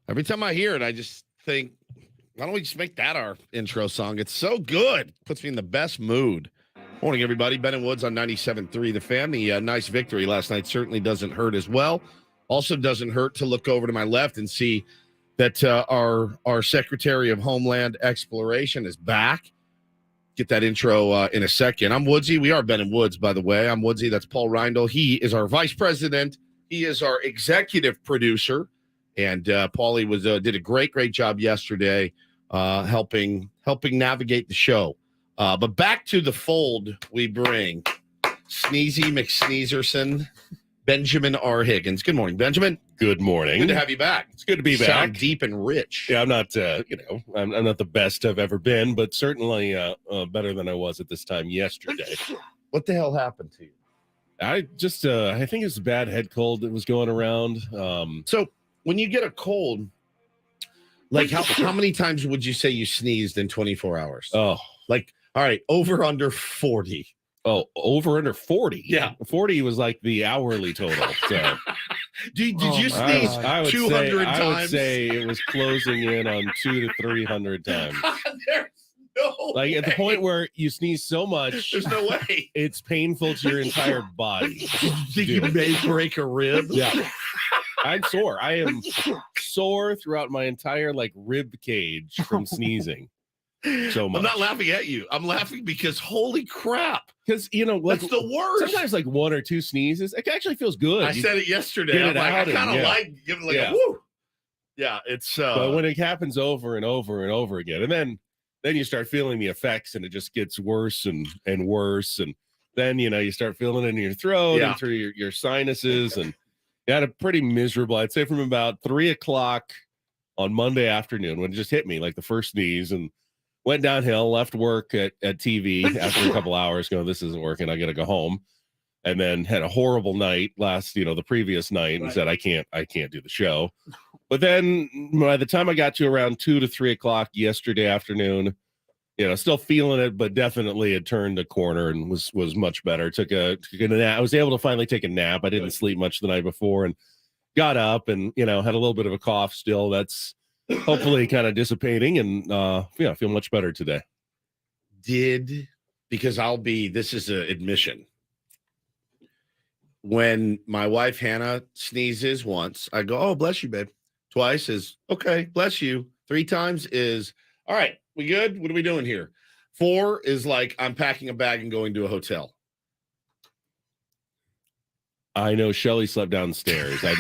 Every time I hear it, I just think, why don't we just make that our intro song? It's so good. Puts me in the best mood. Morning, everybody. Ben and Woods on 97.3 The Fan. The nice victory last night certainly doesn't hurt as well. Also doesn't hurt to look over to my left and see that our Secretary of Homeland Exploration is back. Get that intro in a second. I'm Woodsy. We are Ben and Woods, by the way. I'm Woodsy. That's Paul Reindl. He is our vice president. He is our executive producer. And Paulie did a great job yesterday helping navigate the show. But back to the fold we bring Sneezy McSneezerson, Benjamin R. Higgins. Good morning, Benjamin. Good morning. Good to have you back. It's good to be back. Sound deep and rich. Yeah, I'm not, I'm not the best I've ever been, but certainly better than I was at this time yesterday. What the hell happened to you? I just, I think it's a bad head cold that was going around. So when you get a cold, like how many times would you say you sneezed in 24 hours? Oh, like, all right, over under 40. Oh, over under 40. Yeah. 40 was like the hourly total. So did you sneeze I would 200 say, times? I would say it was closing in on 200 to 300 times. There's no Like way. at the point where you sneeze so much, There's no way. it's painful to your entire body. You think you may break a rib? Yeah. I'm sore. I am sore throughout my entire rib cage from sneezing so much. I'm not laughing at you. I'm laughing because holy crap. Because, That's the worst. sometimes one or two sneezes, it actually feels good. I said it yesterday. get I'm it like, out I kind of and, yeah. like giving like Yeah. a woo. Yeah, it's But when it happens over and over and over again, and then you start feeling the effects and it just gets worse and worse. And then, you start feeling it in your throat Yeah. and through your sinuses. And you had a pretty miserable, I'd say from about 3:00 on Monday afternoon when it just hit me like the first sneeze, and went downhill, left work at TV after a couple hours going, this isn't working. I got to go home. And then had a horrible night the previous night and said, I can't do the show. But then by the time I got to around 2 to 3 o'clock yesterday afternoon, still feeling it, but definitely had turned a corner and was much better. Took a nap. I was able to finally take a nap. I didn't sleep much the night before and got up and, had a little bit of a cough still. That's hopefully kind of dissipating and, feel much better today. Because this is an admission. When my wife Hannah sneezes once, I go, oh, bless you, babe. Twice is okay, bless you. 3 times is all right. We good? What are we doing here? 4 is like I'm packing a bag and going to a hotel. I know Shelly slept downstairs. I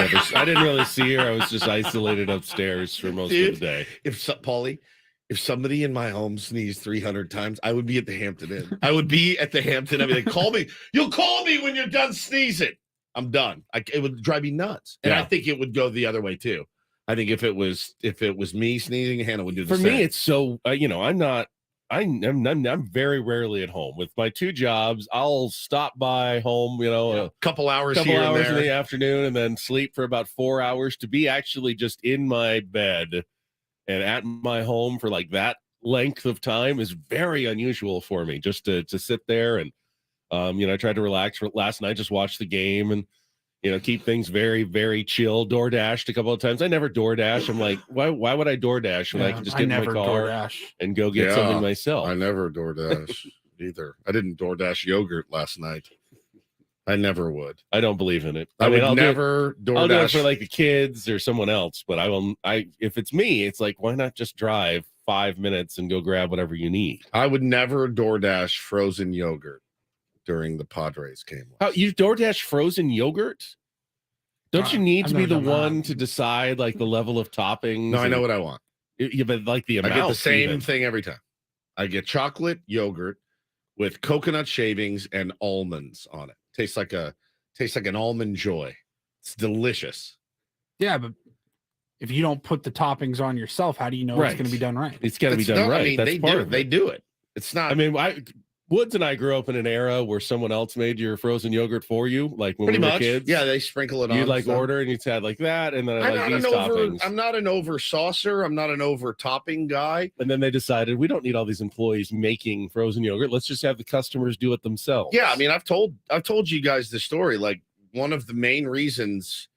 didn't really see her. I was just isolated upstairs for most of the day. Paulie, if somebody in my home sneezed 300 times, I would be at the Hampton Inn. I would be at the Hampton. I'd be like, call me. You'll call me when you're done sneezing. I'm done. It would drive me nuts. And Yeah. I think it would go the other way too. I think if it was me sneezing, Hannah would do the For same. me, it's so I'm very rarely at home with my 2 jobs. I'll stop by home, a couple hours here and hours there. in the afternoon, and then sleep for about 4 hours. To be actually just in my bed and at my home for that length of time is very unusual for me. Just to sit there and I tried to relax last night, just watch the game and keep things very, very chill. DoorDashed a couple of times. I never DoorDash. I'm like, why would I DoorDash when I can just get in my car DoorDash. and go get something myself? I never DoorDash either. I didn't DoorDash yogurt last night. I never would. I don't believe in it. I'll never DoorDash. I'll do it for the kids or someone else, but if it's me, it's like, why not just drive 5 minutes and go grab whatever you need? I would never DoorDash frozen yogurt during the Padres game. How you DoorDash frozen yogurt? Don't you need to be the one to decide the level of toppings? No, I know what I want. Yeah, but the amount. I get the same even. thing every time. I get chocolate yogurt with coconut shavings and almonds on it. Tastes like an almond joy. It's delicious. Yeah, but if you don't put the toppings on yourself, how do you know Right. it's going to be done right? It's got to be done right. I mean, That's they part do. of They it. do it. It's not. I mean, Woods and I grew up in an era where someone else made your frozen yogurt for you, when pretty we were much. kids. Yeah, they sprinkle it on. You'd stuff. order and you'd had that, and then these I'm toppings. not an over saucer. I'm not an over topping guy. And then they decided we don't need all these employees making frozen yogurt. Let's just have the customers do it themselves. Yeah, I mean, I've told you guys the story. One of the main reasons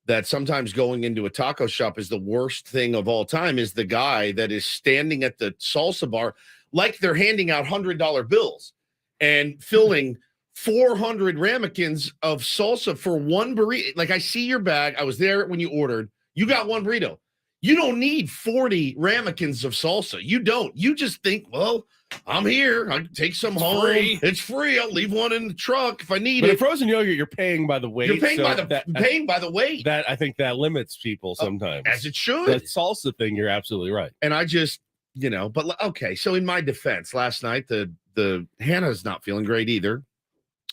that sometimes going into a taco shop is the worst thing of all time is the guy that is standing at the salsa bar like they're handing out $100 bills and filling 400 ramekins of salsa for one burrito. Like, I see your bag. I was there when you ordered. You got one burrito. You don't need 40 ramekins of salsa. You don't. You just think, well, I'm here. I can take some home. Free. It's free. I'll leave one in the truck if I need But it. in frozen yogurt, you're paying by the weight. You're paying so by the paying by the weight, That I think that limits people sometimes. as it should. The salsa thing, you're absolutely right. And I just, but okay. So in my defense, last night the Hannah's not feeling great either,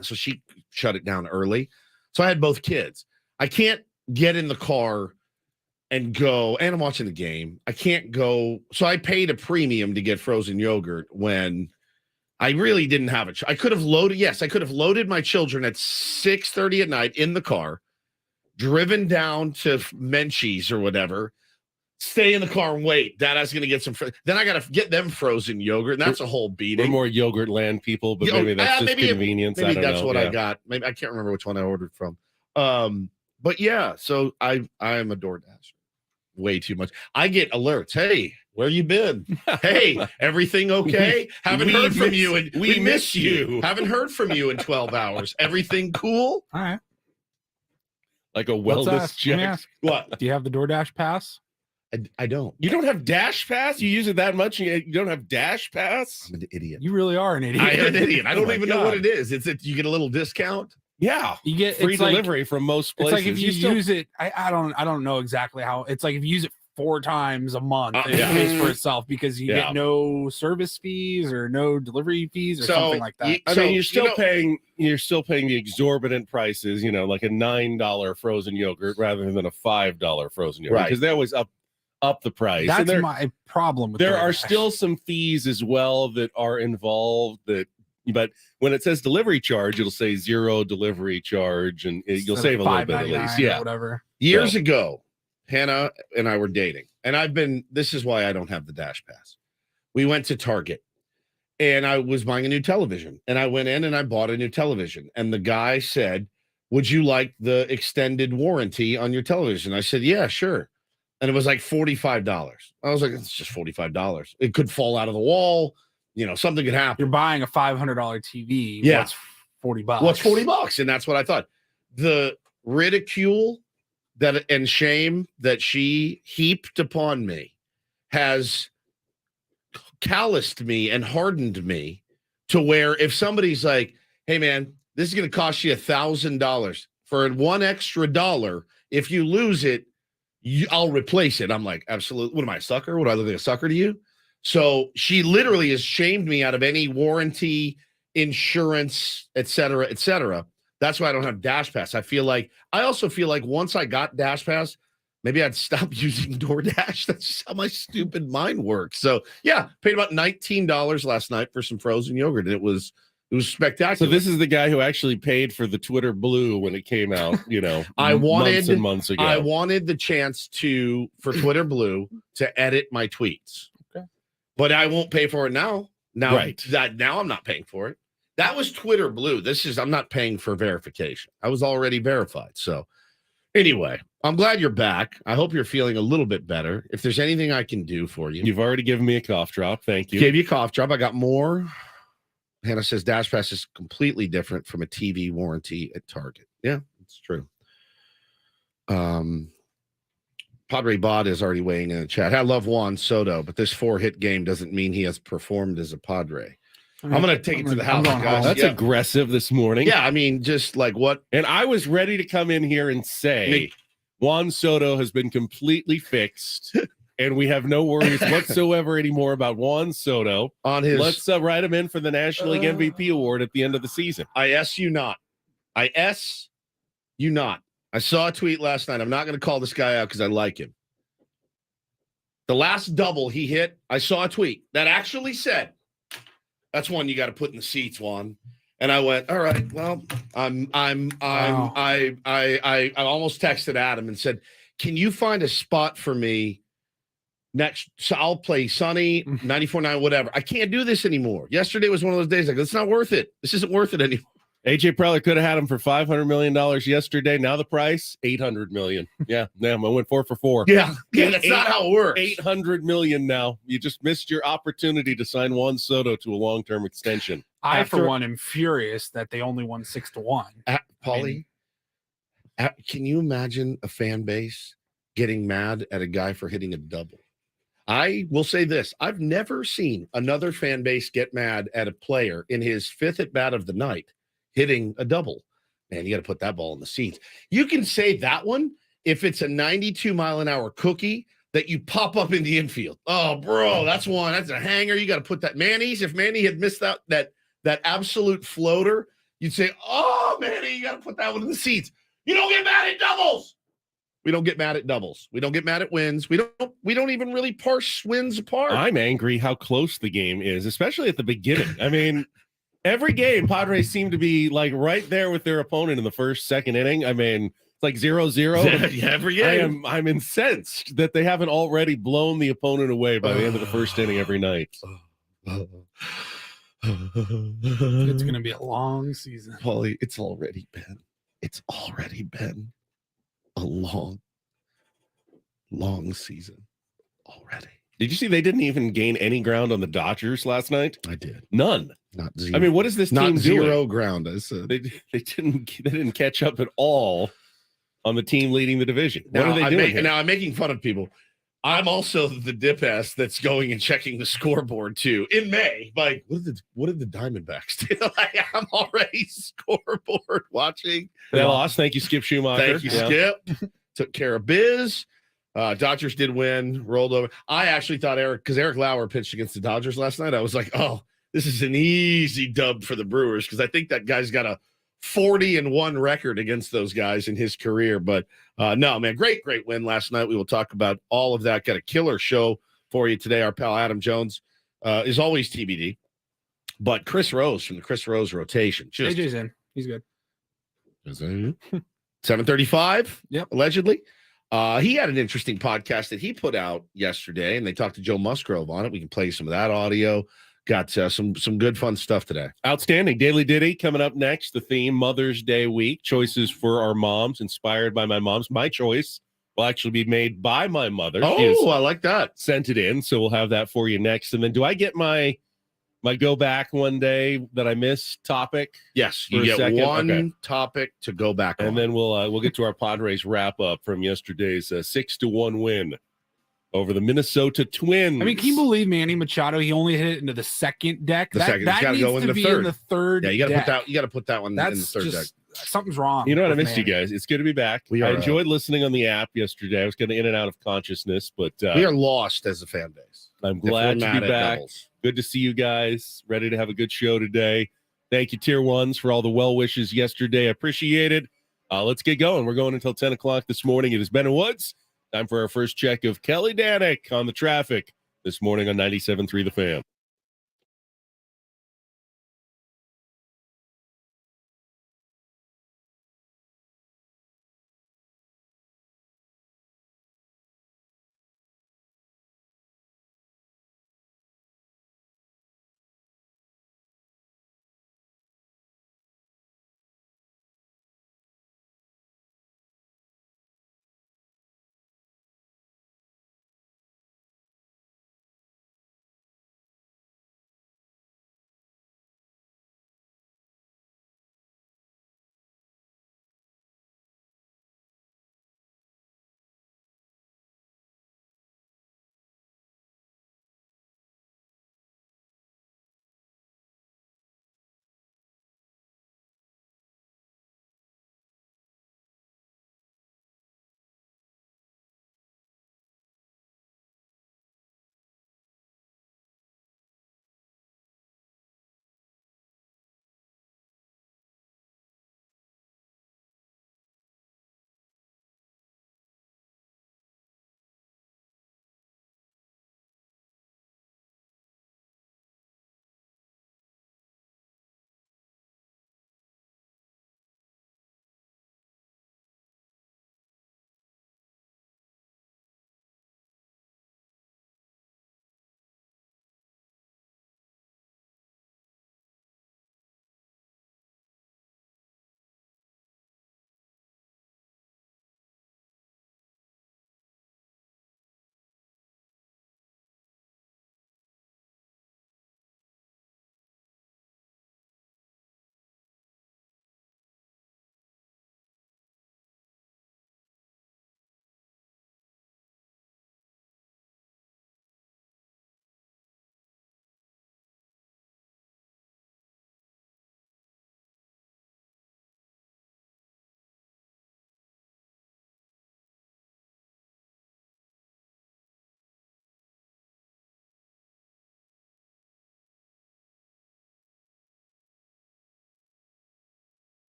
so she shut it down early. So I had both kids. I can't get in the car and go, and I'm watching the game. I can't go. So I paid a premium to get frozen yogurt when I really didn't have I could have loaded. Yes, I could have loaded my children at 6:30 at night in the car, driven down to Menchie's or whatever, stay in the car and wait. Dad, I was going to get some. Then I got to get them frozen yogurt, and that's a whole We're beating. more yogurt land people, but maybe that's just convenience. Maybe I don't that's know. what Yeah. I got. Maybe I can't remember which one I ordered from. But yeah, so I am a DoorDash. Way too much. I get alerts. Hey, where you been? Hey, everything okay? Haven't heard from you, and we miss you. Haven't heard from you in 12 hours. Everything cool? All right. Like a Let's wellness ask. Let me check. ask. What? Do you have the DoorDash pass? I don't. You don't have Dash Pass? You use it that much? And you don't have Dash Pass? I'm an idiot. You really are an idiot. I am an idiot. I Oh don't my even know what God. it is. You get a little discount. Yeah. You get Free it's like- delivery from most It's places. like if you still- use it, I don't know exactly how. It's like if you use it 4 times a month, it Yeah. pays for itself because you Yeah. get no service fees or no delivery fees or So, something like that. I So, mean, you you're still paying the exorbitant prices, like a $9 frozen yogurt rather than a $5 frozen yogurt. Right. Because they always up the price. That's And there, my problem with there are DoorDash. still some fees as well that are involved but when it says delivery charge, it'll say 0 delivery charge and you'll Instead save of a little bit at $5.99 least. or Yeah. whatever. Years ago, Hannah and I were dating, and this is why I don't have the Dash Pass. We went to Target, and I was buying a new television, and I went in and I bought a new television, and the guy said, would you like the extended warranty on your television? I said, yeah, sure. And it was like $45. I was like, it's just $45. It could fall out of the wall. Something could happen. You're buying a $500 TV. Yeah. What's $40? What's $40? And that's what I thought. The ridicule and shame that she heaped upon me has calloused me and hardened me to where if somebody's like, hey man, this is going to cost you $1,000 for one extra dollar. If you lose it, I'll replace it. I'm like, absolutely. What am I, a sucker? Would I look like a sucker to you? So she literally has shamed me out of any warranty, insurance, et cetera, et cetera. That's why I don't have Dash Pass. I also feel like once I got Dash Pass, maybe I'd stop using DoorDash. That's just how my stupid mind works. So yeah, paid about $19 last night for some frozen yogurt, and it was spectacular. So this is the guy who actually paid for the Twitter Blue when it came out, I wanted months and months ago. I wanted the chance for Twitter Blue to edit my tweets. Okay. But I won't pay for it now. Now I'm not paying for it. That was Twitter Blue. I'm not paying for verification. I was already verified. So anyway, I'm glad you're back. I hope you're feeling a little bit better. If there's anything I can do for you. You've already given me a cough drop. Thank you. Gave you a cough drop. I got more. Hannah says Dash Pass is completely different from a TV warranty at Target. Yeah, it's true. Padre Bod is already weighing in the chat. I love Juan Soto, but this 4-hit game doesn't mean he has performed as a Padre. I'm going to take it to the house, guys. That's aggressive this morning. Yeah, I mean, just like what? And I was ready to come in here and say Juan Soto has been completely fixed, and we have no worries whatsoever anymore about Juan Soto. On his, Let's write him in for the National League MVP award at the end of the season. I S you not. I saw a tweet last night. I'm not going to call this guy out because I like him. The last double he hit, I saw a tweet that actually said, "That's one you got to put in the seats, Juan." And I went, "All right, well, I almost texted Adam and said, "Can you find a spot for me next? So I'll play Sunny 94.9, whatever. I can't do this anymore. Yesterday was one of those days like it's not worth it. This isn't worth it anymore." AJ Preller could have had him for $500 million yesterday. Now the price, $800 million. Yeah, damn, I went 4 for 4. Yeah, that's not how it works. $800 million now. You just missed your opportunity to sign Juan Soto to a long-term extension. I, After- for one, am furious that they only won 6-1. Paulie, can you imagine a fan base getting mad at a guy for hitting a double? I will say this. I've never seen another fan base get mad at a player in his 5th at bat of the night hitting a double. Man, you got to put that ball in the seats. You can say that one if it's a 92-mile-an-hour cookie that you pop up in the infield. Oh, bro, that's one. That's a hanger. You got to put that. Manny's, if Manny had missed that absolute floater, you'd say, oh, Manny, you got to put that one in the seats. You don't get mad at doubles. We don't get mad at doubles. We don't get mad at wins. We don't even really parse wins apart. I'm angry how close the game is, especially at the beginning. I mean, every game, Padres seem to be like right there with their opponent in the first, second inning. I mean, it's like 0-0. Yeah, every game. I'm incensed that they haven't already blown the opponent away by the end of the first inning every night. It's going to be a long season. Paulie, it's already been a long season already. Did you see they didn't even gain any ground on the Dodgers last night? I did. None. Not zero. I mean, what is this not team zero doing? ground? I said. They didn't catch up at all on the team leading the division. What Now, are they doing? Now I'm making fun of people. I'm also the dip ass that's going and checking the scoreboard too in May. Like, what did the Diamondbacks do? Like, I'm already scoreboard watching. They lost. Thank you, Skip Schumacher. Thank you, Skip. Took care of biz. Dodgers did win, rolled over. I actually thought Eric Lauer pitched against the Dodgers last night. I was like, oh, this is an easy dub for the Brewers because I think that guy's got a 40-1 record against those guys in his career. But no, man, great win last night. We will talk about all of that. Got a killer show for you today. Our pal Adam Jones is always TBD. But Chris Rose from the Chris Rose rotation. AJ's in. He's good. 7:35. Yep. Allegedly. He had an interesting podcast that he put out yesterday, and they talked to Joe Musgrove on it. We can play some of that audio. Got some good fun stuff today. Outstanding. Daily Ditty coming up next. The theme, Mother's Day week. Choices for our moms, inspired by my moms. My choice will actually be made by my mother. Oh, I like that. Sent it in, so we'll have that for you next. And then do I get my go back one day that I missed topic? Yes, For you a get second? one Okay. topic to go back on. And then we'll get to our Padres wrap up from yesterday's 6-1 win over the Minnesota Twins. I mean, can you believe Manny Machado? He only hit it into the second deck. The second. It's that gotta needs go in to the be third. in the third. Yeah, you got to deck. put that. You got to put that one in the That's third deck. just something's wrong. You know what? I with missed you Manny. guys. It's good to be back. We I are, enjoyed listening on the app yesterday. I was getting in and out of consciousness, but We are lost as a fan base. I'm If we're glad to mad be at back. Devils. Good to see you guys. Ready to have a good show today. Thank you, Tier 1s, for all the well wishes yesterday. I appreciate it. Let's get going. We're going until 10 o'clock this morning. It is Ben and Woods. Time for our first check of Kelly Danick on the traffic this morning on 97.3 The Fan.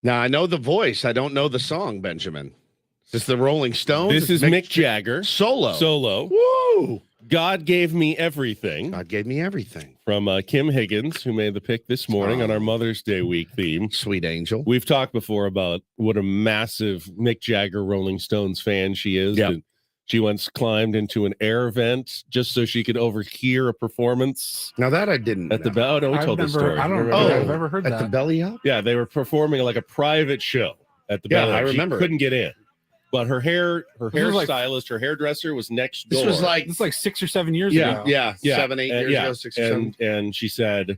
Now I know the voice. I don't know the song, Benjamin. Is this the Rolling Stones? This is Mick Jagger. Solo. Solo. Woo! God Gave Me Everything. God gave me everything. From Kim Higgins, who made the pick this morning on our Mother's Day week theme. Sweet angel. We've talked before about what a massive Mick Jagger Rolling Stones fan she is. Yep. And she once climbed into an air vent just so she could overhear a performance Now that I didn't at the know. bell. Oh, no, we I've told the never- story. I don't Remember know that? if I've ever heard at that. the belly up. Yeah, they were performing like a private show at the Yeah, belly. I She remember it. couldn't get in. But her was like- hairstylist, her hairdresser was next door. This was like It's like 6 or 7 years Yeah. ago. yeah, Yeah, 7, 8 years yeah. ago, 6 or 7. and she said,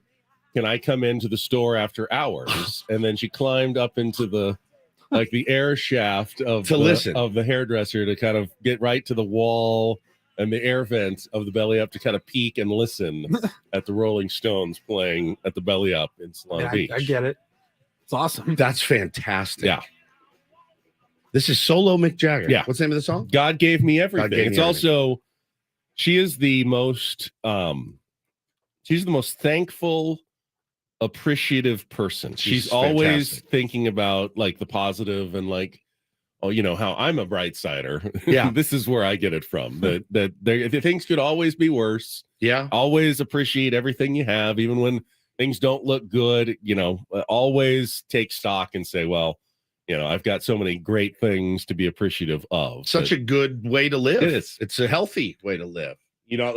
"Can I come into the store after hours?" And then she climbed up into the air shaft of To listen. of the hairdresser to kind of get right to the wall and the air vent of the belly up to kind of peek and listen at the Rolling Stones playing at the belly up in Solana Yeah, Beach. I get it. It's awesome. That's fantastic. Yeah. This is Solo Mick Jagger. Yeah. What's the name of the song? God Gave Me Everything. Gave Me It's Everything. also she is the most thankful, appreciative person. She's She's always fantastic. thinking about like the positive and like, oh, you know how I'm a bright sider. Yeah. This is where I get it from. That things could always be worse. Yeah. Always appreciate everything you have, even when things don't look good. You know, always take stock and say, well, you know, I've got so many great things to be appreciative of. Such a good way to live. It is. It's a healthy way to live. You know,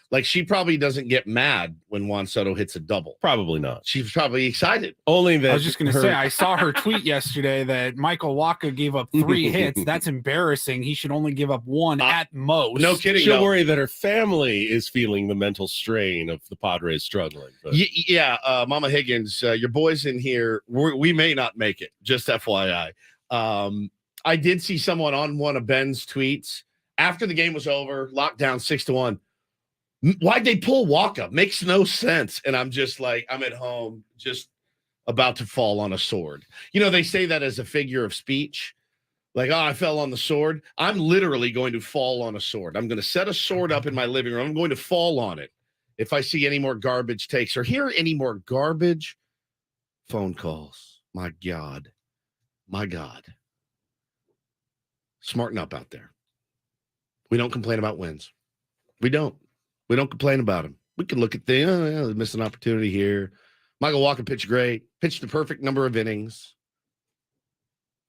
like she probably doesn't get mad when Juan Soto hits a double. Probably not. She's probably excited. Only that I was just going to say, I saw her tweet yesterday that Michael Waka gave up 3 hits. That's embarrassing. He should only give up 1 at most. No kidding. she'll though. worry that her family is feeling the mental strain of the Padres struggling. But Yeah, Mama Higgins, your boys in here, we may not make it, just FYI. I did see someone on one of Ben's tweets after the game was over, locked down 6-1. Why'd they pull Waka? Makes no sense. And I'm just like, I'm at home, just about to fall on a sword. You know, they say that as a figure of speech. Like, oh, I fell on the sword. I'm literally going to fall on a sword. I'm going to set a sword up in my living room. I'm going to fall on it. If I see any more garbage takes or hear any more garbage phone calls, my God, smarten up out there. We don't complain about wins. We don't complain about them. We can look at the missed an opportunity here. Michael Walker pitched great, pitched the perfect number of innings.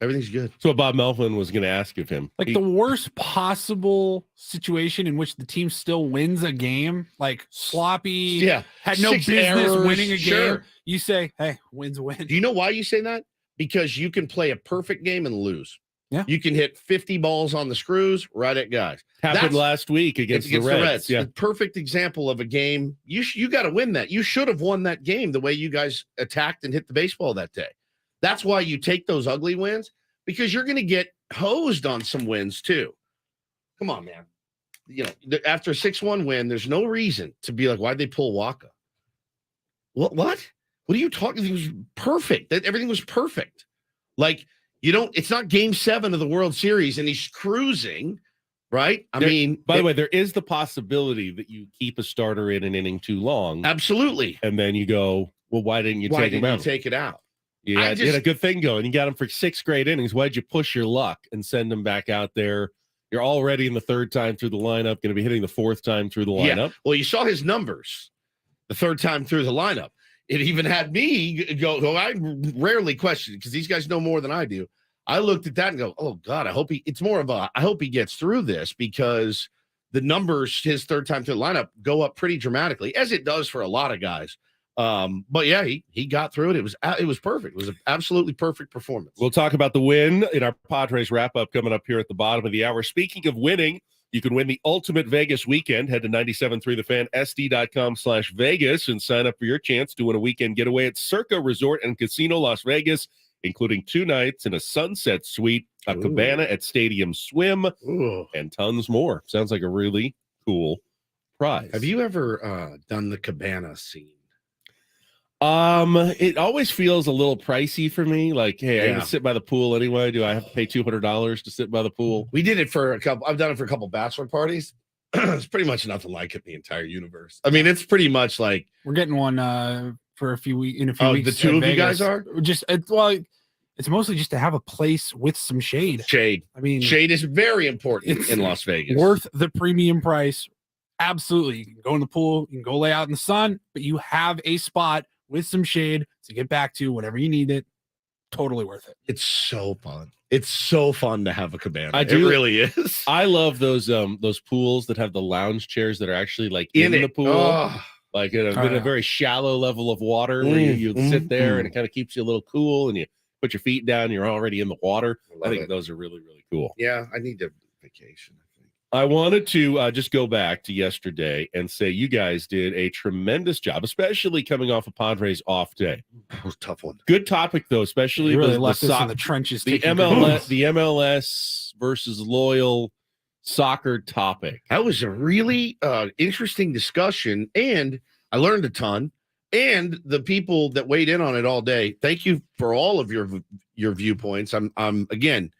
Everything's good. that's what Bob Melvin was going to ask of him. Like He- the worst possible situation in which the team still wins a game, like sloppy, Yeah. had no 6 business errors, winning a game. sure. You say, hey, win's a win. Do you know why you say that? Because you can play a perfect game and lose. Yeah. You can hit 50 balls on the screws right at guys. happened that's- last week against the Reds. Yeah. The perfect example of a game. You got to win that. You should have won that game the way you guys attacked and hit the baseball that day. That's why you take those ugly wins, because you're going to get hosed on some wins too. Come on, man. You know, after a 6-1 win, there's no reason to be like, why'd they pull Waka? What? What are you talking? It was perfect. Everything was perfect. Like, it's not game 7 of the World Series and he's cruising, right? I mean, By the way, there is the possibility that you keep a starter in an inning too long, absolutely. and then you go, well, why didn't you Why take him didn't you out? take it out? You had a good thing going. You got him for 6 great innings. Why'd you push your luck and send him back out there? You're already in the 3rd time through the lineup, going to be hitting the 4th time through the Yeah. lineup. Well, you saw his numbers the 3rd time through the lineup. It even had me go I rarely question it because these guys know more than I do. I looked at that and go, oh God, I hope he gets through this, because the numbers his 3rd time through the lineup go up pretty dramatically, as it does for a lot of guys. But yeah, he got through it. It was perfect. It was an absolutely perfect performance. We'll talk about the win in our Padres wrap-up coming up here at the bottom of the hour. Speaking of winning, you can win the ultimate Vegas weekend. Head to 97.3 The Fan, SD.com/Vegas, and sign up for your chance to win a weekend getaway at Circa Resort and Casino Las Vegas, including 2 nights in a sunset suite, a Ooh. cabana at Stadium Swim, Ooh. and tons more. Sounds like a really cool prize. Have you ever done the cabana scene? It always feels a little pricey for me. Like, hey, I'm Yeah. gonna sit by the pool anyway. Do I have to pay $200 to sit by the pool? We did it for I've done it for a couple bachelor parties. It's pretty much nothing like it in the entire universe. I mean, it's pretty much like, We're getting one for a few weeks in a few oh, weeks. the two at of you guys Vegas. are? Just It's mostly just to have a place with some shade. Shade. I mean, Shade is very important It's in Las Vegas. worth the premium price. Absolutely. You can go in the pool, you can go lay out in the sun, but you have a spot with some shade to get back to whenever you need it. Totally worth it. It's so fun. It's so fun to have a cabana. I do- It really is. I love those pools that have the lounge chairs that are actually like in the it. pool, Oh, like in Oh, a yeah. very shallow level of water where you sit there and it kind of keeps you a little cool, and you put your feet down, you're already in the water. I love think it. those are really, really cool. Yeah, I need to vacation, I think. I wanted to just go back to yesterday and say you guys did a tremendous job, especially coming off a Padres off day. That was a tough one. Good topic though, especially You really the left us so- in the trenches. the taking good MLS notes. the MLS versus Loyal soccer topic. That was a really interesting discussion, and I learned a ton. And the people that weighed in on it all day, thank you for all of your viewpoints. I'm again,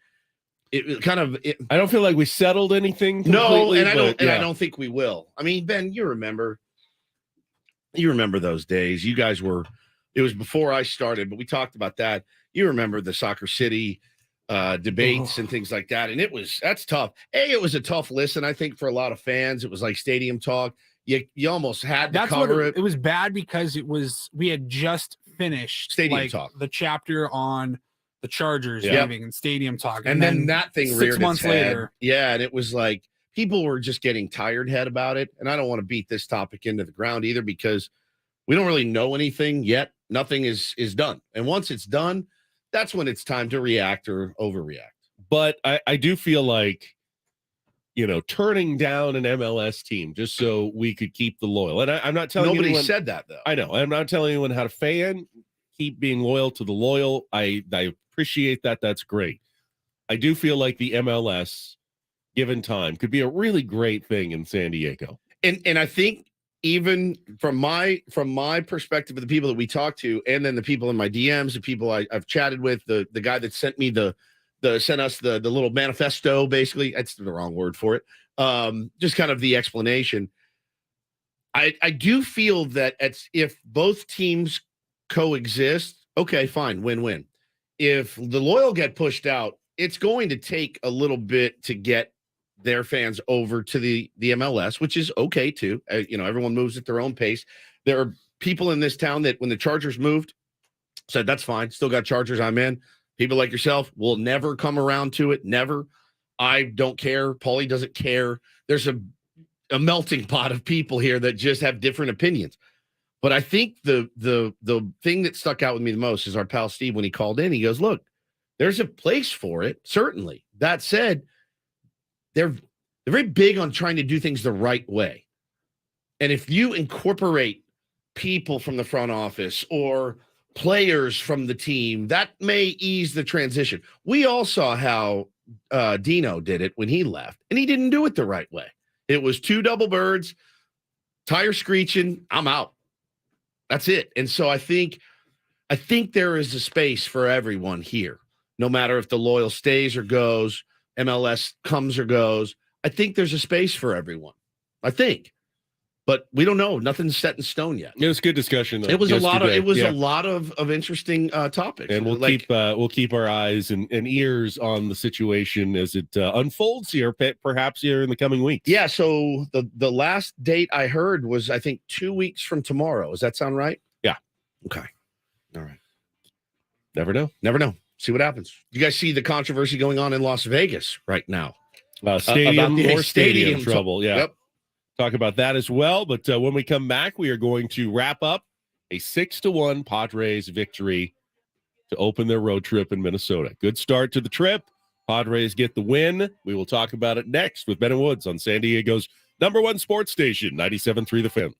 it kind of I don't feel like we settled anything no, completely, and I don't, but, and I yeah. don't think we will. I mean, Ben, you remember those days. You guys were. It was before I started, but we talked about that. You remember the Soccer City debates and things like that, and that's tough. It was a tough listen, I think, for a lot of fans. It was like stadium talk. You almost had to That's what cover it was bad because we had just finished Stadium like, talk. the chapter on the Chargers Yeah. leaving and stadium talk. And then that thing 6 reared its months head. later. Yeah, and it was like people were just getting tired head about it. And I don't want to beat this topic into the ground either because we don't really know anything yet. Nothing is done. And once it's done, that's when it's time to react or overreact. But I do feel like, turning down an MLS team just so we could keep the loyal. And I'm not telling Nobody anyone, said that though. I know. I'm not telling anyone how to fan. Keep being loyal to the loyal. I appreciate that. That's great. I do feel like the MLS, given time, could be a really great thing in San Diego. And I think even from my perspective of the people that we talked to, and then the people in my DMs, the people I've chatted with, the guy that sent me sent us the little manifesto, basically, that's the wrong word for it. Just kind of the explanation. I do feel that if both teams coexist, okay, fine, win-win. If the loyal get pushed out, it's going to take a little bit to get their fans over to the MLS, which is okay too. Everyone moves at their own pace. There are people in this town that when the Chargers moved said, that's fine. Still got Chargers. I'm in. People like yourself will never come around to it. Never. I don't care. Paulie doesn't care. There's a melting pot of people here that just have different opinions. But I think the thing that stuck out with me the most is our pal Steve, when he called in, he goes, look, there's a place for it. Certainly. That said, they're very big on trying to do things the right way. And if you incorporate people from the front office or players from the team, that may ease the transition. We all saw how Dino did it when he left, and he didn't do it the right way. It was 2 double birds, tire screeching, I'm out. That's it. And so I think there is a space for everyone here, no matter if the loyal stays or goes, MLS comes or goes. I think there's a space for everyone. I think. But we don't know. Nothing's set in stone yet. It was good discussion. It was yesterday. a lot of interesting topics. And we'll keep our eyes and ears on the situation as it unfolds here, perhaps here in the coming weeks. Yeah. So the last date I heard was, I think, 2 weeks from tomorrow. Does that sound right? Yeah. Okay. All right. Never know. Never know. See what happens. You guys see the controversy going on in Las Vegas right now? Stadium about the or stadium stadium trouble. Yeah. Yep. Talk about that as well. But when we come back, we are going to wrap up a 6-1 Padres victory to open their road trip in Minnesota. Good start to the trip. Padres get the win. We will talk about it next with Ben and Woods on San Diego's #1 sports station, 97.3 The Fan.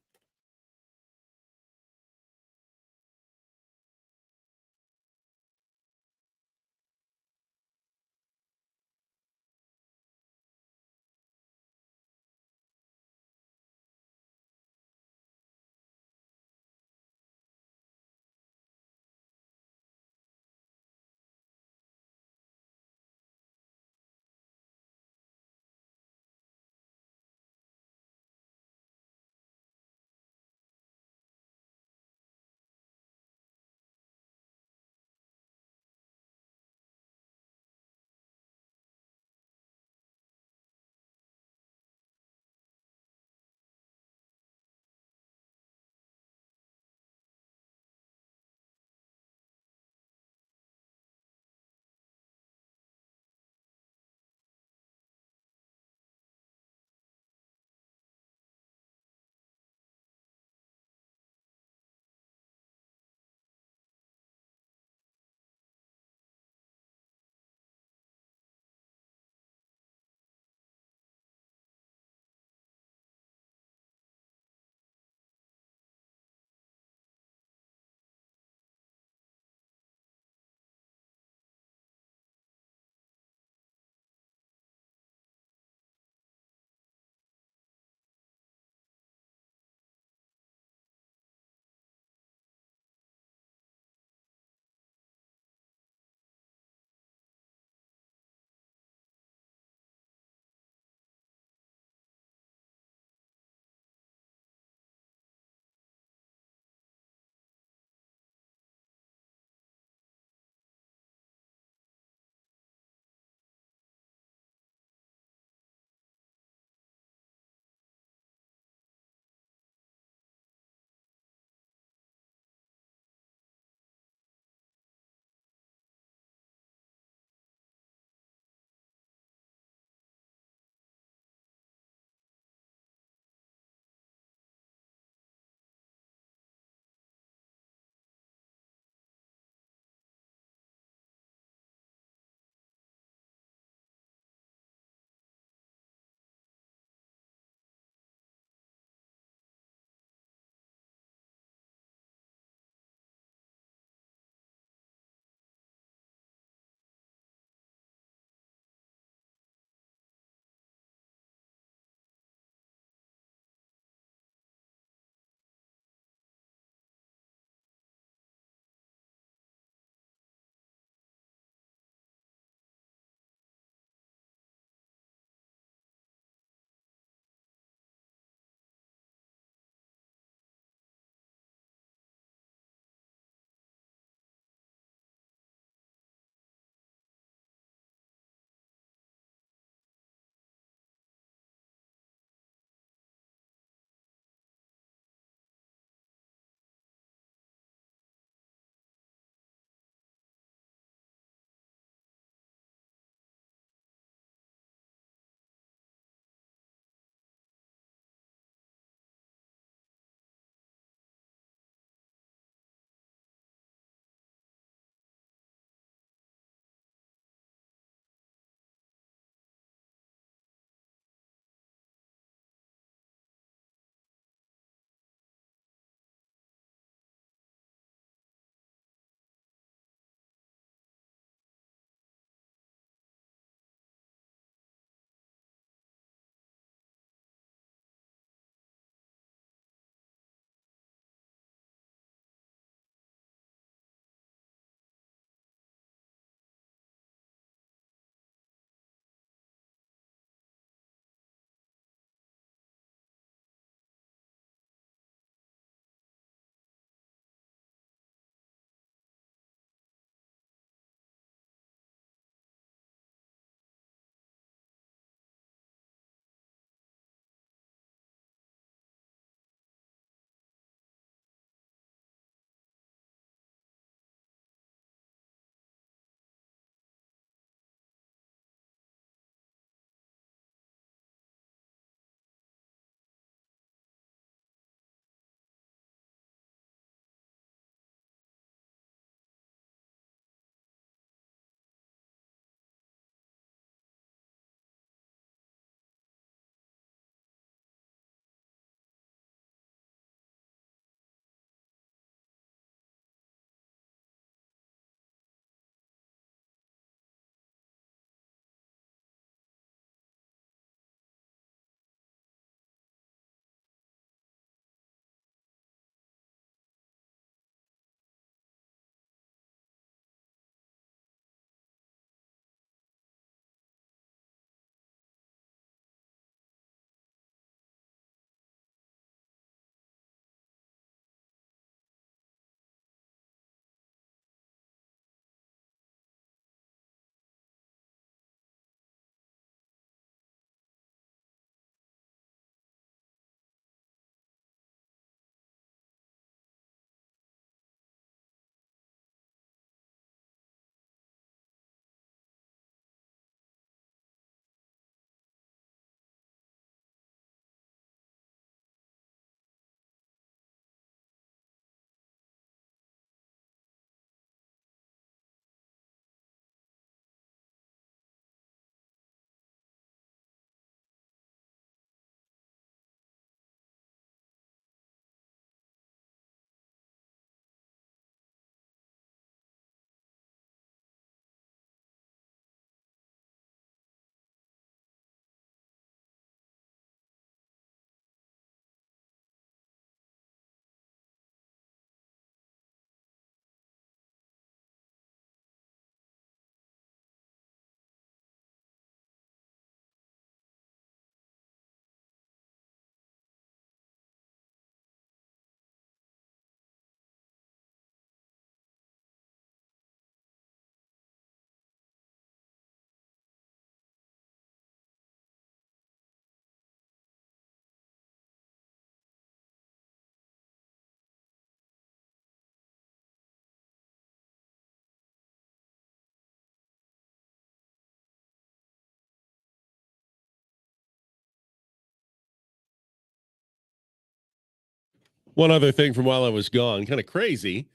One other thing from while I was gone, kind of crazy.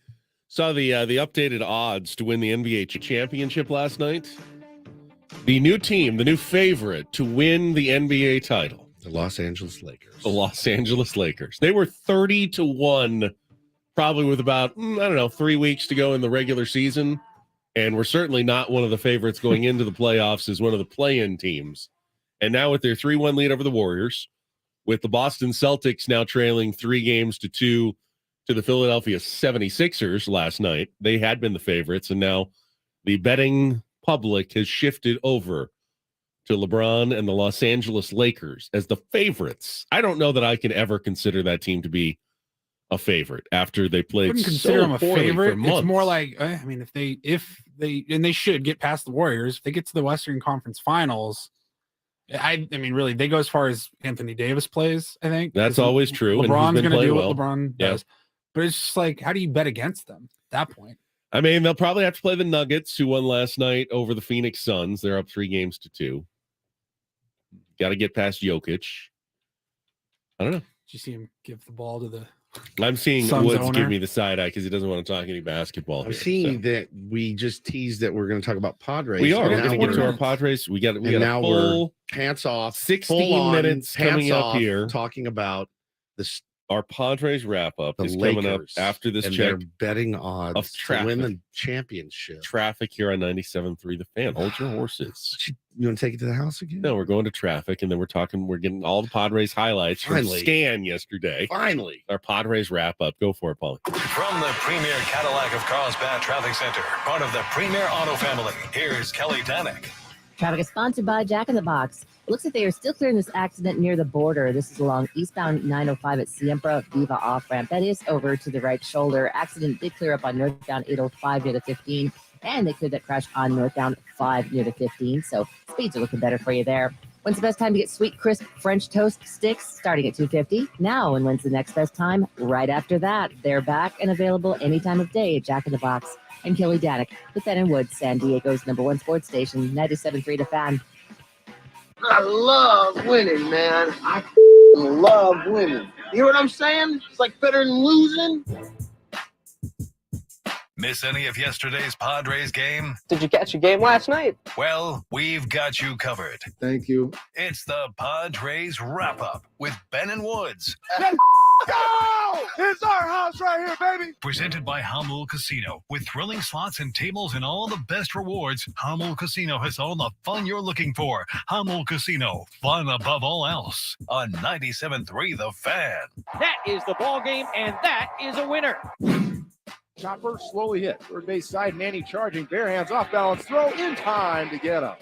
Saw the updated odds to win the NBA championship last night. The new team, the new favorite to win the NBA title, The Los Angeles Lakers. the Los Angeles Lakers. They were 30-1, probably with about 3 weeks to go in the regular season, and we're certainly not one of the favorites going into the playoffs as one of the play-in teams. And now with their 3-1 lead over the Warriors, with the Boston Celtics now trailing 3-2 to the Philadelphia 76ers last night. They had been the favorites, and now the betting public has shifted over to LeBron and the Los Angeles Lakers as the favorites. I don't know that I can ever consider that team to be a favorite after they played Wouldn't consider them a favorite. For It's more like, I mean, if they and they should get past the Warriors, if they get to the Western Conference Finals, I mean, really, they go as far as Anthony Davis plays. I think that's always true. LeBron's going to do well. what LeBron does, but it's just like, how do you bet against them at that point? I mean, they'll probably have to play the Nuggets, who won last night over the Phoenix Suns. They're up 3-2. Got to get past Jokic. I don't know. Did you see him give the ball to the? I'm seeing Suns Woods owner. give me the side eye because he doesn't want to talk any basketball. I'm here, seeing so. that we just teased that we're going to talk about Padres. We are. And We're now going to get to we're our Padres. We got now a full pants off, 16 full on minutes pants coming up off, here. talking about this. Our Padres wrap up The is coming up Lakers after this and check. their betting odds of to win traffic. the championship. Traffic here on 97.3 The Fan. Hold your horses. You want to take it to the house again? No, we're going to traffic, and then we're getting all the Padres highlights from Finally. Scan yesterday. Finally. Our Padres wrap up. Go for it, Paulie. From the Premier Cadillac of Carlsbad Traffic Center, part of the Premier Auto family, here's Kelly Danick. Traffic is sponsored by Jack in the Box. It looks like they are still clearing this accident near the border. This is along eastbound 905 at Siempre Viva off-ramp. That is over to the right shoulder. Accident did clear up on northbound 805 near the 15, and they cleared that crash on northbound 5 near the 15, so speeds are looking better for you there. When's the best time to get sweet, crisp French toast sticks? Starting at $2.50 now. And when's the next best time? Right after that. They're back and available any time of day at Jack in the Box. I'm Kelly Danick with Ben and Woods, San Diego's #1 sports station, 97.3 The Fan. I love winning, man. I love winning. You know what I'm saying? It's like better than losing. Miss any of yesterday's Padres game? Did you catch a game last night? Well, we've got you covered. Thank you. It's the Padres Wrap-Up with Ben and Woods. Go! It's our house right here, baby. Presented by Hamel Casino. With thrilling slots and tables and all the best rewards, Hamel Casino has all the fun you're looking for. Hamel Casino, fun above all else. On 97.3 The Fan. That is the ball game, and that is a winner. Chopper slowly hit. Third base side, Manny charging. Bare hands off balance. Throw in time to get him.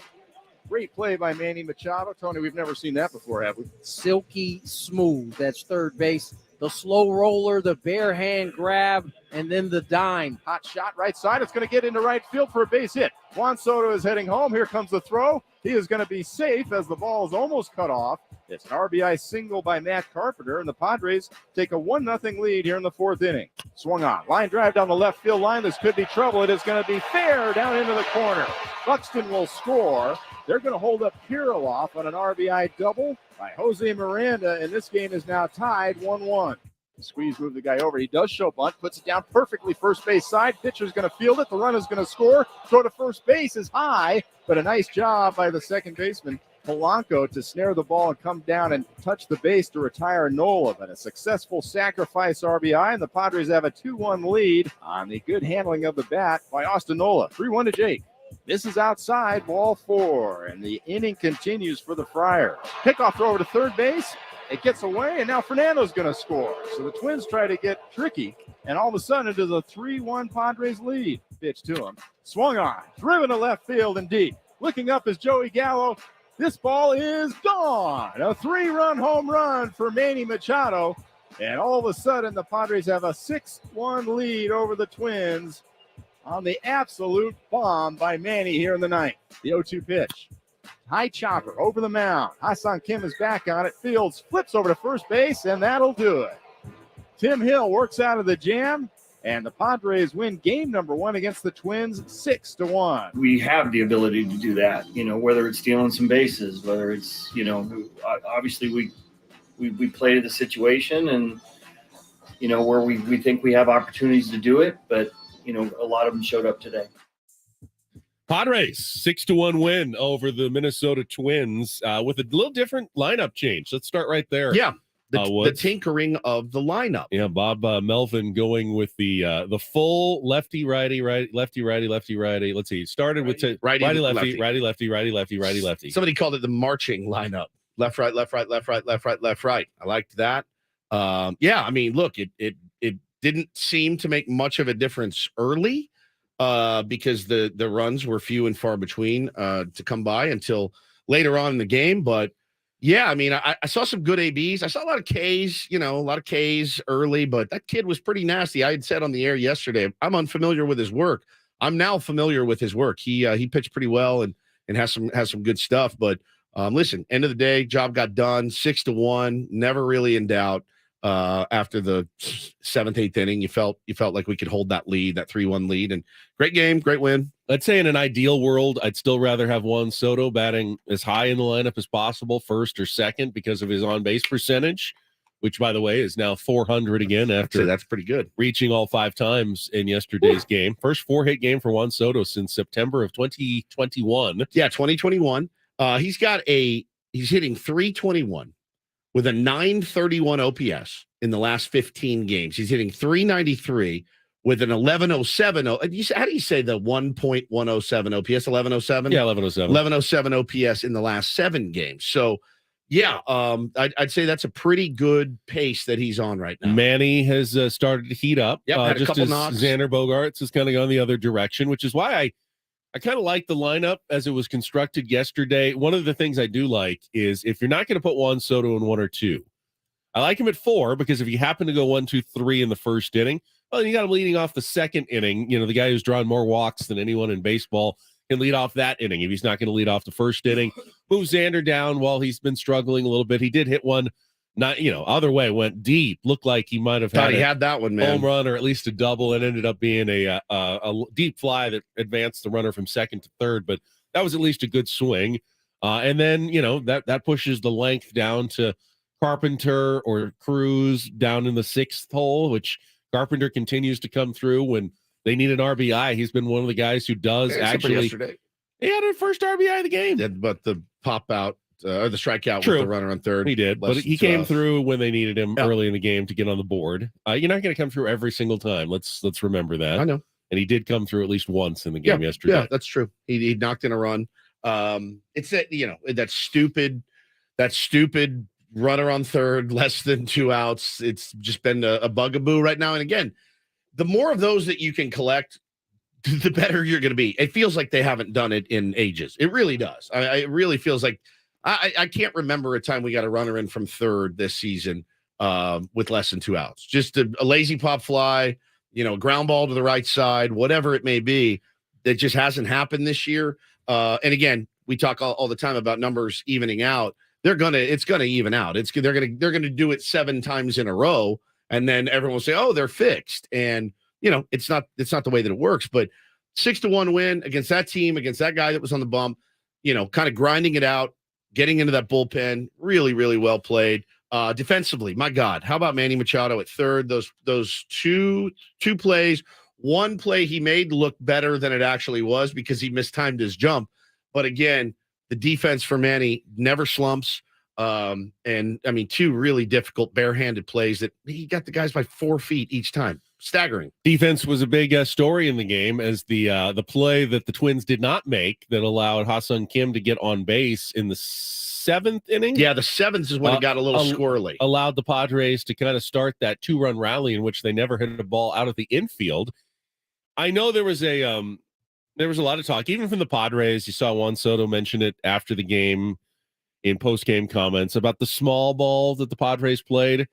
Great play by Manny Machado. Tony, we've never seen that before, have we? Silky smooth. That's third base. The slow roller, the bare hand grab, and then the dime. Hot shot right side. It's going to get into right field for a base hit. Juan Soto is heading home. Here comes the throw. He is going to be safe as the ball is almost cut off. It's an RBI single by Matt Carpenter, and the Padres take a 1-0 lead here in the fourth inning. Swung on. Line drive down the left field line. This could be trouble. It is going to be fair down into the corner. Buxton will score. They're going to hold up Kirilloff on an RBI double by Jose Miranda, and this game is now tied 1-1. Squeeze move the guy over. He does show bunt, puts it down perfectly first base side. Pitcher's going to field it. The run is going to score. Throw to first base is high, but a nice job by the second baseman, Polanco, to snare the ball and come down and touch the base to retire Nola. But a successful sacrifice RBI, and the Padres have a 2-1 lead on the good handling of the bat by Austin Nola. 3-1 to Jake. This is outside, ball 4, and the inning continues for the Friars. Pickoff throw over to third base. It gets away, and now Fernando's going to score. So the Twins try to get tricky, and all of a sudden it is a 3-1 Padres lead. Pitch to him. Swung on. Driven to left field and deep. Looking up is Joey Gallo. This ball is gone. A 3-run home run for Manny Machado. And all of a sudden the Padres have a 6-1 lead over the Twins on the absolute bomb by Manny here in the ninth. The 0-2 pitch. High chopper over the mound. Ha-Seong Kim is back on it. Fields flips over to first base, and that'll do it. Tim Hill works out of the jam, and the Padres win game number 1 against the Twins 6-1. We have the ability to do that, whether it's stealing some bases, whether it's, obviously we played the situation, and where we think we have opportunities to do it, but a lot of them showed up today. Padres 6-1 win over the Minnesota Twins with a little different lineup change. Let's start right there. Yeah, the Woods. tinkering of the lineup. Yeah, Bob Melvin going with the full lefty righty. Let's see. He started with righty lefty. Somebody called it the marching lineup. Left right. I liked that. Yeah, I mean, look, it didn't seem to make much of a difference early because the runs were few and far between to come by until later on in the game. But yeah, I mean, I saw some good ABs. I saw a lot of Ks, early, but that kid was pretty nasty. I had said on the air yesterday, I'm unfamiliar with his work. I'm now familiar with his work. He pitched pretty well and has some good stuff. But listen, end of the day, job got done. 6-1, never really in doubt. After the 7th, 8th inning, you felt like we could hold that lead, that 3-1 lead, and great game, great win. I'd say in an ideal world, I'd still rather have Juan Soto batting as high in the lineup as possible, first or second, because of his on-base percentage, which, by the way, is now 400 again after that's pretty good, reaching all 5 times in yesterday's game. First 4-hit game for Juan Soto since September of 2021. Yeah, 2021. He's hitting 321 with a 931 OPS in the last 15 games. He's hitting 393 with an 1107. How do you say the 1.107 OPS? 1107? Yeah, 1107. 1107 OPS in the last 7 games. So, yeah, I'd say that's a pretty good pace that he's on right now. Manny has started to heat up. Yep, had a just couple as knocks. Xander Bogaerts has kind of gone the other direction, which is why I kind of like the lineup as it was constructed yesterday. One of the things I do like is if you're not going to put Juan Soto in 1 or 2, I like him at 4 because if you happen to go 1, 2, 3 in the first inning, well, you got him leading off the second inning. The guy who's drawn more walks than anyone in baseball can lead off that inning. If he's not going to lead off the first inning, move Xander down while he's been struggling a little bit. He did hit one. Not, other way, went deep. Looked like he might have had that one, man. Home run or at least a double, and ended up being a deep fly that advanced the runner from second to third. But that was at least a good swing. And then that pushes the length down to Carpenter or Cruz down in the 6th hole, which Carpenter continues to come through when they need an RBI. He's been one of the guys who does actually. Yesterday. He had a first RBI of the game. Yeah, but the pop out. Or the strikeout True. with the runner on third. He did, but he came through when they needed him early in the game to get on the board. You're not going to come through every single time. Let's remember that. I know. And he did come through at least once in the game yesterday. Yeah, that's true. He knocked in a run. It's that stupid runner on third, less than 2 outs. It's just been a bugaboo right now. And again, the more of those that you can collect, the better you're going to be. It feels like they haven't done it in ages. It really does. It really feels like. I can't remember a time we got a runner in from third this season with less than 2 outs. Just a lazy pop fly, ground ball to the right side, whatever it may be. That just hasn't happened this year. And again, we talk all the time about numbers evening out. It's gonna even out. They're gonna do it 7 times in a row, and then everyone will say, "Oh, they're fixed." And it's not the way that it works. But 6-1 win against that team, against that guy that was on the bump. Kind of grinding it out. Getting into that bullpen, really, really well played. Defensively, my God, how about Manny Machado at third? Those two plays, one play he made looked better than it actually was because he mistimed his jump. But again, the defense for Manny never slumps. And I mean, 2 really difficult barehanded plays that he got the guys by 4 feet each time. Staggering. Defense was a big story in the game as the play that the Twins did not make that allowed Ha-Seong Kim to get on base in the 7th inning. Yeah, the 7th is when it got a little squirrely. Allowed the Padres to kind of start that 2-run rally in which they never hit a ball out of the infield. I know there was a lot of talk, even from the Padres. You saw Juan Soto mention it after the game in post-game comments about the small ball that the Padres played.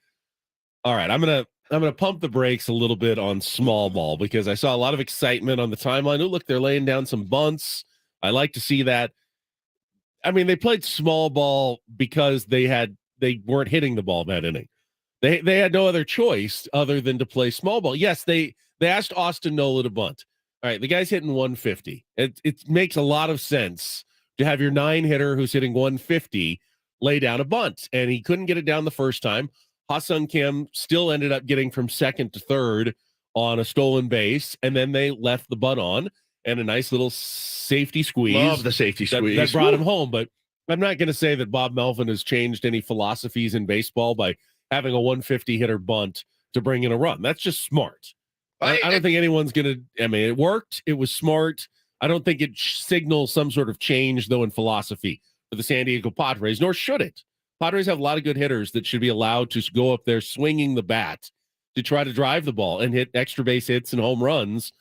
All right, I'm gonna pump the brakes a little bit on small ball because I saw a lot of excitement on the timeline. Oh, look, they're laying down some bunts. I like to see that. I mean, they played small ball because they weren't hitting the ball that inning. They had no other choice other than to play small ball. Yes, they asked Austin Nola to bunt. All right, the guy's hitting 150. It makes a lot of sense to have your 9 hitter who's hitting 150 lay down a bunt, and he couldn't get it down the first time. Ha-Seong Kim still ended up getting from second to third on a stolen base, and then they left the bunt on and a nice little safety squeeze. Love the safety squeeze. That brought him home. But I'm not going to say that Bob Melvin has changed any philosophies in baseball by having a 150 hitter bunt to bring in a run. That's just smart. I don't think anyone's going to, I mean, it worked. It was smart. I don't think it signals some sort of change, though, in philosophy for the San Diego Padres, nor should it. Padres have a lot of good hitters that should be allowed to go up there swinging the bat to try to drive the ball and hit extra base hits and home runs.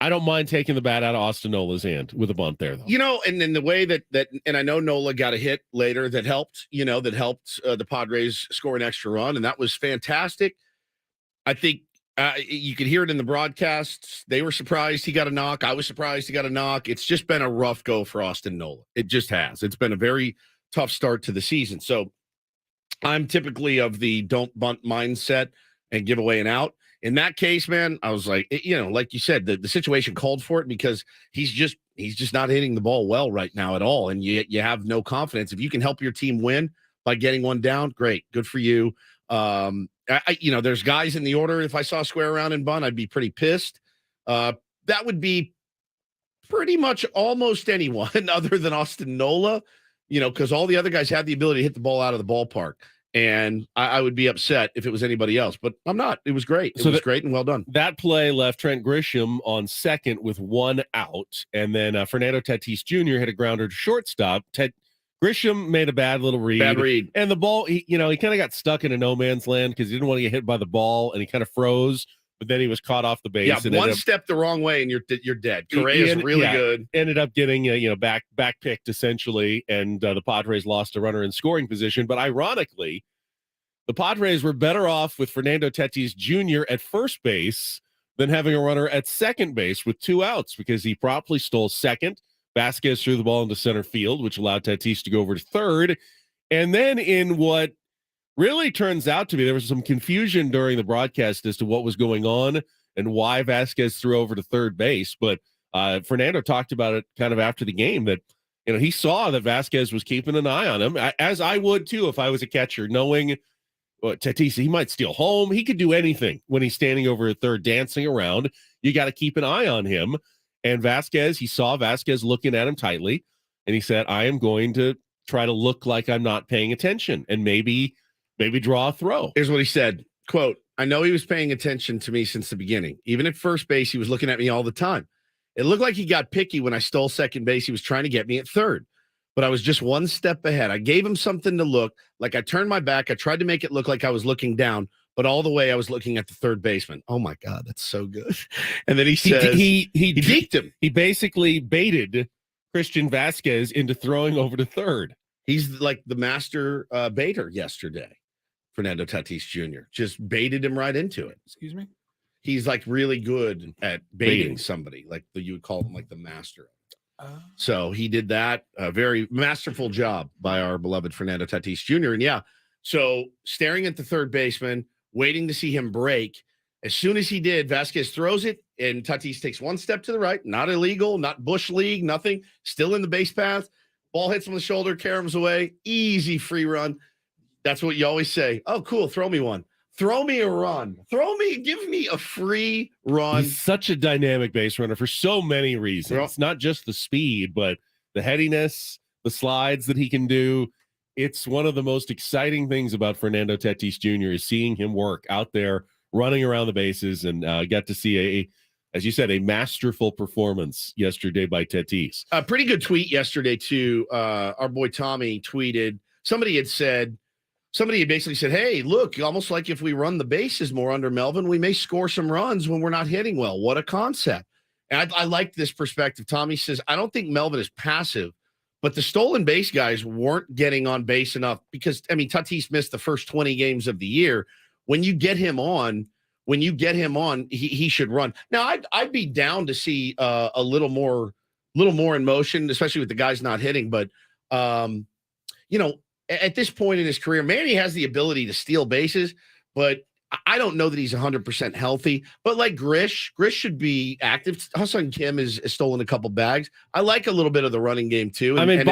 I don't mind taking the bat out of Austin Nola's hand with a bunt there, though. You know, and in the way that and I know Nola got a hit later that helped, the Padres score an extra run, and that was fantastic. I think you could hear it in the broadcasts. They were surprised he got a knock. I was surprised he got a knock. It's just been a rough go for Austin Nola. It just has. It's been a very tough start to the season. So I'm typically of the don't bunt mindset and give away an out. In that case, man, I was like, like you said, the situation called for it because he's just not hitting the ball well right now at all. And you have no confidence. If you can help your team win by getting one down, great. Good for you. There's guys in the order. If I saw square around and bunt, I'd be pretty pissed. That would be pretty much almost anyone other than Austin Nola, because all the other guys had the ability to hit the ball out of the ballpark. And I would be upset if it was anybody else, but I'm not. It was great. It was great and well done. That play left Trent Grisham on second with one out, and then Fernando Tatis Jr. hit a grounder to shortstop. Grisham made a bad little read. And the ball, he kind of got stuck in a no man's land because he didn't want to get hit by the ball, and he kind of froze. But then he was caught off the base. Yeah, and one step the wrong way, and you're dead. Correa's really good. Ended up getting back picked essentially, and the Padres lost a runner in scoring position. But ironically, the Padres were better off with Fernando Tatis Jr. at first base than having a runner at second base with two outs because he promptly stole second. Vasquez threw the ball into center field, which allowed Tatis to go over to third. And then in what really turns out to be, there was some confusion during the broadcast as to what was going on and why Vasquez threw over to third base. But Fernando talked about it kind of after the game that, he saw that Vasquez was keeping an eye on him, as I would too if I was a catcher, knowing Tatis, he might steal home. He could do anything when he's standing over at third, dancing around. You got to keep an eye on him. And Vasquez, he saw Vasquez looking at him tightly, and he said, I am going to try to look like I'm not paying attention and maybe draw a throw. Here's what he said, quote, I know he was paying attention to me since the beginning. Even at first base, he was looking at me all the time. It looked like he got picky when I stole second base. He was trying to get me at third, but I was just one step ahead. I gave him something to look like. I turned my back. I tried to make it look like I was looking down, but all the way I was looking at the third baseman. Oh my God, that's so good. And then he says he deked him. He basically baited Christian Vasquez into throwing over to third. He's like the master baiter yesterday. Fernando Tatis Jr. just baited him right into it. Excuse me? He's like really good at baiting somebody. Like you would call him like the master. So he did that. A very masterful job by our beloved Fernando Tatis Jr. And yeah, so staring at the third baseman, waiting to see him break. As soon as he did, Vasquez throws it, and Tatis takes one step to the right. Not illegal, not Bush League, nothing. Still in the base path. Ball hits him on the shoulder, caroms away. Easy free run. That's what you always say. Oh, cool. Throw me one. Throw me a run. Give me a free run. He's such a dynamic base runner for so many reasons. It's not just the speed, but the headiness, the slides that he can do. It's one of the most exciting things about Fernando Tatis Jr. is seeing him work out there, running around the bases, and got to see as you said, a masterful performance yesterday by Tatis. A pretty good tweet yesterday too. Our boy Tommy tweeted. Somebody had basically said, hey, look, almost like if we run the bases more under Melvin, we may score some runs when we're not hitting well. What a concept. And I like this perspective. Tommy says, I don't think Melvin is passive, but the stolen base guys weren't getting on base enough because, Tatis missed the first 20 games of the year. When you get him on, he should run. Now, I'd be down to see a little more in motion, especially with the guys not hitting. But, at this point in his career, Manny has the ability to steal bases, but I don't know that he's 100% healthy, but like Grish should be active. Hassan Kim has stolen a couple bags. I like a little bit of the running game too. I mean, and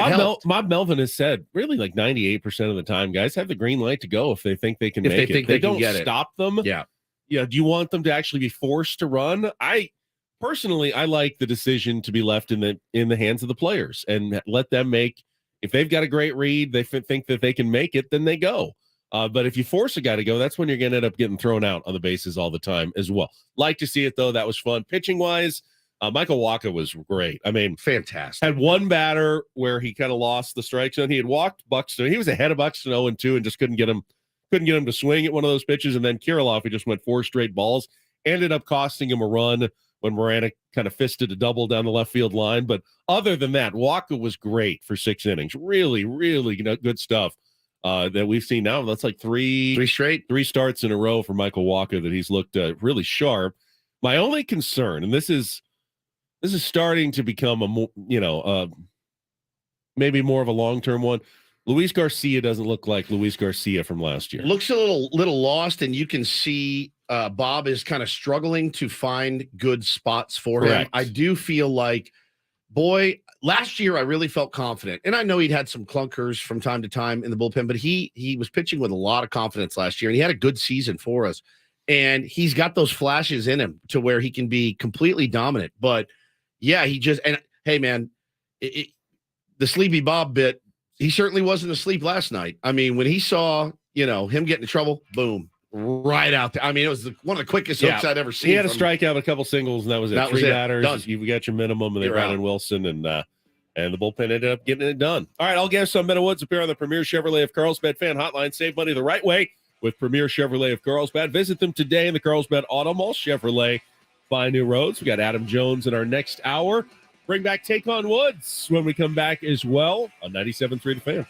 Bob Melvin has said really like 98% of the time, guys have the green light to go if they think they can If make they it. think they can don't get it. stop them. Yeah. Yeah. Do you want them to actually be forced to run? Personally, I like the decision to be left in the hands of the players and let them make. If they've got a great read, they think that they can make it, then they go. But if you force a guy to go, that's when you're going to end up getting thrown out on the bases all the time as well. Like to see it, though. That was fun. Pitching wise, Michael Wacha was great. I mean, fantastic. Had one batter where he kind of lost the strike zone. He had walked Buxton. He was ahead of Buxton 0-2 and just couldn't get him to swing at one of those pitches. And then Kirilloff, he just went 4 straight balls, ended up costing him a run when Morana kind of fisted a double down the left field line. But other than that, Wacha was great for 6 innings. Really, really good stuff. That we've seen now. That's like three starts in a row for Michael Wacha that he's looked really sharp. My only concern, and this is starting to become maybe more of a long-term one. Luis Garcia doesn't look like Luis Garcia from last year. Looks a little lost, and you can see Bob is kind of struggling to find good spots for him. I do feel like, last year I really felt confident, and I know he'd had some clunkers from time to time in the bullpen, but he was pitching with a lot of confidence last year, and he had a good season for us. And he's got those flashes in him to where he can be completely dominant. But yeah, hey man, the Sleepy Bob bit, he certainly wasn't asleep last night. I mean, when he saw him get in trouble, boom, right out there. I mean, it was one of the quickest hooks I'd ever seen. He had a strikeout, a couple singles, and that was it. 3 batters. Done. You got your minimum, and they ran in Wilson, and the bullpen ended up getting it done. All right, I'll guess some Meadow Woods appear on the Premier Chevrolet of Carlsbad fan hotline. Save money the right way with Premier Chevrolet of Carlsbad. Visit them today in the Carlsbad Auto Mall. Chevrolet, find new roads. We got Adam Jones in our next hour. Bring back Take on Woods when we come back as well on 97.3 The Fan.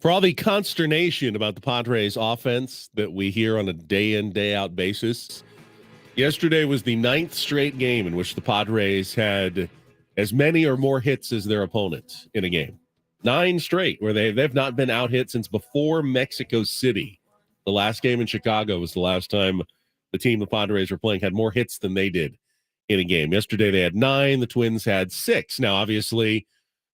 For all the consternation about the Padres offense that we hear on a day in, day out basis, yesterday was the 9th straight game in which the Padres had as many or more hits as their opponent in a game. 9 straight where they've not been out hit since before Mexico City. The last game in Chicago was the last time the team the Padres were playing had more hits than they did in a game. Yesterday they had 9. The Twins had 6. Now, obviously,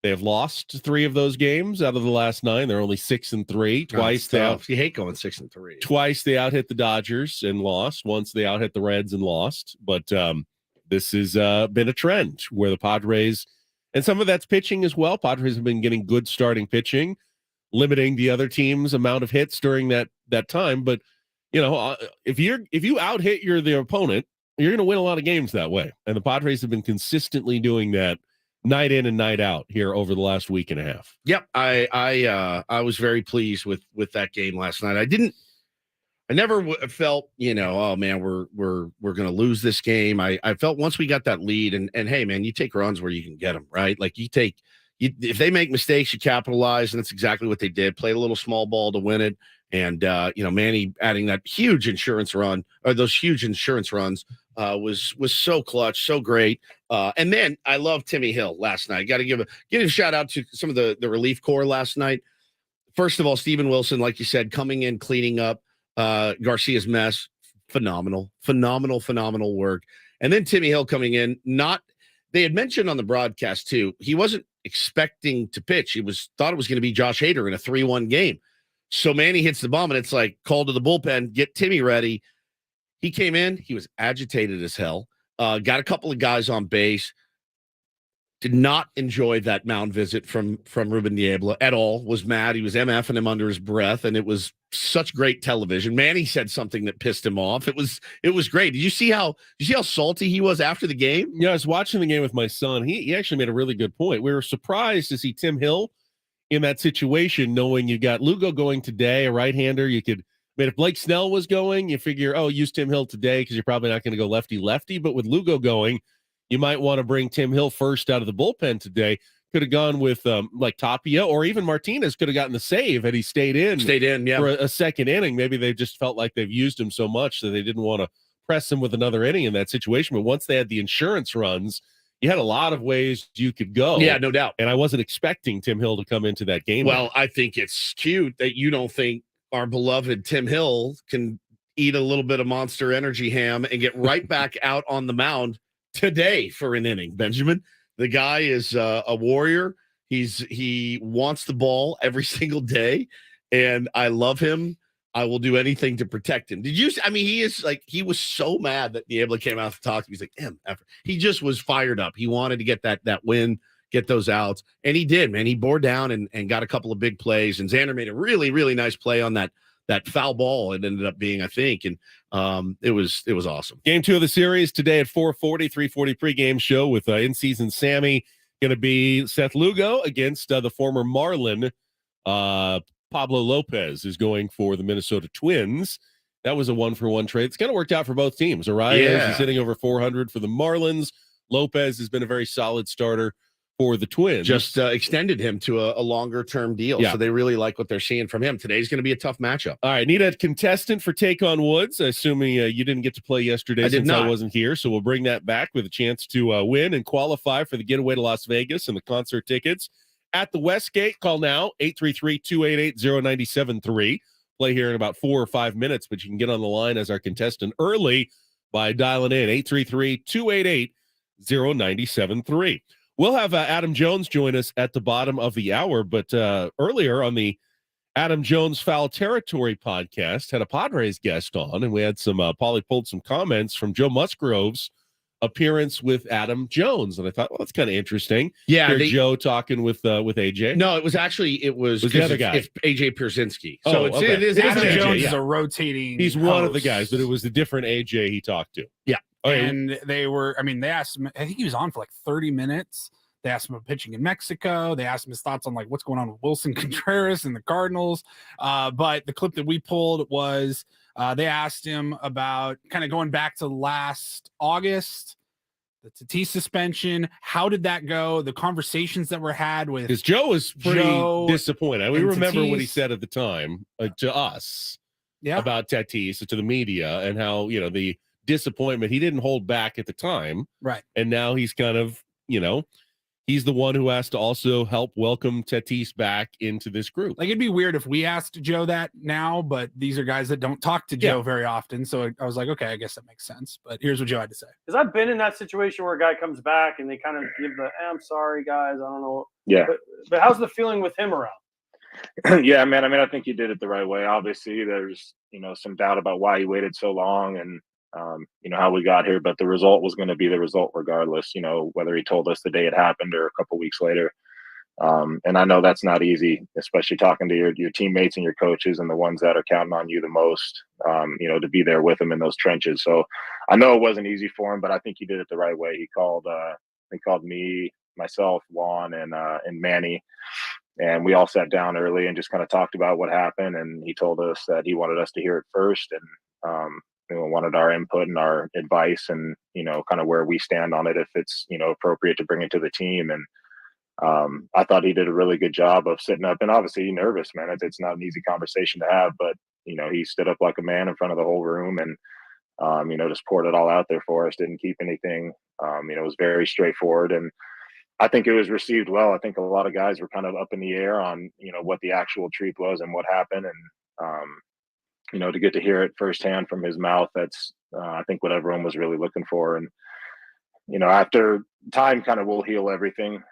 they have lost 3 of those games out of the last 9. They're only 6-3. Twice they you hate going 6-3. Twice they out hit the Dodgers and lost. Once they out hit the Reds and lost. But this has been a trend where the Padres, and some of that's pitching as well. Padres have been getting good starting pitching, limiting the other team's amount of hits during that time. But if you out hit the opponent, you're going to win a lot of games that way. And the Padres have been consistently doing that night in and night out here over the last week and a half. Yep, I was very pleased with that game last night. I never felt, oh man, we're going to lose this game. I felt once we got that lead, and hey man, you take runs where you can get them, right? Like if they make mistakes, you capitalize, and that's exactly what they did. Played a little small ball to win it, and Manny adding that huge insurance run, or those huge insurance runs, was so clutch, so great. And then I love Timmy Hill last night. Got to give a shout out to some of the relief corps last night. First of all, Steven Wilson, like you said, coming in, cleaning up Garcia's mess. Phenomenal work. And then Timmy Hill coming in. They had mentioned on the broadcast too, he wasn't expecting to pitch. He thought it was going to be Josh Hader in a 3-1 game. So Manny hits the bomb, and it's like, call to the bullpen, get Timmy ready. He came in, he was agitated as hell, got a couple of guys on base, did not enjoy that mound visit from Ruben Niebla at all, was mad. He was MFing him under his breath, and it was such great television. Manny said something that pissed him off. It was great. Did you see how salty he was after the game? Yeah, I was watching the game with my son. He actually made a really good point. We were surprised to see Tim Hill in that situation, knowing you got Lugo going today, a right-hander. If Blake Snell was going, you figure, use Tim Hill today because you're probably not going to go lefty-lefty. But with Lugo going, you might want to bring Tim Hill first out of the bullpen today. Could have gone with like Tapia, or even Martinez could have gotten the save had he stayed in yeah, for a second inning. Maybe they just felt like they've used him so much that they didn't want to press him with another inning in that situation. But once they had the insurance runs, you had a lot of ways you could go. Yeah, no doubt. And I wasn't expecting Tim Hill to come into that game. Well, I think it's cute that you don't think our beloved Tim Hill can eat a little bit of Monster Energy ham and get right back out on the mound today for an inning. Benjamin, the guy is a warrior. He wants the ball every single day, and I love him. I will do anything to protect him. He was so mad that Niebla came out to talk to me. He's like, he just was fired up. He wanted to get that win, get those outs. And he did, man. He bore down and got a couple of big plays. And Xander made a really, really nice play on that foul ball. It ended up being, I think. And it was awesome. Game 2 of the series today at 4:40, 3:40 pregame show with in-season Sammy. Going to be Seth Lugo against the former Marlin. Pablo Lopez is going for the Minnesota Twins. That was a 1-for-1 trade. It's kind of worked out for both teams. Arias is hitting over 400 for the Marlins. Lopez has been a very solid starter for the Twins. Just extended him to a longer-term deal. So they really like what they're seeing from him. Today's going to be a tough matchup. All right, need a contestant for Take on Woods, assuming you didn't get to play yesterday since I wasn't here. So we'll bring that back with a chance to win and qualify for the getaway to Las Vegas and the concert tickets at the Westgate. Call now, 833-288-0973. Play here in about 4 or 5 minutes, but you can get on the line as our contestant early by dialing in, 833-288-0973. We'll have Adam Jones join us at the bottom of the hour, but earlier on the Adam Jones Foul Territory podcast, had a Padres guest on, and we had some, Paulie pulled some comments from Joe Musgrove's appearance with Adam Jones, and I thought, well, that's kind of interesting. Yeah, Joe talking with AJ. No, it was the other guy. It's AJ Pierzynski. So okay. it is Adam AJ, Jones is a rotating. He's one of the guys, but it was the different AJ he talked to. Yeah. Okay. And they asked him, I think he was on for like 30 minutes. They asked him about pitching in Mexico. They asked him his thoughts on like what's going on with Wilson Contreras and the Cardinals. But the clip that we pulled was they asked him about kind of going back to last August the Tatis suspension. How did that go? The conversations that were had with Because Joe was pretty Joe disappointed. We and remember what he Tatis. said at the time to us yeah, about Tatis, to the media, and how, the disappointment. He didn't hold back at the time. right. And now he's kind of, he's the one who has to also help welcome Tatis back into this group. Like, it'd be weird if we asked Joe that now, but these are guys that don't talk to Joe very often. So I was like, okay, I guess that makes sense. But here's what Joe had to say. Because I've been in that situation where a guy comes back and they kind of give the, I'm sorry, guys, I don't know. Yeah. But how's the feeling with him around? Yeah, man. I mean, I think you did it the right way. Obviously, there's, some doubt about why he waited so long and, how we got here, but the result was going to be the result regardless, whether he told us the day it happened or a couple weeks later. And I know that's not easy, especially talking to your teammates and your coaches and the ones that are counting on you the most, to be there with him in those trenches. So I know it wasn't easy for him, but I think he did it the right way. He called me, myself, Juan, and Manny, and we all sat down early and just kind of talked about what happened. And he told us that he wanted us to hear it first, and wanted our input and our advice, and kind of where we stand on it, if it's appropriate to bring it to the team. And I thought he did a really good job of sitting up, and obviously nervous, man. It's not an easy conversation to have, but he stood up like a man in front of the whole room, and just poured it all out there for us. Didn't keep anything. It was very straightforward, and I think it was received well. I think a lot of guys were kind of up in the air on what the actual truth was and what happened, and to get to hear it firsthand from his mouth, that's I think what everyone was really looking for. And after time kind of will heal everything.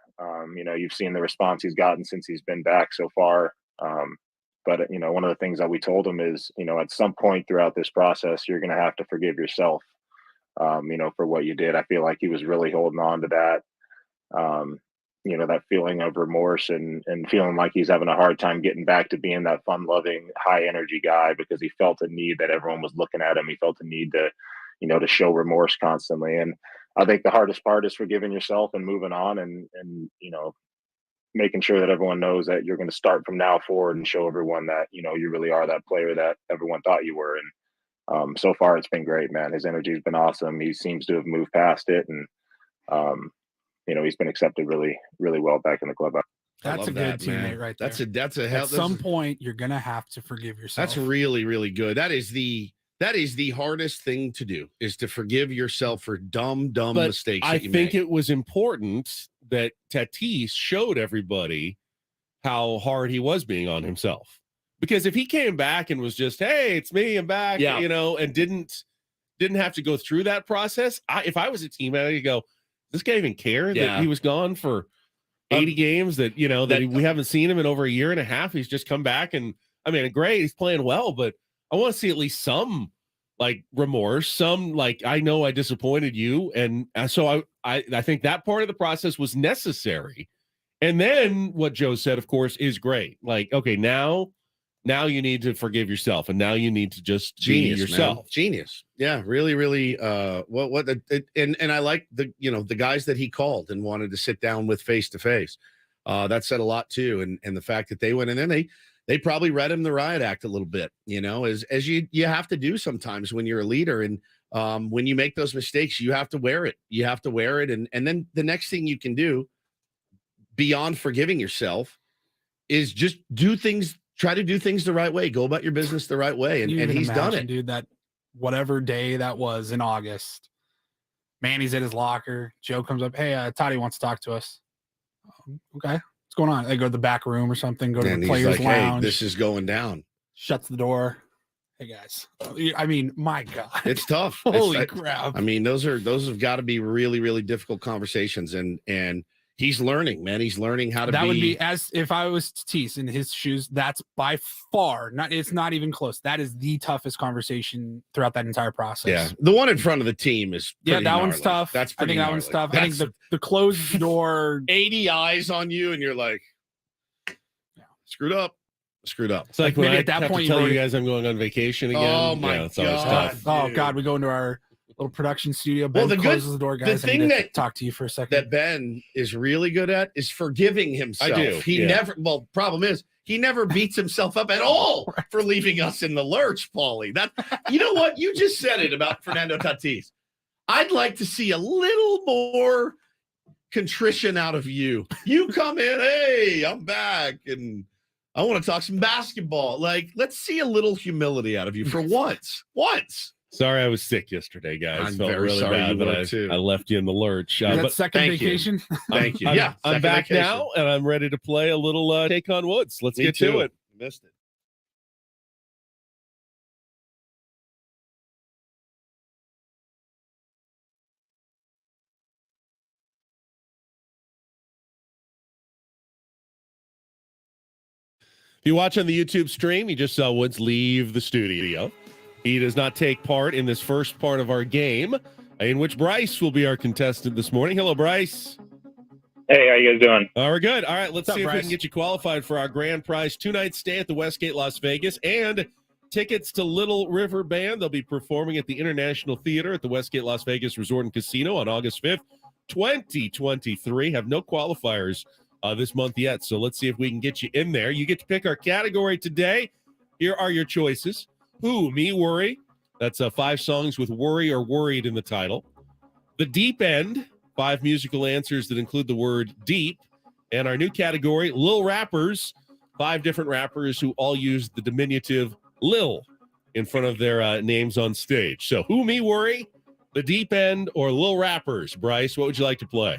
You've seen the response he's gotten since he's been back so far. But one of the things that we told him is, at some point throughout this process, you're going to have to forgive yourself, for what you did. I feel like he was really holding on to that, that feeling of remorse and feeling like he's having a hard time getting back to being that fun loving, high energy guy, because he felt a need that everyone was looking at him. He felt a need to, to show remorse constantly. And I think the hardest part is forgiving yourself and moving on, and making sure that everyone knows that you're going to start from now forward and show everyone that, you really are that player that everyone thought you were. And so far it's been great, man. His energy has been awesome. He seems to have moved past it, and he's been accepted really, really well back in the club. That's a good teammate right there. That's a hell. At some point, you're gonna have to forgive yourself. That's really, really good. That is the hardest thing to do, is to forgive yourself for dumb mistakes. I think it was important that Tatis showed everybody how hard he was being on himself. Because if he came back and was just, hey, it's me, I'm back, and didn't have to go through that process, if I was a teammate, I'd go, this guy even care that he was gone for 80 games, that we haven't seen him in over a year and a half. He's just come back, and I mean, great, he's playing well, but I want to see at least some like remorse, some like, I know I disappointed you. And so I think that part of the process was necessary. And then what Joe said, of course, is great. Like, okay, now you need to forgive yourself, and now you need to just be yourself. Man. Genius. Yeah, really, really. And I like the guys that he called and wanted to sit down with face to face. That said a lot too. And the fact that they went in there, they probably read him the riot act a little bit, as you have to do sometimes when you're a leader. And when you make those mistakes, you have to wear it. You have to wear it. And then the next thing you can do beyond forgiving yourself is just try to do things the right way. Go about your business the right way. And he's done it. Dude, that whatever day that was in August, Manny's at his locker. Joe comes up. Hey, Toddy wants to talk to us. Okay. What's going on? They go to the back room or something, go to the players' lounge. Hey, this is going down. Shuts the door. Hey guys. I mean, my God. It's tough. Holy crap. I mean, those have got to be really, really difficult conversations. And he's learning, man. He's learning how to that would be, as if I was Tatis in his shoes, that's by far it's not even close. That is the toughest conversation throughout that entire process. Yeah. The one in front of the team is that gnarly. one's tough. That's I think that one's tough. I think the closed door 80 eyes on you, and you're like, screwed up. It's like when maybe I at that have point to tell you guys I'm going on vacation again. Oh my it's always God. tough. Oh God, we go into our little production studio. Ben closes the door, guys. The thing that talk to you for a second. that Ben is really good at is forgiving himself. I do. He never. Well, problem is he never beats himself up at all for leaving us in the lurch, Paulie. That, you know what? You just said it about Fernando Tatis. I'd like to see a little more contrition out of you. You come in, hey, I'm back, and I want to talk some basketball. Like, let's see a little humility out of you for once. Once. Sorry, I was sick yesterday, guys. I'm Felt very really sorry bad you that were too. I left you in the lurch. Is that But second thank you. vacation? Thank you. I'm, Yeah, I'm second back vacation. now, and I'm ready to play a little Take on Woods. Let's Me get too. to it. Missed it. If you watch on the YouTube stream, you just saw Woods leave the studio. He does not take part in this first part of our game, in which Bryce will be our contestant this morning. Hello, Bryce. Hey, how you guys doing? We're good. All right, let's What's up, see if we Bryce? can get you qualified for our grand prize 2-night stay at the Westgate Las Vegas and tickets to Little River Band. They'll be performing at the International Theater at the Westgate Las Vegas Resort and Casino on August 5th, 2023. Have no qualifiers this month yet, so let's see if we can get you in there. You get to pick our category today. Here are your choices. Who, Me, Worry. That's 5 songs with worry or worried in the title. The Deep End, 5 musical answers that include the word deep. And our new category, Lil Rappers, 5 different rappers who all use the diminutive Lil in front of their names on stage. So Who, Me, Worry, The Deep End, or Lil Rappers? Bryce, what would you like to play?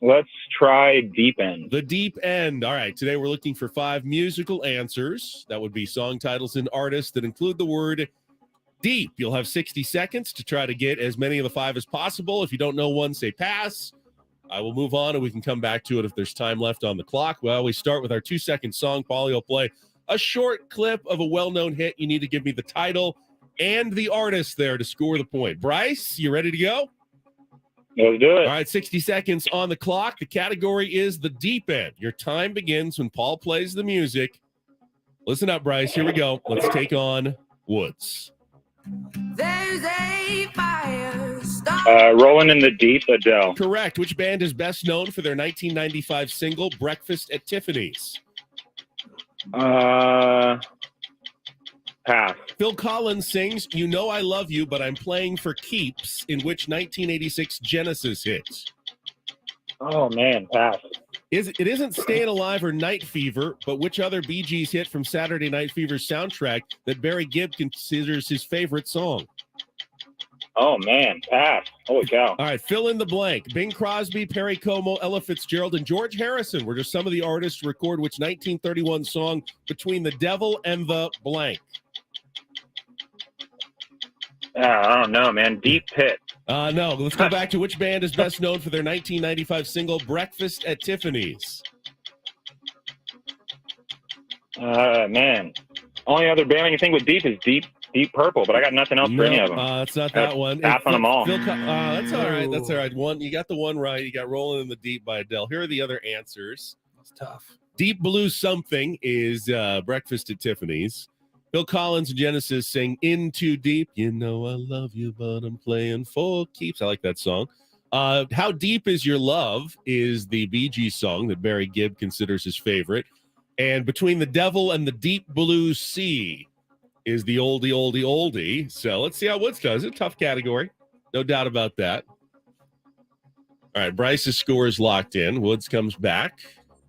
Let's try Deep End. The Deep End. All right. Today we're looking for 5 musical answers. That would be song titles and artists that include the word deep. You'll have 60 seconds to try to get as many of the 5 as possible. If you don't know one, say pass. I will move on and we can come back to it if there's time left on the clock. Well, we start with our 2-second song. Paulie will play a short clip of a well-known hit. You need to give me the title and the artist there to score the point. Bryce, you ready to go? Let's do it. All right, 60 seconds on the clock. The category is the deep end. Your time begins when Paul plays the music. Listen up, Bryce. Here we go. Let's take on Woods. There's a fire Rolling in the Deep, Adele. Correct. Which band is best known for their 1995 single, Breakfast at Tiffany's? Pass. Phil Collins sings You Know I Love You, But I'm Playing for Keeps, in which 1986 Genesis hit? Oh, man, pass. It isn't Staying Alive or Night Fever, but which other Bee Gees hit from Saturday Night Fever's soundtrack that Barry Gibb considers his favorite song? Oh, man, pass. Holy cow. All right, fill in the blank. Bing Crosby, Perry Como, Ella Fitzgerald, and George Harrison were just some of the artists to record which 1931 song Between the Devil and the blank? I don't know, man. Deep Pit. No, let's go back to which band is best known for their 1995 single Breakfast at Tiffany's? Man. Only other band I can think with Deep is Deep Purple, but I got nothing else for any of them. It's not that one. Pass on them all. That's all right. That's all right. One, you got the one right. You got Rolling in the Deep by Adele. Here are the other answers. It's tough. Deep Blue Something is Breakfast at Tiffany's. Phil Collins and Genesis sing In Too Deep. You know I love you, but I'm playing for keeps. I like that song. How Deep Is Your Love is the Bee Gees song that Barry Gibb considers his favorite. And Between the Devil and the Deep Blue Sea is the oldie. So let's see how Woods does. It's a tough category. No doubt about that. All right, Bryce's score is locked in. Woods comes back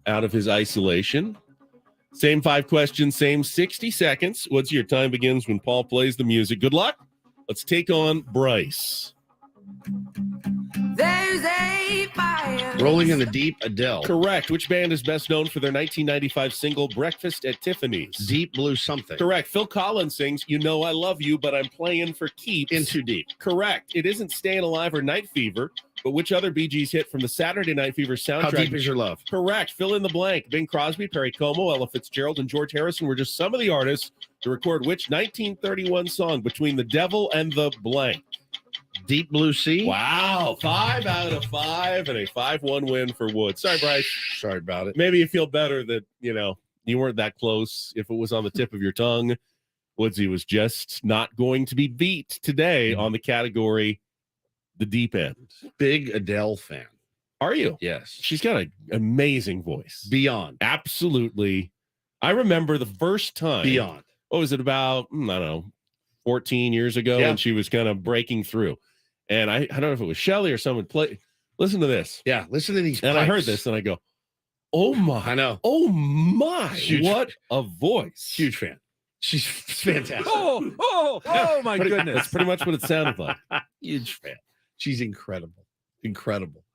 out of his isolation. Same 5 questions, same 60 seconds. Woods, your time begins when Paul plays the music. Good luck. Let's take on Bryce. There's a fire. Rolling in the Deep, Adele. Correct. Which band is best known for their 1995 single Breakfast at Tiffany's? Deep Blue Something. Correct. Phil Collins sings You Know I Love You, But I'm Playing for Keeps. In Too Deep. Correct. It isn't Staying Alive or Night Fever, but which other Bee Gees hit from the Saturday Night Fever soundtrack? How Deep Is Your Love? Correct. Fill in the blank. Bing Crosby, Perry Como, Ella Fitzgerald, and George Harrison were just some of the artists to record which 1931 song Between the Devil and the blank? Deep Blue Sea. Wow. 5 out of 5 and a 5-1 win for Woods. Sorry, Bryce. Sorry about it. Maybe you feel better that, you weren't that close. If it was on the tip of your tongue, Woodsy was just not going to be beat today on the category The Deep End. Big Adele fan. Are you? Yes. She's got an amazing voice. Beyond. Absolutely. I remember the first time. Beyond. What was it about? I don't know, 14 years ago when she was kind of breaking through. And I don't know if it was Shelly or someone play. Listen to this. Yeah, listen to these. And I heard pipes. this and I go, oh my. I know. Oh my. Huge What a voice. Huge fan. She's fantastic. Oh my goodness. That's pretty much what it sounded like. Huge fan. She's incredible. Incredible.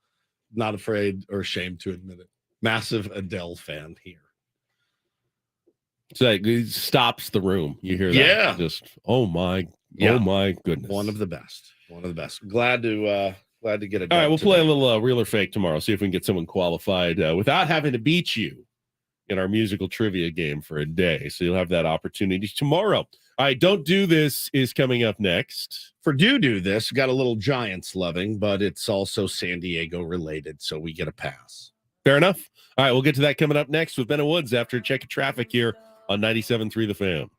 Not afraid or ashamed to admit it. Massive Adele fan here. So it stops the room. You hear that? Yeah. Just, oh my goodness. One of the best. One of the best. Glad to get it. All right, done we'll play a today. little real or fake tomorrow. See if we can get someone qualified without having to beat you in our musical trivia game for a day. So you'll have that opportunity tomorrow. All right, Don't Do This is coming up next. For Do This, we got a little Giants loving, but it's also San Diego related, so we get a pass. Fair enough. All right, we'll get to that coming up next with Ben and Woods after a check of traffic here on 97.3 The Fan.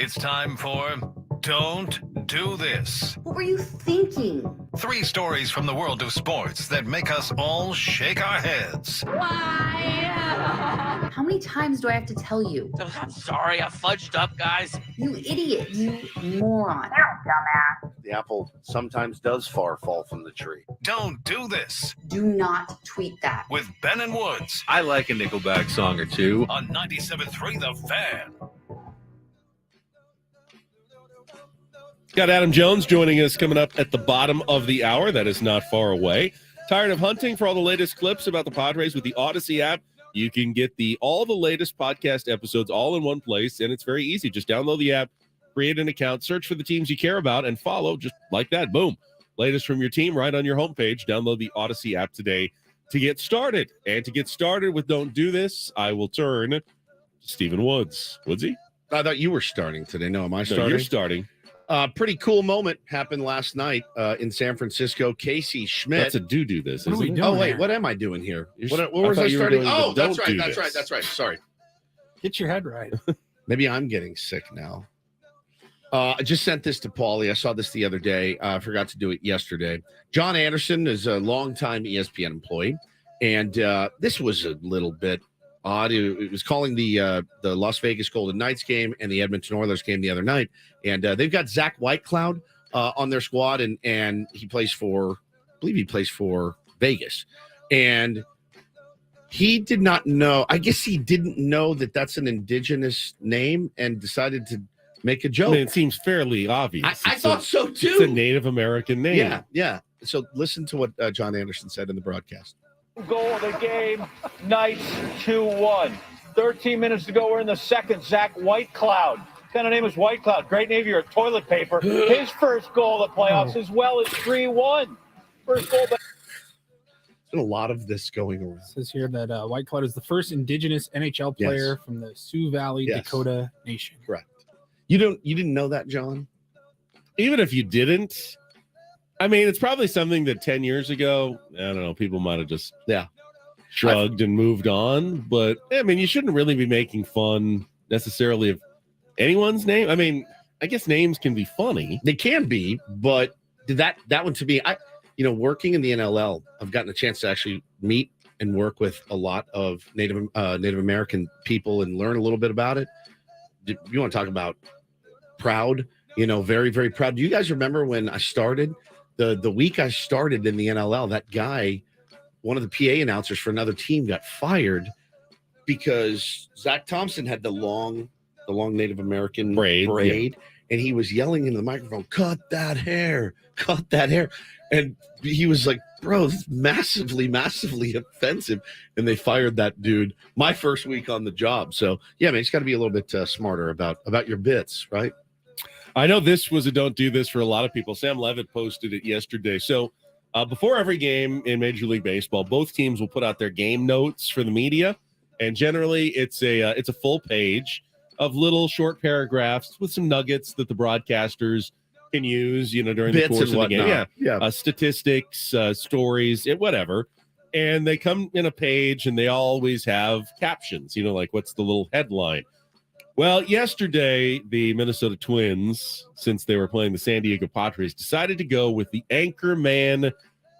It's time for Don't Do This. What were you thinking? 3 stories from the world of sports that make us all shake our heads. How many times do I have to tell you? I'm sorry, I fudged up, guys. You idiot. You moron. The apple sometimes does fall from the tree. Don't Do This Do not tweet that. with Ben and Woods I like a Nickelback song or two. on 97.3 The Fan. Got Adam Jones joining us coming up at the bottom of the hour. That is not far away. Tired of hunting for all the latest clips about the Padres with the Odyssey app? You can get all the latest podcast episodes all in one place, and it's very easy. Just download the app, create an account, search for the teams you care about, and follow just like that. Boom. Latest from your team right on your homepage. Download the Odyssey app today to get started. And to get started with Don't Do This, I will turn to Stephen Woods. Woodsy? I thought you were starting today. No, am I No, starting? you're starting. Pretty cool moment happened last night in San Francisco. Casey Schmidt. That's a do this. What are we isn't it? doing Oh, wait, here? what am I doing here? You're What s- was I I thought you were starting? doing the Oh, that's don't right. do That's this. right. That's right. Sorry. Get your head right. Maybe I'm getting sick now. I just sent this to Paulie. I saw this the other day. I forgot to do it yesterday. John Anderson is a longtime ESPN employee, and this was a little bit odd. It was calling the Las Vegas Golden Knights game and the Edmonton Oilers game the other night, and they've got Zach Whitecloud on their squad, and he plays for, I believe he plays for Vegas, and he did not know. I guess he didn't know that that's an indigenous name, and decided to make a I joke. mean, it seems fairly obvious. I It's thought a, so It's a too. Native American name. Yeah, yeah. So listen to what John Anderson said in the broadcast. Goal of the game, Knights 2-1. 13 minutes to go. We're in the second. Zach Whitecloud. What kind of name is Whitecloud? Great name for your toilet paper. His first goal of the playoffs as well as 3-1. First goal. There's been a lot of this going around. It says here that Whitecloud is the first indigenous NHL player from the Sioux Valley, Yes. Dakota Nation. Correct. You didn't know that, John? Even if you didn't, I mean, it's probably something that 10 years ago, I don't know, people might have just shrugged and moved on. But I mean, you shouldn't really be making fun necessarily of anyone's name. I mean, I guess names can be funny. They can be, but that one to me, working in the NLL, I've gotten a chance to actually meet and work with a lot of Native American people and learn a little bit about it. You want to talk about proud? Very, very proud. Do you guys remember when I started? The week I started in the NLL, that guy, one of the PA announcers for another team, got fired because Zach Thompson had the long Native American braid, and he was yelling into the microphone, "Cut that hair, cut that hair," and he was like, "Bro, this is massively, massively offensive," and they fired that dude my first week on the job. So yeah, man, it's got to be a little bit smarter about your bits, right? I know this was a don't do this for a lot of people. Sam Levitt posted it yesterday. So before every game in Major League Baseball, both teams will put out their game notes for the media, and generally it's a full page of little short paragraphs with some nuggets that the broadcasters can use, during the Bits course and of the game. whatnot. Yeah. Statistics, stories, whatever. And they come in a page, and they always have captions. Like what's the little headline? Well, yesterday, the Minnesota Twins, since they were playing the San Diego Padres, decided to go with the Anchorman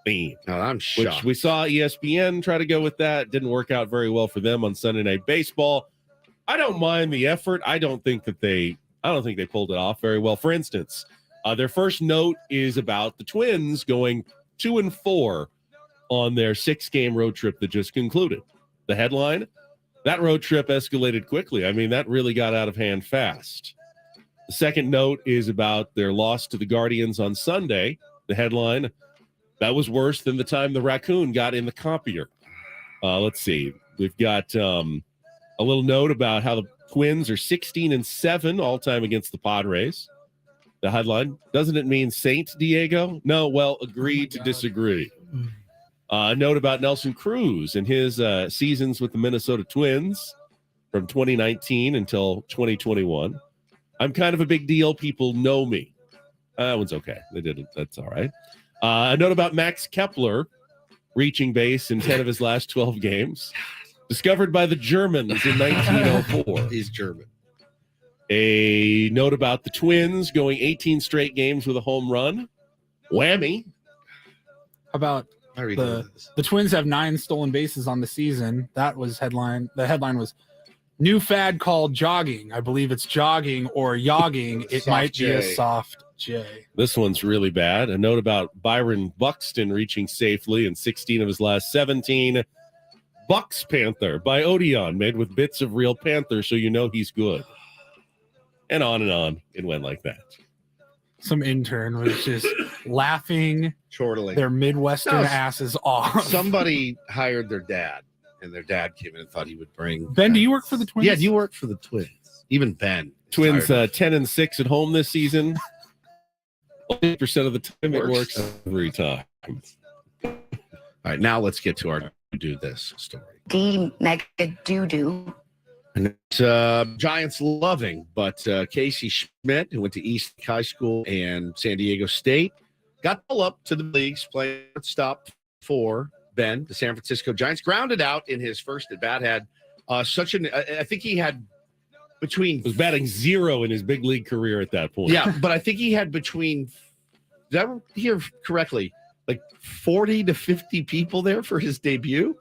theme. Now, I'm shocked. Which we saw ESPN try to go with that. Didn't work out very well for them on Sunday Night Baseball. I don't mind the effort. I don't think they pulled it off very well. For instance, their first note is about the Twins going 2-4 on their 6-game road trip that just concluded. The headline: that road trip escalated quickly. I mean, that really got out of hand fast. The second note is about their loss to the Guardians on Sunday. The headline: that was worse than the time the raccoon got in the copier. Let's see. We've got a little note about how the Twins are 16-7 all time against the Padres. The headline: doesn't it mean Saint Diego? No, well, agree to disagree. A note about Nelson Cruz and his seasons with the Minnesota Twins from 2019 until 2021. I'm kind of a big deal. People know me. That one's okay. They didn't. That's all right. A note about Max Kepler reaching base in 10 of his last 12 games. Discovered by the Germans in 1904. He's German. A note about the Twins going 18 straight games with a home run. Whammy. How about the Twins have 9 stolen bases on the season? That was headline. The headline was new fad called jogging. I believe it's jogging or yogging. It Soft might be a J. soft J. This one's really bad. A note about Byron Buxton reaching safely in 16 of his last 17. Bucks Panther by Odeon, made with bits of real panther, so you know he's good. And on it went like that. Some intern was just laughing Chortling. their Midwestern No, asses off. Somebody hired their dad, and their dad came in and thought he would bring. Ben, do you work for the Twins? Yeah, you work for the Twins. Even Ben. Twins tired. 10-6 at home this season. 80% of the time it works every time. All right, now let's get to our do this story. D mega doo doo. And it's Giants loving, but Casey Schmidt, who went to East High School and San Diego State, got pulled up to the leagues playing stop for Ben. The San Francisco Giants grounded out in his first at bat. Had I think he had between was batting 0 in his big league career at that point. Yeah, but I think he had between. Did I hear correctly? Like 40 to 50 people there for his debut.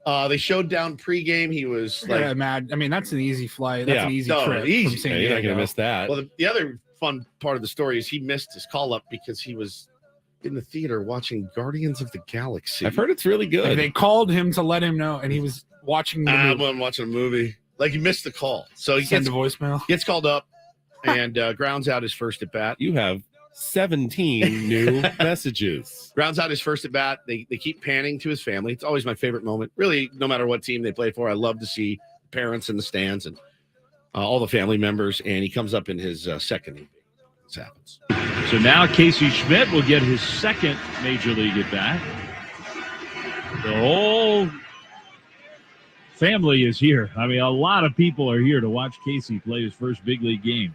They showed down pregame. He was like, mad. I mean, that's an easy flight. That's an easy trip. From Easy. San You're not Diego. going to miss that. Well, the other fun part of the story is he missed his call up because he was in the theater watching Guardians of the Galaxy. I've heard it's really good. Like, they called him to let him know, and he was watching the I movie. wasn't watching a movie. Like he missed the call, so he Send gets a voicemail. Gets called up and grounds out his first at bat. You have 17 new messages. Grounds out his first at bat. They keep panning to his family. It's always my favorite moment. Really, no matter what team they play for, I love to see parents in the stands and all the family members. And he comes up in his second inning. This happens. So now Casey Schmidt will get his second major league at bat. The whole family is here. I mean, a lot of people are here to watch Casey play his first big league game.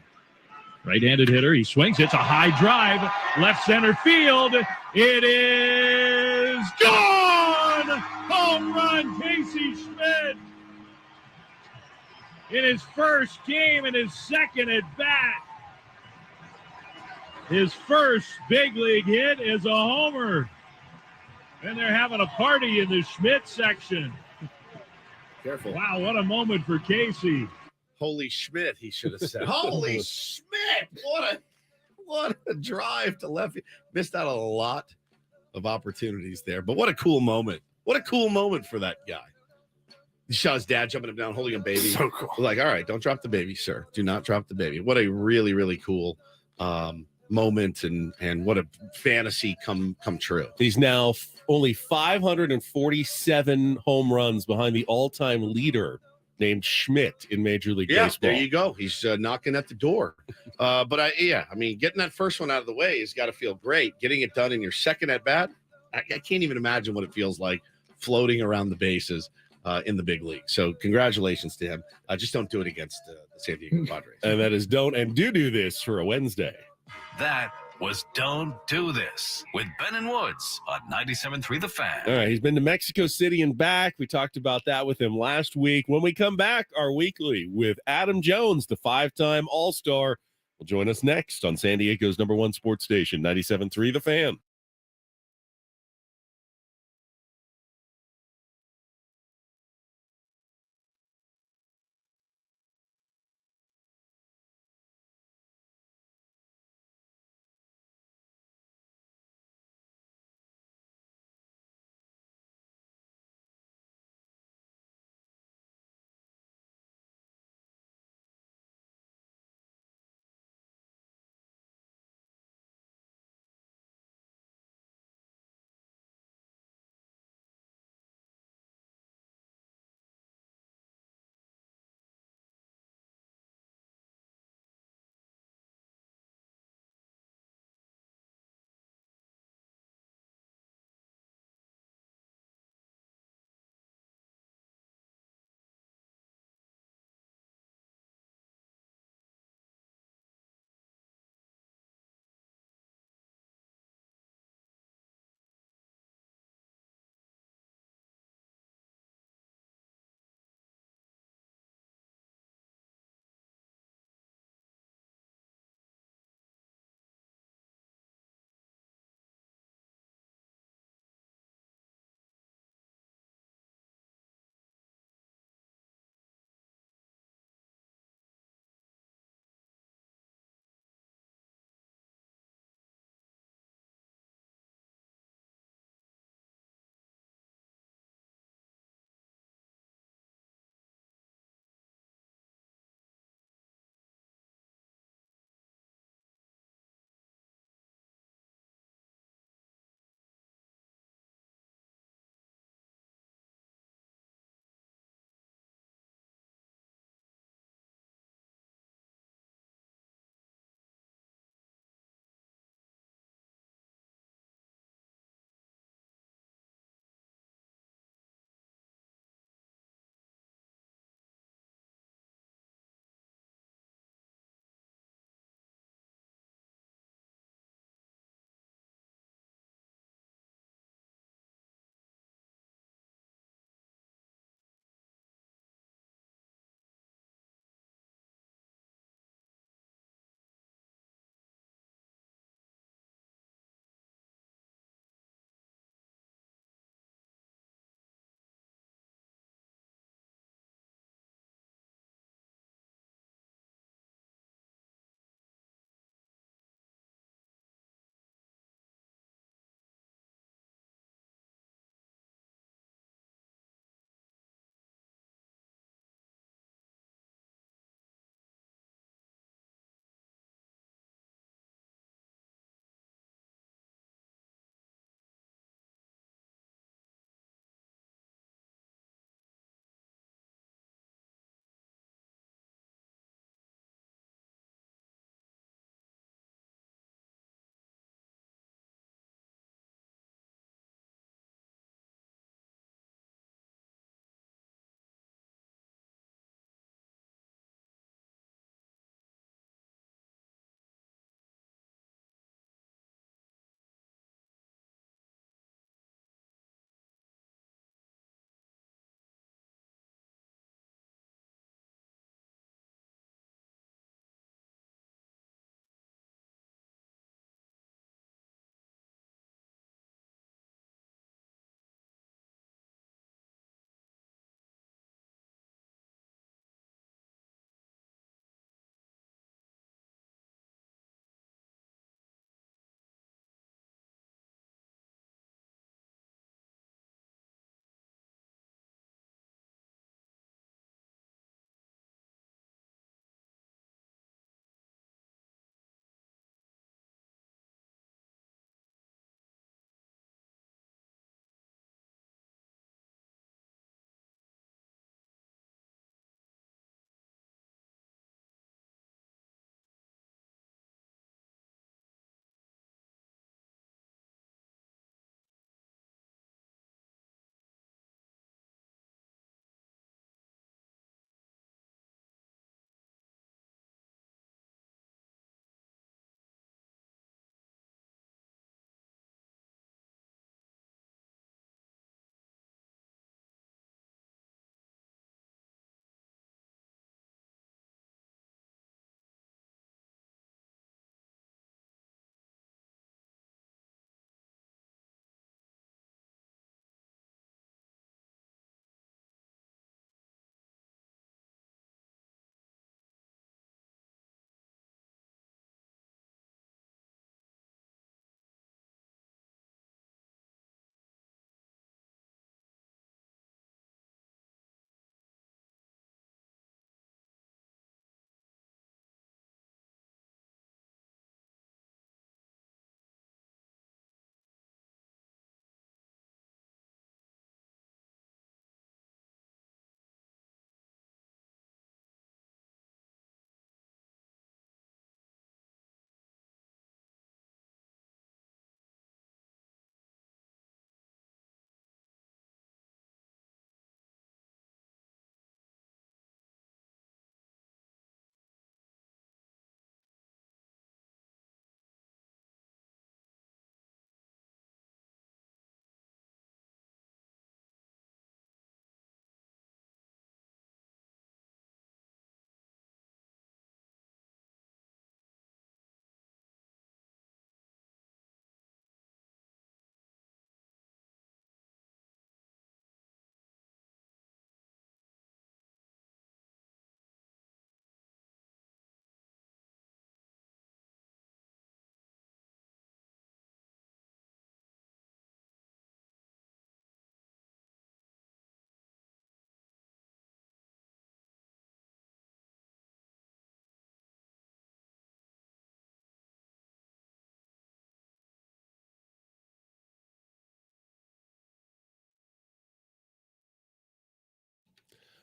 Right-handed hitter. He swings. It's a high drive. Left center field. It is gone! Home run, Casey Schmidt. In his first game and his second at bat. His first big league hit is a homer. And they're having a party in the Schmidt section. Careful. Wow, what a moment for Casey. Holy Schmidt, he should have said. Holy Schmidt! What a drive to left field. Missed out on a lot of opportunities there, but what a cool moment. What a cool moment for that guy. He saw his dad jumping him down, holding a baby. So cool. Like, all right, don't drop the baby, sir. Do not drop the baby. What a really, really cool moment and what a fantasy come true. He's now only 547 home runs behind the all-time leader named Schmidt in Major League Baseball. There you go. He's knocking at the door. But I mean, getting that first one out of the way has got to feel great. Getting it done in your second at bat, I can't even imagine what it feels like floating around the bases in the big league. So congratulations to him. Just don't do it against the San Diego Padres. And that is don't and do this for a Wednesday. That was Don't Do This with Ben and Woods on 97.3 The Fan. All right, he's been to Mexico City and back. We talked about that with him last week. When we come back, our weekly with Adam Jones, the 5-time All-Star, will join us next on San Diego's #1 sports station, 97.3 The Fan.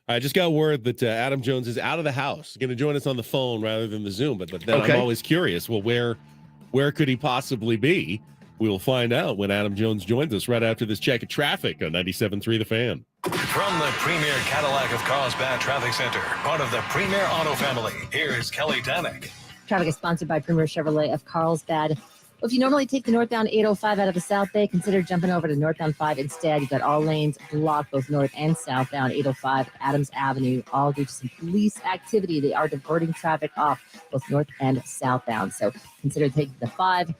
I just got word that Adam Jones is out of the house, going to join us on the phone rather than the Zoom. But then Okay. I'm always curious. Well, where could he possibly be? We will find out when Adam Jones joins us right after this check of traffic on 97.3 The Fan. From the premier Cadillac of Carlsbad Traffic Center, part of the Premier Auto family, here is Kelly Danick. Traffic is sponsored by Premier Chevrolet of Carlsbad. Well, if you normally take the northbound 805 out of the South Bay, consider jumping over to northbound 5 instead. You've got all lanes blocked, both north and southbound 805 Adams Avenue, all due to some police activity. They are diverting traffic off both north and southbound. So consider taking the 5.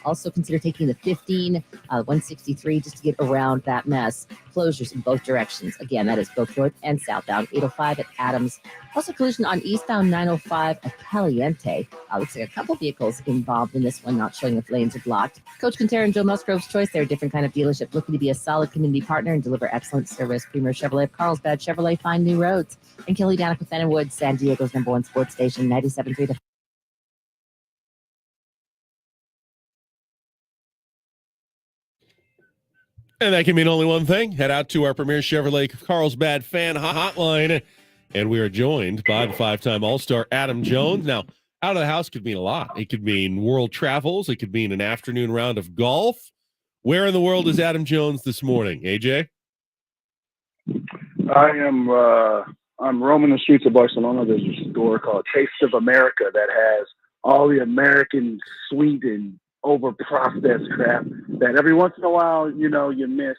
Also consider taking the 15, 163, just to get around that mess. Closures in both directions. Again, that is both north and southbound 805 at Adams. Also collision on eastbound 905 at Caliente. Looks like a couple vehicles involved in this one, not showing if lanes are blocked. Coach Quintero and Joe Musgrove's choice. They're a different kind of dealership, looking to be a solid community partner and deliver excellent service. Premier Chevrolet of Carlsbad. Chevrolet, find new roads. And Kelly Danick with Ben & Woods, San Diego's #1 sports station, 97.3 The. And that can mean only one thing. Head out to our Premier Chevrolet Carlsbad fan hotline. And we are joined by the 5-time All-Star Adam Jones. Now, out of the house could mean a lot. It could mean world travels. It could mean an afternoon round of golf. Where in the world is Adam Jones this morning, AJ? I'm roaming the streets of Barcelona. There's a store called Taste of America that has all the American sweet and over-processed crap that every once in a while, you miss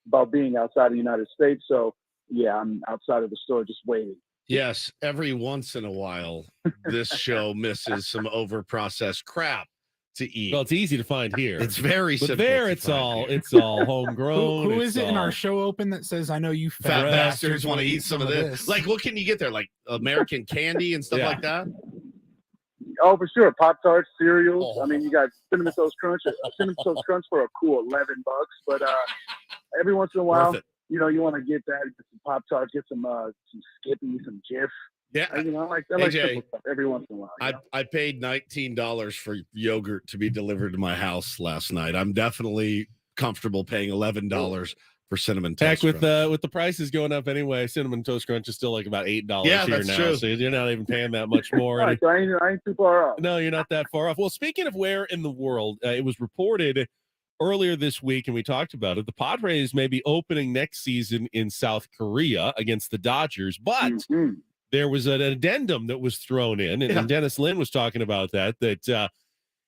about being outside of the United States. So, yeah, I'm outside of the store just waiting. Yes, every once in a while, this show misses some over-processed crap to eat. Well, it's easy to find here. It's very but simple. there, to it's find all here. it's all homegrown. Who It's is it in all- our show open that says, "I know you Fat bastards want to eat some of this. Like, what can you get there? Like American candy and stuff Yeah. like that? Oh, for sure. Pop-Tarts, cereals. I mean, you got Cinnamon Toast Crunch. Cinnamon Toast Crunch for a cool $11. But every once in a while, Worth it. you want to get that, get some Pop-Tarts, get some Skippy, some Jif. Yeah. I like AJ, simple stuff every once in a while. I paid $19 for yogurt to be delivered to my house last night. I'm definitely comfortable paying $11 for cinnamon toast. Heck, with Crunch. with the prices going up anyway, Cinnamon Toast Crunch is still like about $8 Yeah, here that's now. true. So you're not even paying that much more. All right, so I ain't too far off. No, you're not that far off. Well, speaking of where in the world, it was reported earlier this week, and we talked about it. The Padres may be opening next season in South Korea against the Dodgers, but there was an addendum that was thrown in, and Dennis Lin was talking about that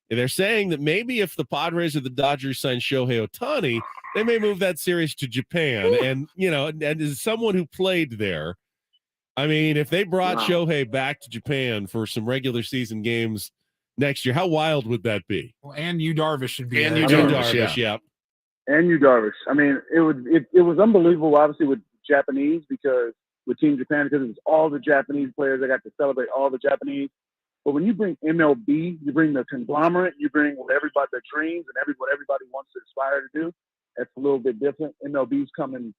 they're saying that maybe if the Padres or the Dodgers sign Shohei Ohtani, they may move that series to Japan. And, and as someone who played there, I mean, if they brought Shohei back to Japan for some regular season games next year, how wild would that be? Well, and Yu Darvish should be And there. Yu Darvish, yeah. And you, Darvish. I mean, it was unbelievable, obviously, with Japanese with Team Japan, because it was all the Japanese players that got to celebrate all the Japanese. But when you bring MLB, you bring the conglomerate, you bring what everybody, their dreams and what everybody wants to aspire to do. That's a little bit different. MLB's coming,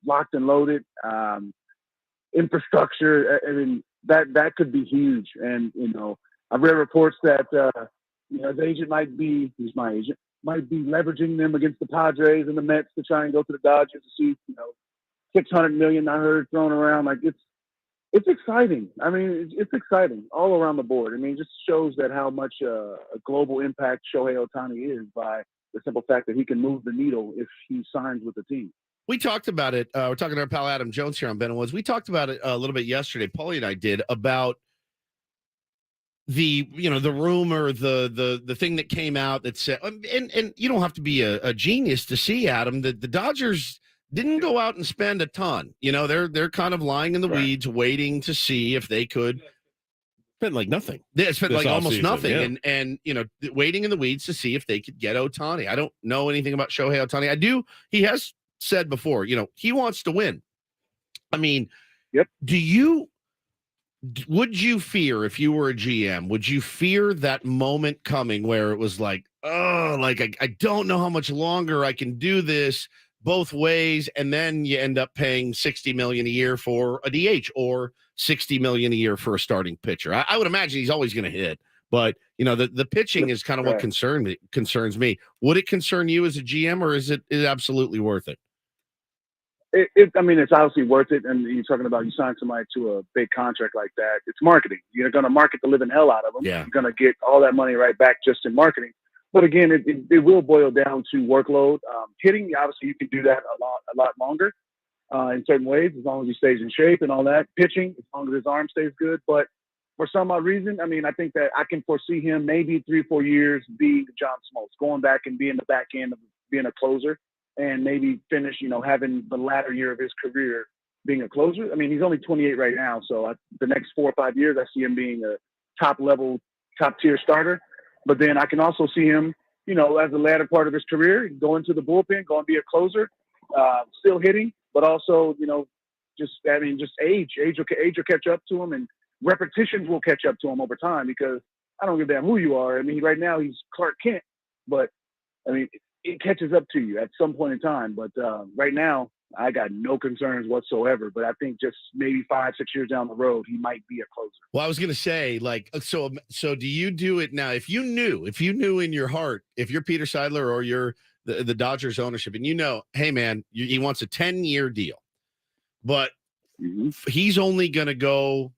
locked and loaded. Infrastructure, I mean, that could be huge. And, I've read reports that, his agent he's my agent, might be leveraging them against the Padres and the Mets to try and go to the Dodgers to see, $600 million I heard thrown around. Like, it's exciting. I mean, it's exciting all around the board. I mean, it just shows that how much a global impact Shohei Ohtani is by the simple fact that he can move the needle if he signs with the team. We talked about it. We're talking to our pal Adam Jones here on Ben & Woods. We talked about it a little bit yesterday. Paulie and I did about the rumor, the thing that came out that said, and you don't have to be a genius to see, Adam, that the Dodgers didn't go out and spend a ton. They're kind of lying in the weeds, waiting to see if they could spend like nothing. They spent like almost nothing, yeah. and waiting in the weeds to see if they could get Ohtani. I don't know anything about Shohei Ohtani. I do. He has said before, he wants to win. I mean, yep. Would you fear, if you were a GM, would you fear that moment coming where it was like, oh, like I don't know how much longer I can do this both ways, and then you end up paying $60 million a year for a DH or $60 million a year for a starting pitcher? I would imagine he's always going to hit, but the pitching is kind of what concerns me. Would it concern you as a GM, or is it absolutely worth it? I mean, it's obviously worth it. And you're talking about you sign somebody to a big contract like that. It's marketing. You're going to market the living hell out of them. Yeah. You're going to get all that money right back just in marketing. But again, it will boil down to workload. Hitting, obviously, you can do that a lot longer in certain ways, as long as he stays in shape and all that. Pitching, as long as his arm stays good. But for some odd reason, I mean, I think that I can foresee him maybe 3 or 4 years being John Smoltz, going back and being the back end of being a closer. And maybe finish, having the latter year of his career being a closer. I mean, he's only 28 right now, so the next 4 or 5 years, I see him being a top tier starter. But then I can also see him, as the latter part of his career, go into the bullpen, go and be a closer, still hitting, but also, just age will catch up to him, and repetitions will catch up to him over time, because I don't give a damn who you are. I mean, right now he's Clark Kent, but I mean, it catches up to you at some point in time. But right now, I got no concerns whatsoever. But I think just maybe 5-6 years down the road, he might be a closer. Well, I was going to say, so do you do it now? If you knew in your heart, if you're Peter Seidler or you're the Dodgers ownership, and hey, man, he wants a 10-year deal, but he's only going to go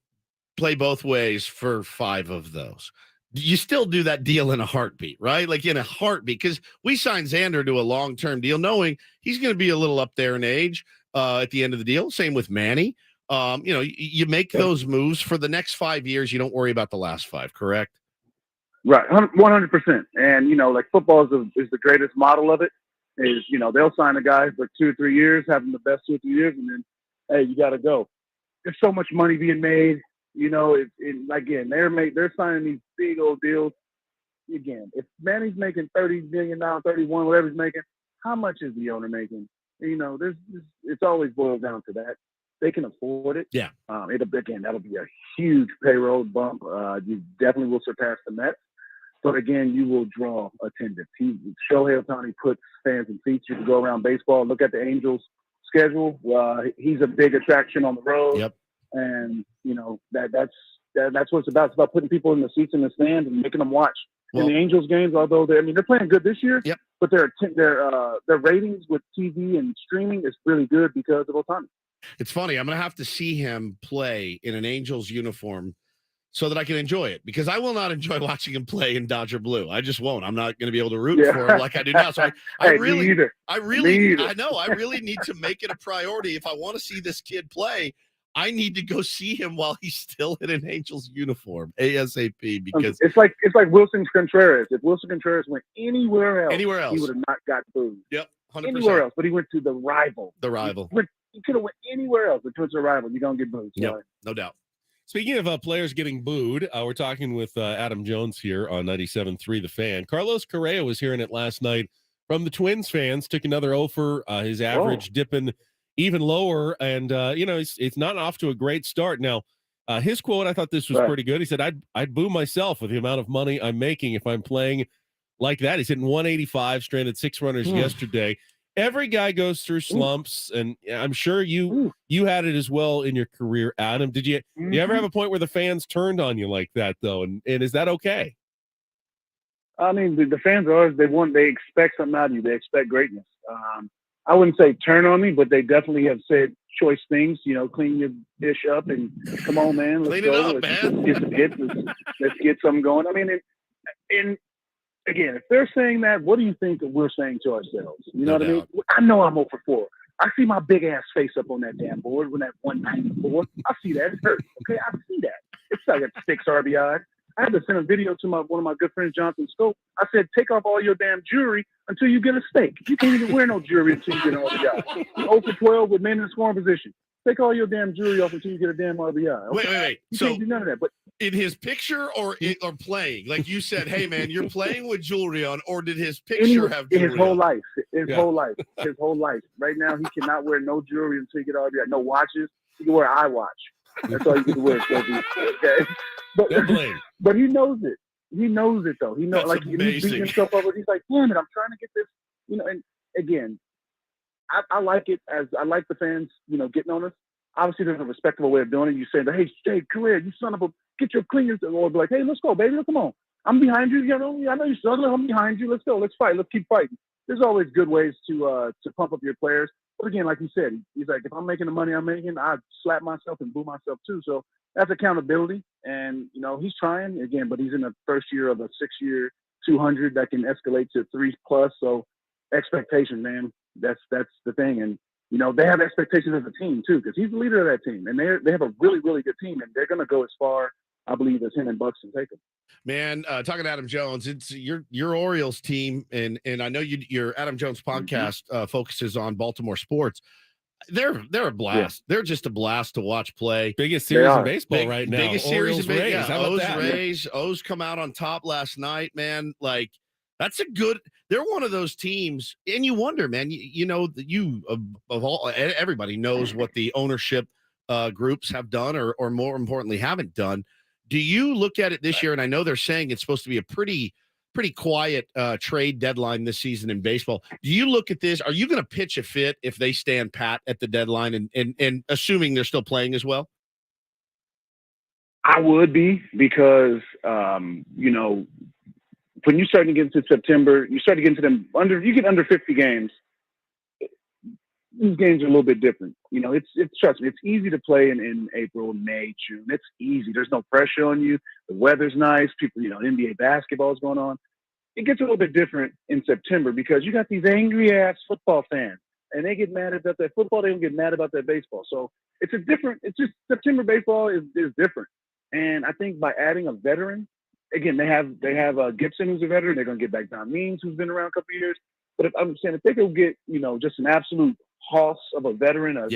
play both ways for 5 of those. You still do that deal in a heartbeat, right? Like in a heartbeat, because we signed Xander to a long-term deal knowing he's going to be a little up there in age at the end of the deal. Same with Manny. You make those moves for the next 5 years. You don't worry about the last 5, correct? Right, 100%. And, like football is the greatest model of it. Is, they'll sign a guy for 2 or 3 years, have him the best 2 or 3 years, and then, hey, you got to go. There's so much money being made. Again, they're signing these big old deals. Again, if Manny's making $30 million, 31, whatever he's making, how much is the owner making? It's always boils down to that. They can afford it. Yeah. That'll be a huge payroll bump. You definitely will surpass the Mets. But again, you will draw attendance. Shohei Ohtani puts fans in seats. You can go around baseball, look at the Angels' schedule. He's a big attraction on the road. Yep. And that's what it's about. It's about putting people in the seats in the stands and making them watch. In the Angels games, although they're playing good this year, but their ratings with TV and streaming is really good because of Ohtani. It's funny. I'm going to have to see him play in an Angels uniform so that I can enjoy it, because I will not enjoy watching him play in Dodger blue. I just won't. I'm not going to be able to root for him like I do now. So I really need to make it a priority. If I want to see this kid play, I need to go see him while he's still in an Angels uniform ASAP, because it's like Wilson Contreras. If Wilson Contreras went anywhere else, he would have not got booed. Yep, 100%. Anywhere else, but he went to the rival. He could have went anywhere else, but to the rival, you're gonna get booed. Yep, no doubt. Speaking of players getting booed, we're talking with Adam Jones here on 97.3 The Fan. Carlos Correa was hearing it last night from the Twins fans. Took another O for his average dipping even lower, and it's not off to a great start. Now, his quote, I thought this was pretty good. He said, "I'd boo myself with the amount of money I'm making if I'm playing like that." He's hitting 185, stranded 6 runners yesterday. Every guy goes through slumps, and I'm sure you had it as well in your career, Adam. Did you ever have a point where the fans turned on you like that, though? And is that okay? I mean, the fans are always, they expect something out of you. They expect greatness. I wouldn't say turn on me, but they definitely have said choice things. Clean your dish up and come on, man. Let's go. Let's get some hits. Let's get something going. I mean, and again, if they're saying that, what do you think that we're saying to ourselves? You know what I mean? I know I'm 0 for 4. I see my big ass face up on that damn board when that 194. I see that. It hurts. Okay, I see that. It's like a 6 RBI. I had to send a video to one of my good friends, Jonathan Scope. I said, take off all your damn jewelry until you get a steak. You can't even wear no jewelry until you get an RBI. You're 0 for 12 with men in the scoring position. Take all your damn jewelry off until you get a damn RBI. Okay? Wait. You So can't do none of that. But in his picture or playing, like you said, hey man, you're playing with jewelry on, or did his picture have jewelry his whole on? life. His whole life. Right now, he cannot wear no jewelry until you get RBI. No watches. He can wear an iWatch. That's all you can wear. Okay. But he knows it. He knows it though. He knows, like, he's beating himself over. He's like, damn it, I'm trying to get this. And again, I like it, as I like the fans, getting on us. Obviously, there's a respectable way of doing it. You say, hey, Jay, Correa, you son of a, get your cleaners. Or be like, hey, let's go, baby. Come on. I'm behind you. I know you're struggling. I'm behind you. Let's go. Let's fight. Let's keep fighting. there's always good ways to pump up your players. But again, like you said, he's like, if I'm making the money I'm making, I slap myself and boo myself too. So that's accountability. And, you know, he's trying again, but he's in the first year of a 6-year 200 that can escalate to 3+. So expectation, man, that's the thing. And, you know, they have expectations as a team too, because he's the leader of that team, and they have a really, really good team, and they're going to go as far, I believe, as him and Buxton take them. Man, talking to Adam Jones, it's your Orioles team, and I know your Adam Jones podcast focuses on Baltimore sports. They're a blast. Yeah. They're just a blast to watch play. Biggest series in baseball right now. Biggest series in baseball. Yeah, how about that? Rays. O's come out on top last night, man. Like, that's a good. They're one of those teams, and you wonder, man. You know, of all everybody knows what the ownership groups have done, or more importantly, haven't done. Do you look at it this year? And I know they're saying it's supposed to be a pretty quiet trade deadline this season in baseball. Do you look at this? Are you going to pitch a fit if they stand pat at the deadline, and assuming they're still playing as well? I would be, because you know, when you start to get into September, you start to get into them you get under 50 games. These games are a little bit different. You know, it's trust me, it's easy to play in April, May, June. It's easy. There's no pressure on you. The weather's nice. People, you know, NBA basketball is going on. It gets a little bit different in September because you got these angry ass football fans, and they get mad about that football. They don't get mad about that baseball. So it's just September baseball is different. And I think by adding a veteran, again, they have Gibson, who's a veteran. They're going to get back Don Means, who's been around a couple of years. But I'm saying if they could get, you know, just an absolute hoss of a veteran, a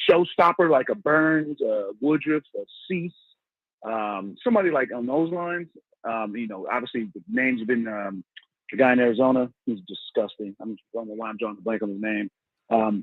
showstopper like a Burns, a Woodruff, a Cease, somebody like on those lines. You know, obviously the names have been the guy in Arizona. He's disgusting. I don't know why I'm drawing a blank on his name.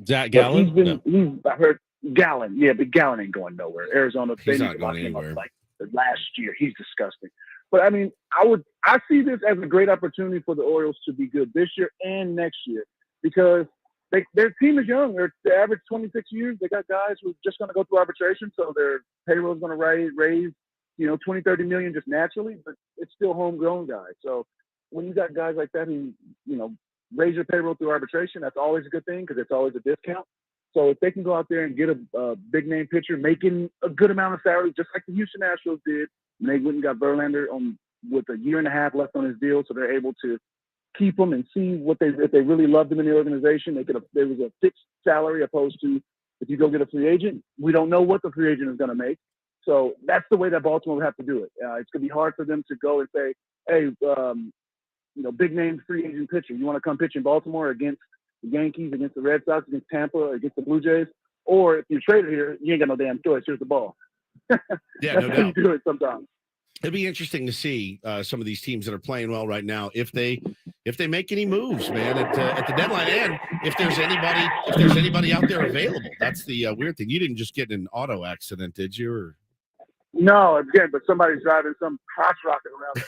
Zach Gallen. I heard Gallen. Yeah, but Gallen ain't going nowhere. Arizona. He's not going anywhere. Like last year, he's disgusting. But I mean, I see this as a great opportunity for the Orioles to be good this year and next year, because their team is young. They average 26 years. They got guys who are just going to go through arbitration, so their payroll is going to raise, you know, 20, 30 million just naturally, but it's still homegrown guys. So when you got guys like that who, you know, raise your payroll through arbitration, that's always a good thing because it's always a discount. So if they can go out there and get a big name pitcher making a good amount of salary, just like the Houston Astros did, and they went and got Verlander with a year and a half left on his deal, so they're able to keep him and see if they really loved him in the organization. There was a fixed salary, opposed to if you go get a free agent, we don't know what the free agent is going to make. So that's the way that Baltimore would have to do it. It's going to be hard for them to go and say, hey, you know, big name free agent pitcher, you want to come pitch in Baltimore against the Yankees, against the Red Sox, against Tampa, against the Blue Jays? Or if you're traded here, you ain't got no damn choice. Here's the ball. Yeah, that's no how doubt. you do it sometimes. It'd be interesting to see some of these teams that are playing well right now if they make any moves, man, at the deadline, and if there's anybody out there available. That's the weird thing. You didn't just get in an auto accident, did you? Or? No, again, but somebody's driving some crotch rocket around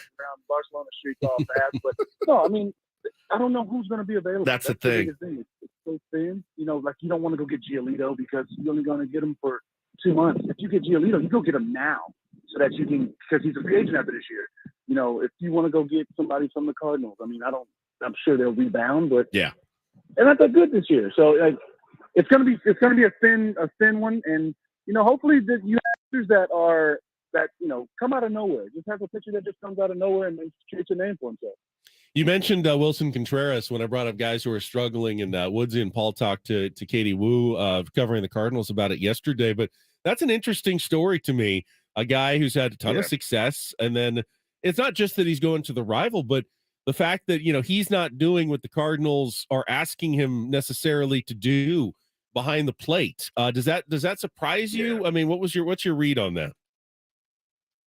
Barcelona streets all fast. But no, I mean, I don't know who's going to be available. That's the thing. It's so thin. You know, like you don't want to go get Giolito because you're only going to get him for 2 months. If you get Giolito, you go get him now, so that you can, because he's a free agent after this year. You know, if you want to go get somebody from the Cardinals, I mean, I'm sure they'll rebound, but yeah, they're not that good this year. So like, it's gonna be a thin one, and you know, hopefully you have pitchers that you know come out of nowhere. Just have a pitcher that just comes out of nowhere and creates a name for himself. You mentioned Wilson Contreras when I brought up guys who are struggling, and Woodsy and Paul talked to Katie Wu covering the Cardinals about it yesterday. But that's an interesting story to me. A guy who's had a ton of success, and then it's not just that he's going to the rival, but the fact that, you know, he's not doing what the Cardinals are asking him necessarily to do behind the plate. Does that surprise you? I mean, what's your read on that?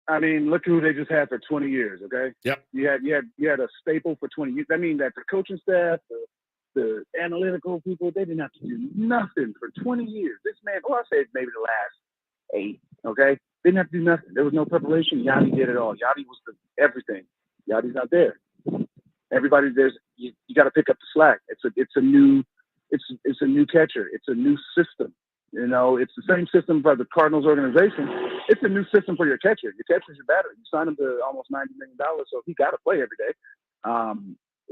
I mean, look who they just had for 20 years. Okay. Yep. You had a staple for 20 years. I mean, that the coaching staff, the analytical people, they didn't have to do nothing for 20 years. This man, I say maybe the last 8. Okay. Didn't have to do nothing. There was no preparation. Yachty did it all. Yachty was everything. Yachty's not there. Everybody, you got to pick up the slack. It's a new catcher. It's a new system. You know, it's the same system for the Cardinals organization. It's a new system for your catcher. Your catcher's your batter. You sign him to almost $90 million, so he got to play every day.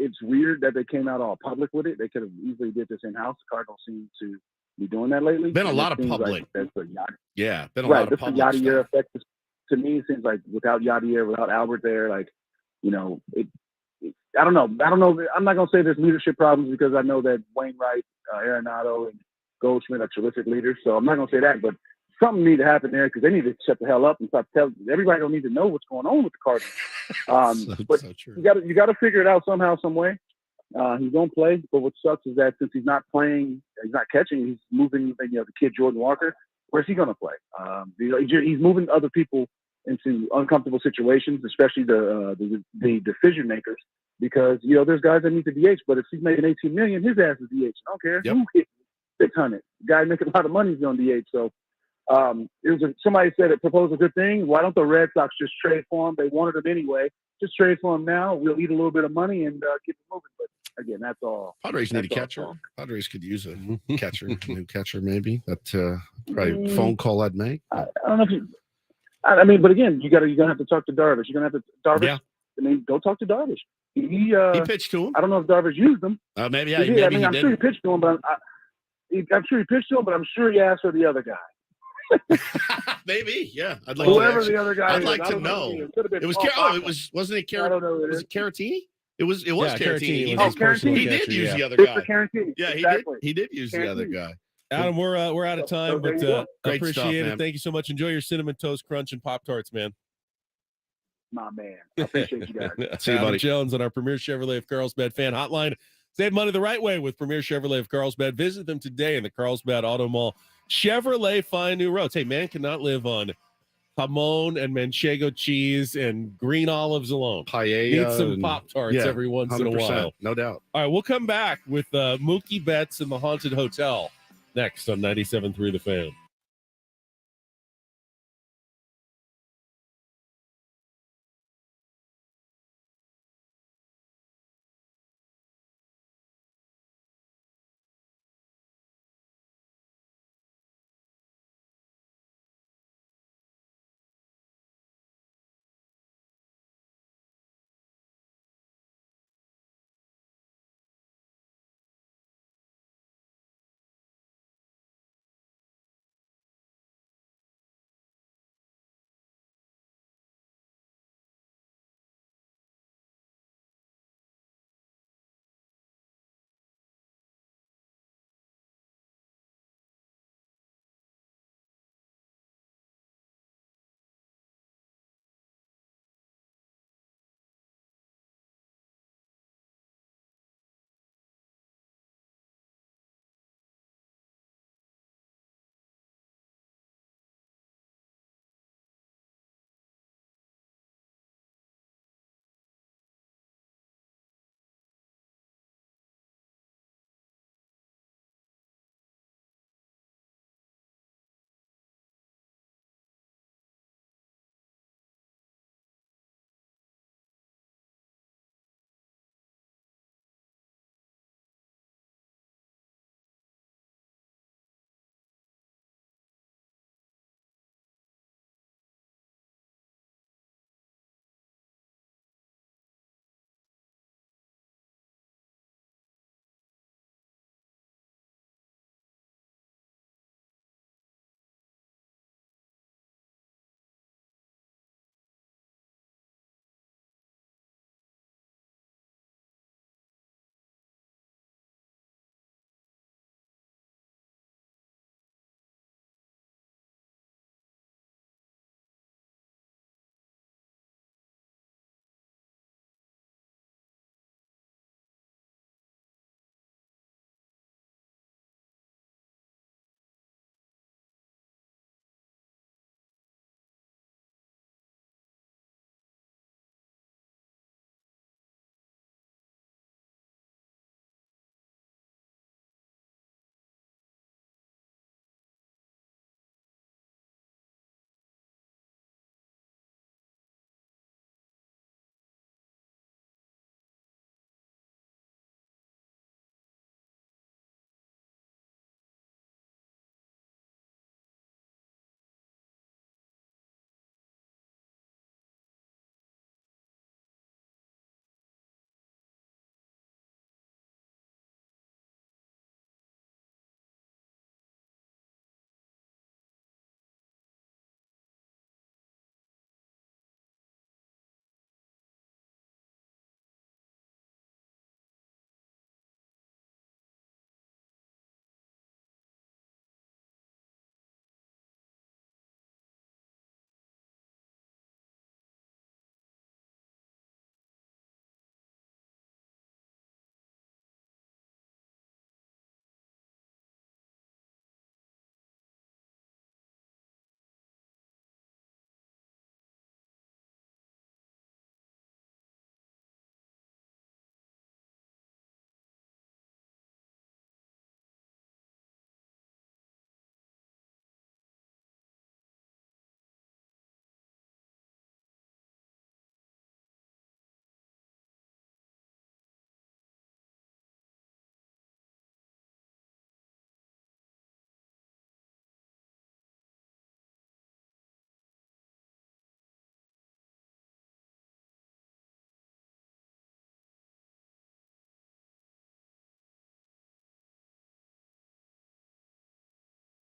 it's weird that they came out all public with it. They could have easily did this in house. The Cardinals seem to be doing that lately. Been a And lot it of seems public. Like that's a Yadi. Yeah, been a Right, lot of this is public Yadier stuff. effect. To me, it seems like without Yadier, without Albert there, like, you know, I don't know. I'm not gonna say there's leadership problems because I know that Wainwright, Arenado, and Goldschmidt are terrific leaders. So I'm not gonna say that, but something need to happen there because they need to shut the hell up and stop telling everybody. Don't need to know what's going on with the Cardinals. But so true. you got to figure it out somehow, some way. He's gonna play, but what sucks is that since he's not playing, he's not catching. He's moving, the kid Jordan Walker. Where's he gonna play? He's moving other people into uncomfortable situations, especially the decision makers, because there's guys that need to DH. But if he's making $18 million, his ass is DH. I don't care who hits 600. Guy making a lot of money is on DH. So somebody said it proposed a good thing. Why don't the Red Sox just trade for him? They wanted him anyway. Just trade for him now. We'll eat a little bit of money and keep it moving. But again, that's all. Padres need a catcher. Padres could use a catcher, new catcher maybe. That's probably a phone call I'd make. I don't know if I mean, but again, you're gonna have to talk to Darvish. You're gonna have to Darvish. Yeah. I mean, go talk to Darvish. He pitched to him. I don't know if Darvish used him. Maybe He yeah. did. Maybe I mean, he I'm did. sure he pitched to him, but I'm sure he pitched to him, but I'm sure he asked for the other guy. Maybe, yeah. I'd like Whoever to the other guy I'd is, like I to don't know. It could have been It was Paul Bachman. wasn't it I don't know. was it Caratini? It was Yeah, Caratini. Caratini He was his did- personal he did catcher, use yeah. the other It's guy. for Caratini. Yeah, Exactly. he did use the other guy. Adam, we're out of time, So there but you go. Great appreciate stuff, it. man. Thank you so much. Enjoy your cinnamon toast crunch and Pop Tarts, man. My man. I appreciate you guys. See you, Adam buddy. Jones on our Premier Chevrolet of Carlsbad fan hotline. Save money the right way with Premier Chevrolet of Carlsbad. Visit them today in the Carlsbad Auto Mall. Chevrolet find new roads. Hey, man cannot live on jamon and manchego cheese and green olives alone. Paella Need some and- Pop Tarts yeah, every once in a 100%, while. no doubt. All right, we'll come back with Mookie Betts and the Haunted Hotel next on 97.3 The Fan.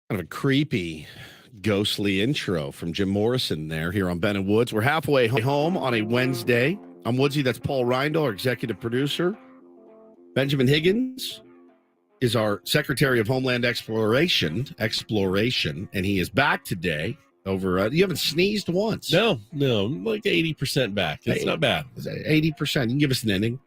Kind of a creepy, ghostly intro from Jim Morrison there here on Ben and Woods. We're halfway home on a Wednesday. I'm Woodsy. That's Paul Reindl, our executive producer. Benjamin Higgins is our Secretary of Homeland Exploration, and he is back today. Over, you haven't sneezed once. No, I'm like 80% back. It's not bad. 80%. You can give us an inning.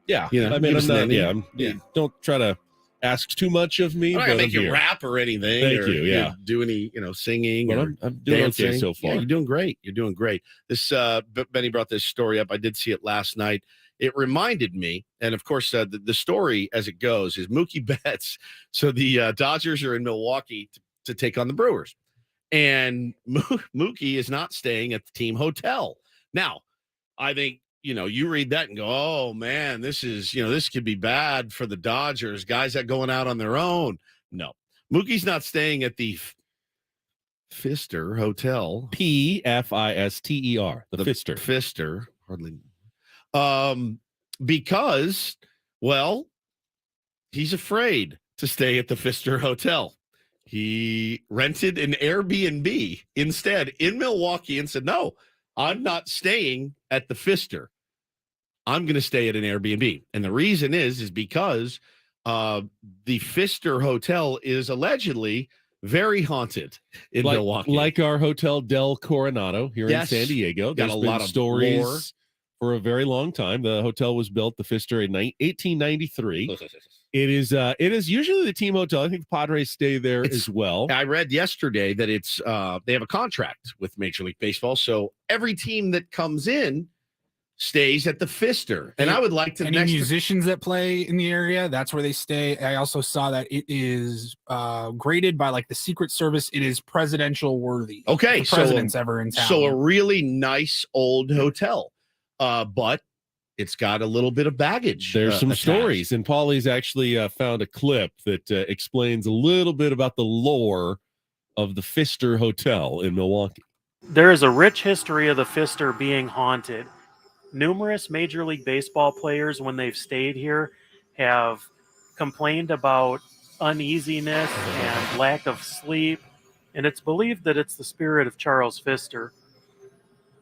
Yeah, You know, I mean, give us I'm an not. inning. Yeah, don't try to ask too much of me. I'm not but gonna I'm make you here. rap or anything. Thank or, you. Yeah, do any, singing. But or I'm doing dancing. okay so far. Yeah, you're doing great. You're doing great. This Benny brought this story up. I did see it last night. It reminded me, and of course, the story as it goes is Mookie Betts. So the Dodgers are in Milwaukee to take on the Brewers, and Mookie is not staying at the team hotel. Now, I think you read that and go, "Oh man, this is this could be bad for the Dodgers. Guys that going out on their own." No, Mookie's not staying at the Pfister Hotel. Pfister, the Pfister. Pfister, hardly. Because, well, he's afraid to stay at the Pfister Hotel. He rented an Airbnb instead in Milwaukee and said, "No, I'm not staying at the Pfister. I'm going to stay at an Airbnb." And the reason is because the Pfister Hotel is allegedly very haunted in Milwaukee. Like our Hotel Del Coronado here in San Diego. Got There's a been lot of stories lore. for a very long time. The hotel was built, the Pfister, in 1893. It is usually the team hotel. I think the Padres stay there as well. I read yesterday that it's they have a contract with Major League Baseball, so every team that comes in stays at the Pfister. And I would like to any musicians that play in the area, that's where they stay. I also saw that it is graded by like the Secret Service. It is presidential worthy. Okay, if the president's ever in town. So a really nice old hotel, but it's got a little bit of baggage. There's some attached. stories, and Paulie's actually found a clip that explains a little bit about the lore of the Pfister Hotel in Milwaukee. There is a rich history of the Pfister being haunted. Numerous Major League Baseball players, when they've stayed here, have complained about uneasiness and lack of sleep, and it's believed that it's the spirit of Charles Pfister.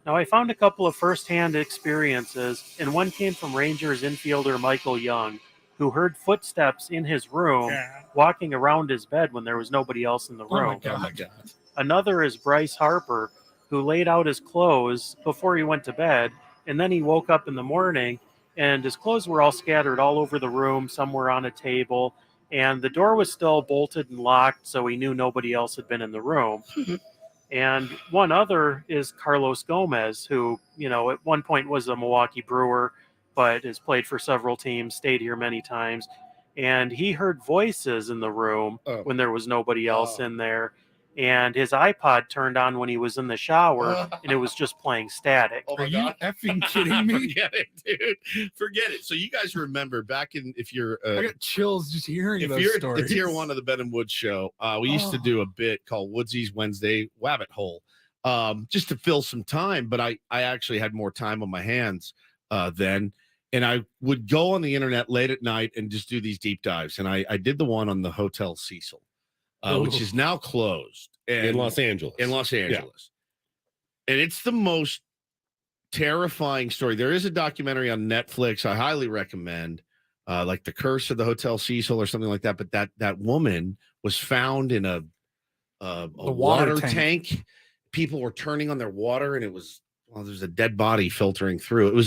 Now, I found a couple of first-hand experiences, and one came from Rangers infielder Michael Young, who heard footsteps in his room walking around his bed when there was nobody else in the room. Oh my God. Another is Bryce Harper, who laid out his clothes before he went to bed, and then he woke up in the morning, and his clothes were all scattered all over the room, somewhere on a table, and the door was still bolted and locked, so he knew nobody else had been in the room. And one other is Carlos Gomez, who, at one point was a Milwaukee Brewer, but has played for several teams, stayed here many times. And he heard voices in the room when there was nobody else in there. And his iPod turned on when he was in the shower, and it was just playing static. Are you effing kidding me? Forget it, dude. Forget it. So you guys remember back in, if you're I got chills just hearing if those you're stories. the tier one of the Ben and Woods show, we used to do a bit called Woodsy's Wednesday Wabbit Hole, just to fill some time. But I actually had more time on my hands then, and I would go on the internet late at night and just do these deep dives. And I did the one on the Hotel Cecil, which is now closed In Los Angeles. And it's the most terrifying story. There is a documentary on Netflix I highly recommend, like The Curse of the Hotel Cecil or something like that. But that woman was found in a water tank. People were turning on their water, and there's a dead body filtering through.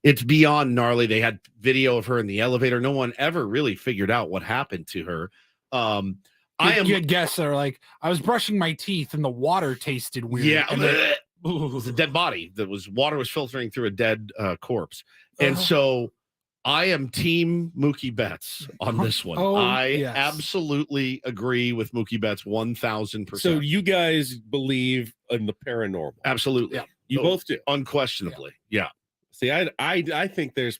It's beyond gnarly. They had video of her in the elevator. No one ever really figured out what happened to her. You had guests that are like, I was brushing my teeth and the water tasted weird. Yeah, And it was a dead body. Water was filtering through a dead corpse. And so I am team Mookie Betts on this one. I absolutely agree with Mookie Betts 1,000%. So you guys believe in the paranormal? Absolutely. Yeah. You both do? Unquestionably. Yeah. See, I think there's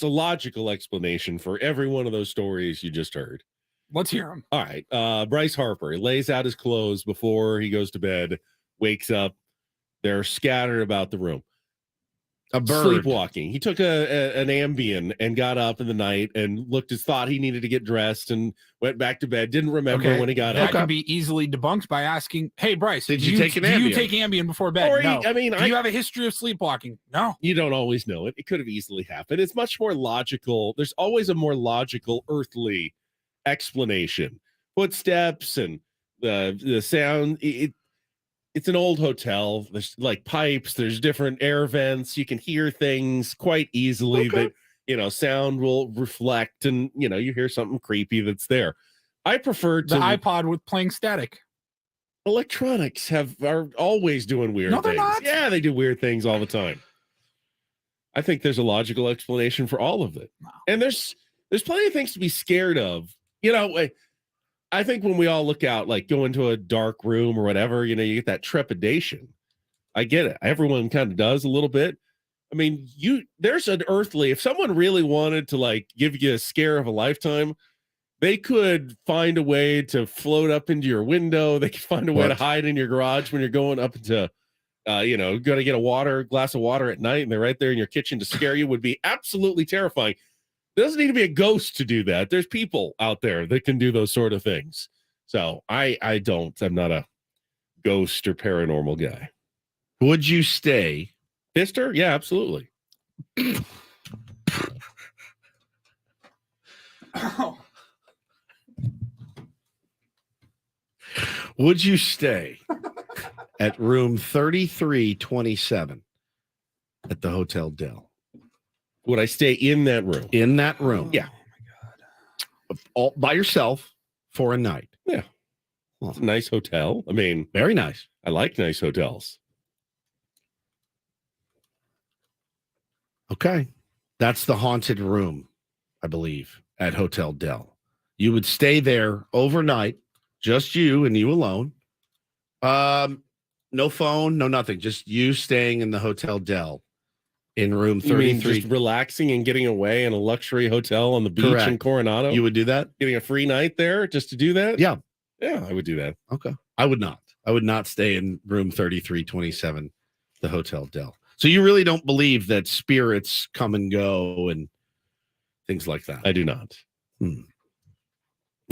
a logical explanation for every one of those stories you just heard. Let's hear him. All right. Bryce Harper lays out his clothes before he goes to bed, wakes up. They're scattered about the room. A bird. Sleepwalking. He took an Ambien and got up in the night and thought he needed to get dressed and went back to bed. Didn't remember when he got that up. can be easily debunked by asking, "Hey, Bryce, Did you take an Ambien? Do you take Ambien before bed?" Or No. I mean, do you have a history of sleepwalking? No. You don't always know it. It could have easily happened. It's much more logical. There's always a more logical, earthly explanation. Footsteps and the sound. It's an old hotel. There's like pipes. There's different air vents. You can hear things quite easily that, sound will reflect and, you hear something creepy that's there. I prefer the iPod with playing static. Electronics are always doing weird No, they're things. not. Yeah, they do weird things all the time. I think there's a logical explanation for all of it. And there's plenty of things to be scared of. I think when we all look out, like go into a dark room or whatever, you get that trepidation. I get it. Everyone kind of does a little bit. I mean, there's an earthly, if someone really wanted to like give you a scare of a lifetime, they could find a way to float up into your window. They could find a way to hide in your garage when you're going up into, going to get a glass of water at night and they're right there in your kitchen to scare you. Would be absolutely terrifying. It doesn't need to be a ghost to do that. There's people out there that can do those sort of things. So I'm not a ghost or paranormal guy. Would you stay? Pfister? Yeah, absolutely. Would you stay at room 3327 at the Hotel Del? Would I stay in that room? In that room. Yeah. Oh my God. All by yourself for a night. Yeah. Well, it's a nice hotel. I mean, very nice. I like nice hotels. Okay. That's the haunted room, I believe, at Hotel Del. You would stay there overnight, just you and you alone. No phone, no nothing. Just you staying in the Hotel Del. In room 33, just relaxing and getting away in a luxury hotel on the beach in Coronado. You would do that? Getting a free night there just to do that? Yeah. Yeah, I would do that. Okay. I would not. I would not stay in room 3327, the Hotel Del. So you really don't believe that spirits come and go and things like that? I do not.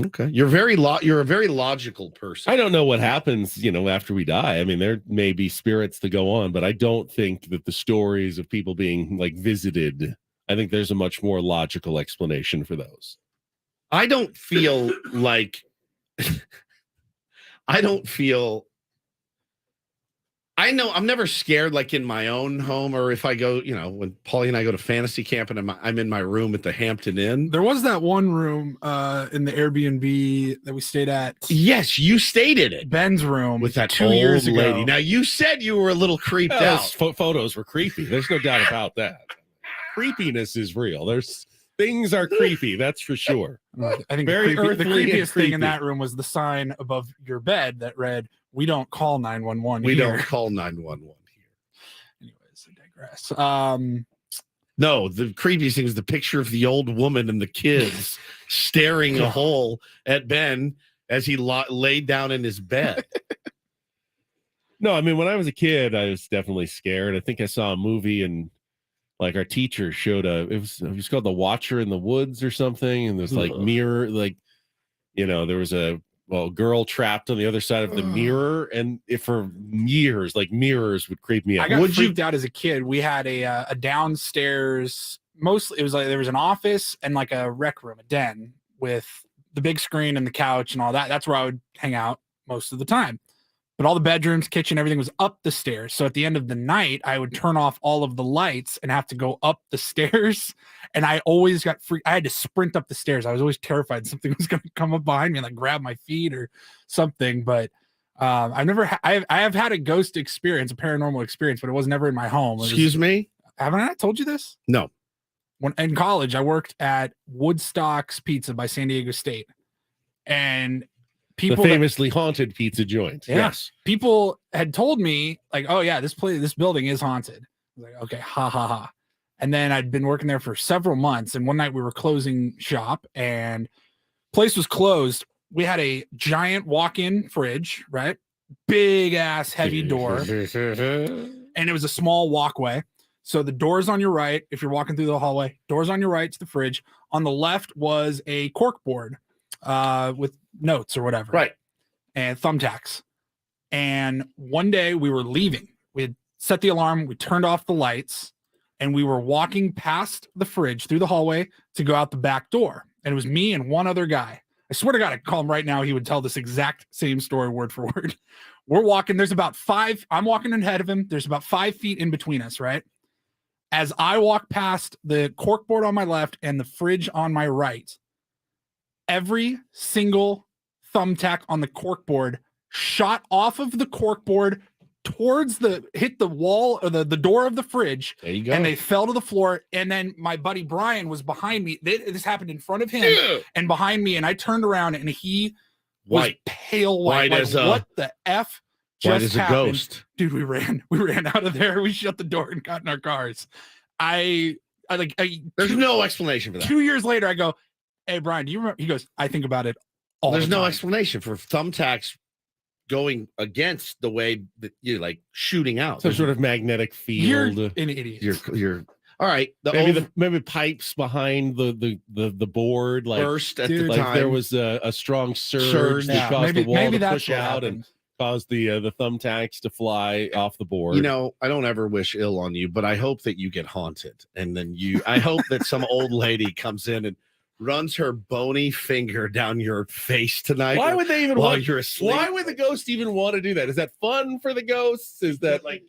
Okay. You're a very logical person. I don't know what happens, after we die. I mean, there may be spirits that go on, but I don't think that the stories of people being like visited, I think there's a much more logical explanation for those. I don't feel like I know I'm never scared like in my own home or if I go, when Paulie and I go to fantasy camp and I'm in my room at the Hampton Inn. There was that one room in the Airbnb that we stayed at. Yes, you stayed in it. Ben's room with that 2 old years ago. lady. Now you said you were a little creeped out. Photos were creepy. There's no doubt about that. Creepiness is real. Things are creepy, that's for sure. I think Very the earthly creepiest thing in creepy. that room was the sign above your bed that read, "We don't call 911 We here." don't call 911 here. Anyways, I digress. No, the creepiest thing is the picture of the old woman and the kids staring a hole at Ben as he laid down in his bed. No, I mean, when I was a kid, I was definitely scared. I think I saw a movie and like our teacher showed it was called The Watcher in the Woods or something. And there's like mirror, there was a girl trapped on the other side of the mirror. And for years, like mirrors would creep me out. I got freaked out as a kid. We had a downstairs, mostly it was like there was an office and like a rec room, a den with the big screen and the couch and all that. That's where I would hang out most of the time. But all the bedrooms, kitchen, everything was up the stairs. So at the end of the night, I would turn off all of the lights and have to go up the stairs. And I always got freaked. I had to sprint up the stairs. I was always terrified something was going to come up behind me and like grab my feet or something. But I have had a ghost experience, a paranormal experience, but it was never in my home. Excuse me? Haven't I told you this? No. When in college, I worked at Woodstock's Pizza by San Diego State. And people the famously haunted pizza joint. Yeah. Yes. People had told me like, "Oh yeah, this building is haunted." I was like, "Okay, ha ha ha." And then I'd been working there for several months, and one night we were closing shop and place was closed. We had a giant walk-in fridge, right? Big ass heavy door. And it was a small walkway. So the doors on your right, if you're walking through the hallway, doors on your right to the fridge. On the left was a cork board with notes or whatever. Right. And thumbtacks. And one day we were leaving. We had set the alarm. We turned off the lights. And we were walking past the fridge through the hallway to go out the back door. And it was me and one other guy. I swear to God, I'd call him right now. He would tell this exact same story word for word. We're walking. There's about 5. I'm walking ahead of him. There's about 5 feet in between us, right? As I walk past the corkboard on my left and the fridge on my right, every single thumbtack on the corkboard shot off of the corkboard towards hit the wall or the door of the fridge. There you go. And they fell to the floor. And then my buddy Brian was behind me. This happened in front of him and behind me. And I turned around and he was White. pale white. White Like, as a- what the F White just as a happened? ghost. Dude, we ran out of there. We shut the door and got in our cars. There's no explanation for that. 2 years later, I go, hey, Brian, do you remember? He goes, I think about it all There's the no time. explanation for thumbtacks going against the way that you're like shooting out. Some sort of magnetic You're field. an idiot. You're all right. Maybe pipes behind the board like burst at the like time. there was a strong surge that Yeah, caused maybe- the wall maybe to that's push what out and happened. caused the thumbtacks to fly off the board. You know, I don't ever wish ill on you, but I hope that you get haunted, and then I hope that some old lady comes in and runs her bony finger down your face tonight. why would they even while want? you're asleep? Why would the ghost even want to do that? Is that fun for the ghosts? Is that like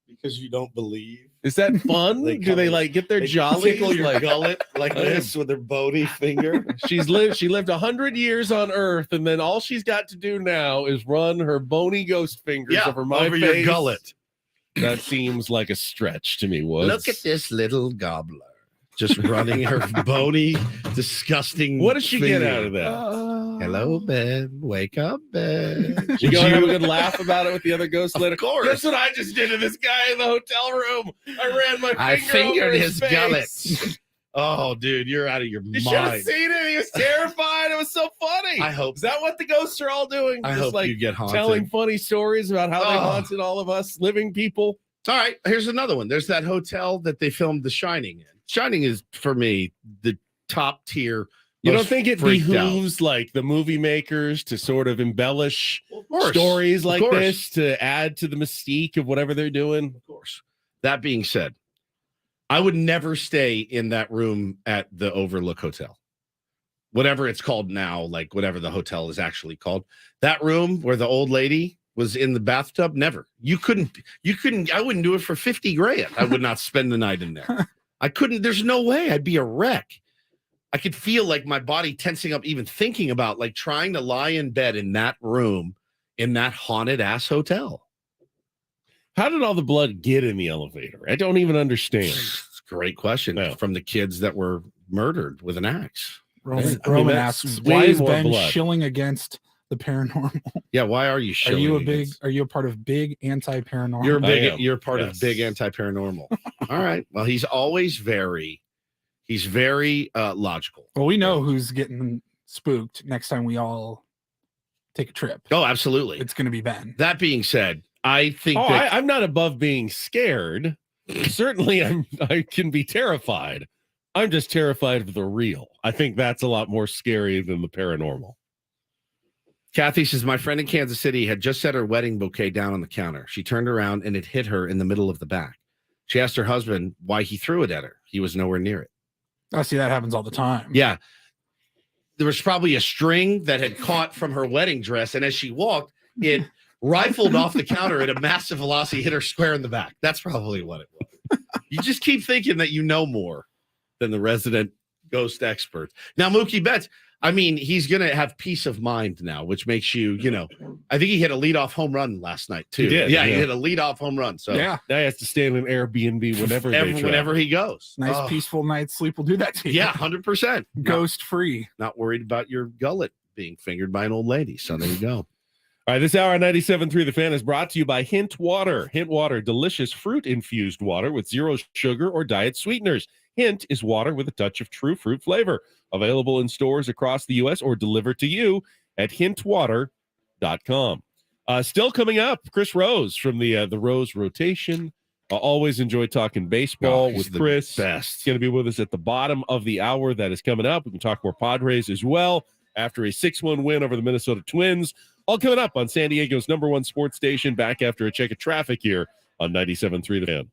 because you don't believe? is that fun? They Do they come- like get their They jollies? tickle your like gullet like this with their bony finger. She lived 100 years on Earth, and then all she's got to do now is run her bony ghost fingers over my over face. your gullet. That seems like a stretch to me. Woods. Look at this little gobbler just running her bony, disgusting. What does she get finger. out of that? Hello, Ben. Wake up, Ben. You go and have a good laugh about it with the other ghosts later. Of course. That's what I just did to this guy in the hotel room. I ran my I finger fingered over his face. gullet. Oh, dude, you're out of your You should have mind. seen it. He was terrified. It was so funny. I hope. Is that what the ghosts are all doing? I Just hope like you get haunted. telling funny stories about how they Oh. haunted all of us living people. All right, here's another one. There's that hotel that they filmed The Shining in. Shining is, for me, the top tier. You don't most think it freaked out. behooves like the movie makers to sort of embellish Of course. stories Of like course. this to add to the mystique of whatever they're doing? Of course. That being said, I would never stay in that room at the Overlook Hotel. Whatever it's called now, like whatever the hotel is actually called. That room where the old lady was in the bathtub, never. You couldn't, I wouldn't do it for 50 grand. I would not spend the night in there. I couldn't, there's no way. I'd be a wreck. I could feel like my body tensing up, even thinking about like trying to lie in bed in that room in that haunted ass hotel. How did all the blood get in the elevator? I don't even understand. It's a great question No. from the kids that were murdered with an axe. Roman, I mean, Roman that's asks, way why is more Ben blood. shilling against the paranormal? Yeah, why are you Are shilling you against- are you a part of big anti-paranormal? You're I big. am. You're part Yes. of big anti-paranormal. All right. Well, he's always very logical. Well, we know who's getting spooked next time we all take a trip. Oh, absolutely. It's going to be Ben. That being said, I think Oh, that I'm not above being scared. Certainly, I can be terrified. I'm just terrified of the real. I think that's a lot more scary than the paranormal. Kathy says my friend in Kansas City had just set her wedding bouquet down on the counter. She turned around and it hit her in the middle of the back. She asked her husband why he threw it at her. He was nowhere near it. I see that happens all the time. Yeah. There was probably a string that had caught from her wedding dress. And as she walked, it rifled off the counter at a massive velocity, hit her square in the back. That's probably what it was. You just keep thinking that you know more than the resident ghost expert. Now, Mookie Betts, I mean, he's going to have peace of mind now, which makes you, I think he hit a leadoff home run last night, too. He did, Yeah, yeah. he hit a leadoff home run. So Yeah. Now he has to stay in an Airbnb whenever whenever he goes. Nice Oh, peaceful night's sleep will do that to you. Yeah, 100%. Ghost free. Not worried about your gullet being fingered by an old lady. So there you go. All right, this hour on 97.3 The Fan is brought to you by Hint Water. Hint Water, delicious fruit-infused water with zero sugar or diet sweeteners. Hint is water with a touch of true fruit flavor. Available in stores across the U.S. or delivered to you at hintwater.com. Still coming up, Chris Rose from the Rose Rotation I always enjoy talking baseball he's with the Chris. best. He's going to be with us at the bottom of the hour that is coming up. We can talk more Padres as well after a 6-1 win over the Minnesota Twins. All coming up on San Diego's #1 sports station, back after a check of traffic here on 97.3 The Fan.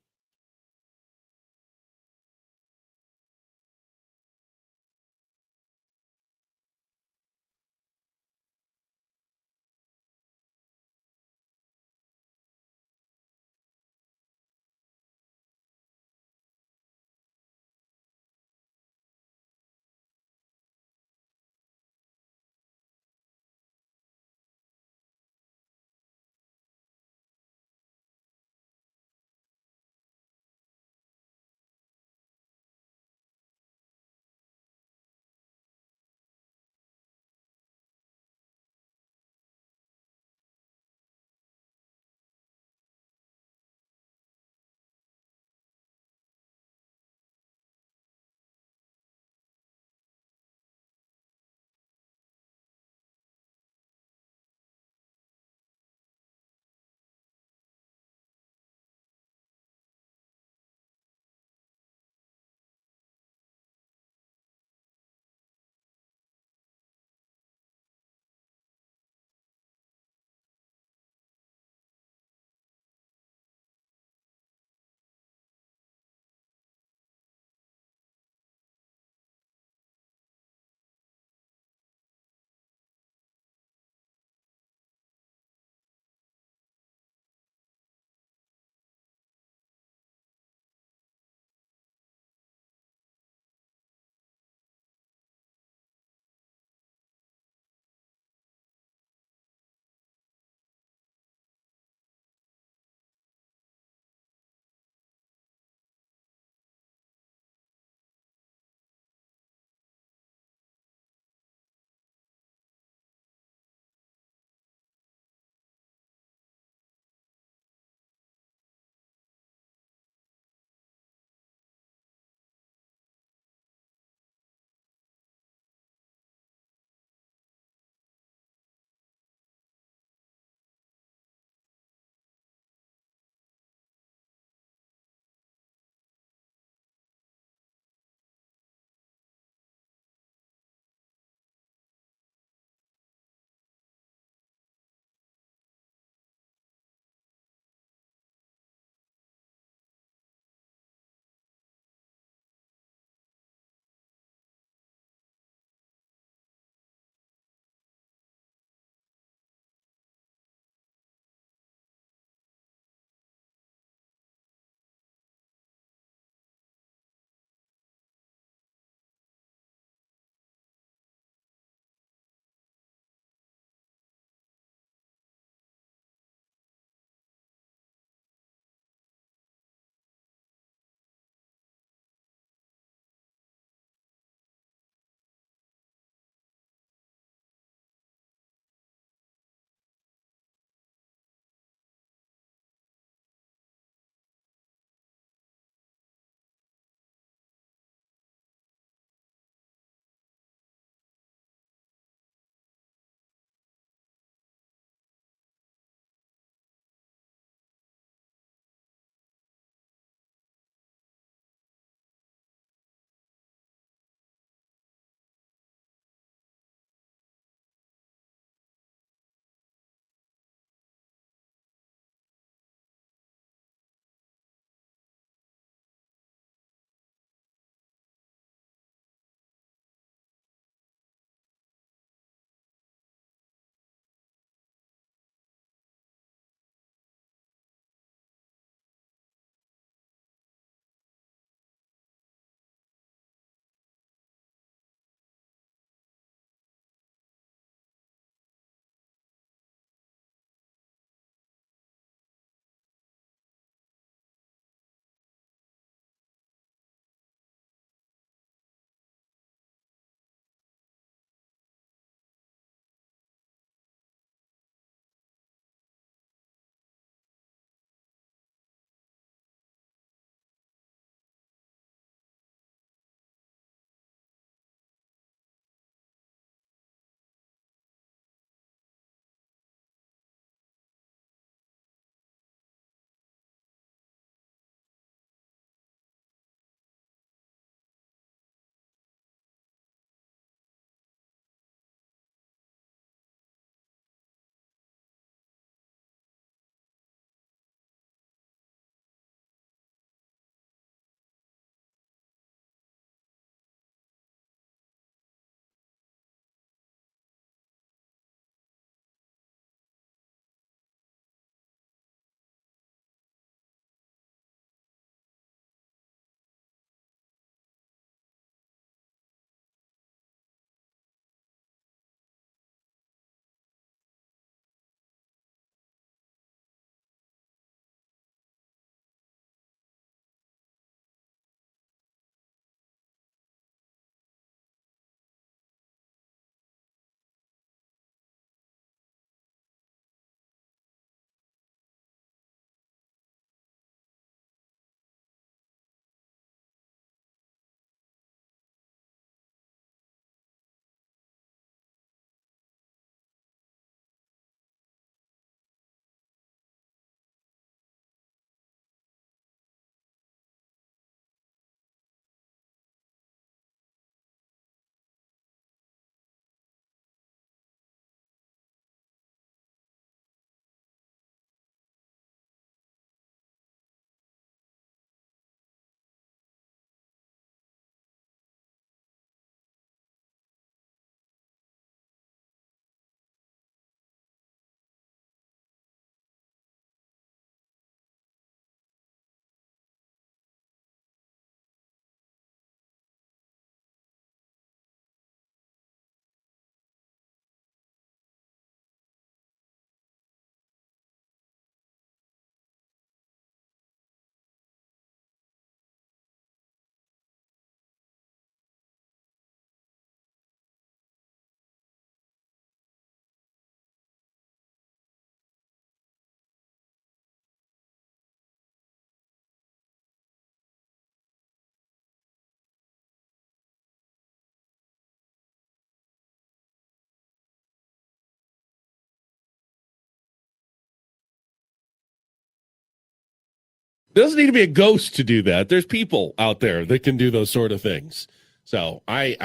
Doesn't need to be a ghost to do that. There's people out there that can do those sort of things. So I'm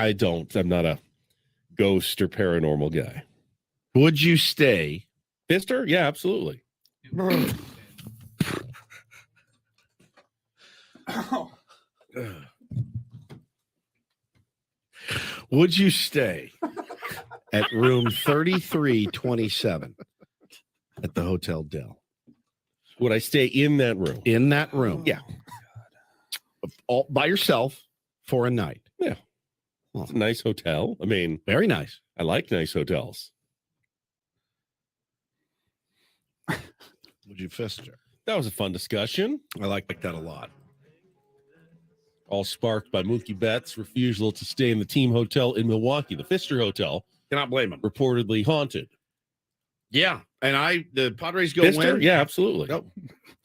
not a ghost or paranormal guy. Would you stay? Pfister? Yeah, absolutely. Would you stay at room 3327 at the Hotel Del? Would I stay in that room? In that room? Yeah. All by yourself for a night? Yeah. Well, it's a nice hotel. I mean, very nice. I like nice hotels. Would you Pfister? That was a fun discussion. I like that a lot. All sparked by Mookie Betts' refusal to stay in the team hotel in Milwaukee, the Pfister Hotel. Cannot blame him. Reportedly haunted. Yeah, and the Padres go Pfister? win. Yeah, absolutely. Nope.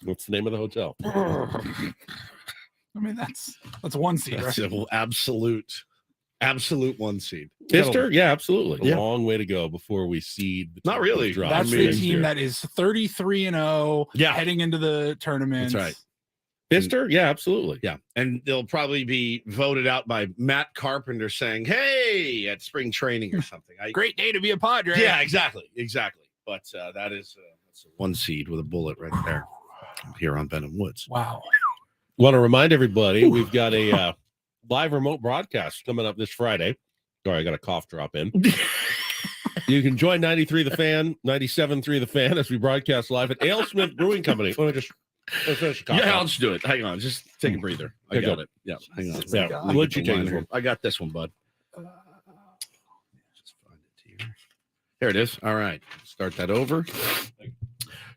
What's the name of the hotel? I mean, that's one seed, That's right? an absolute one seed. Pfister? Yeah, absolutely. Yeah. A long way to go before we seed. The Not really. drop That's next the team year. that is 33-0, Yeah. heading into the tournament. That's right. Pfister? Yeah, absolutely. Yeah, and they'll probably be voted out by Matt Carpenter saying, "Hey," at spring training or something. Great day to be a Padre. Yeah, exactly. But that's a one seed with a bullet right there here on Benham Woods. Wow. Want to remind everybody, we've got a live remote broadcast coming up this Friday. Sorry, I got a cough drop in. You can join 93 The Fan, 97.3 The Fan as we broadcast live at AleSmith Brewing Company. Let me just finish the cough. Yeah, I'll just do it. Hang on, just take a breather. I Okay, got go. it. Yeah, hang on. Yeah, Let me what'd get you the take line this here. one? I got this one, bud. Just find it here. There it is. All right, start that over.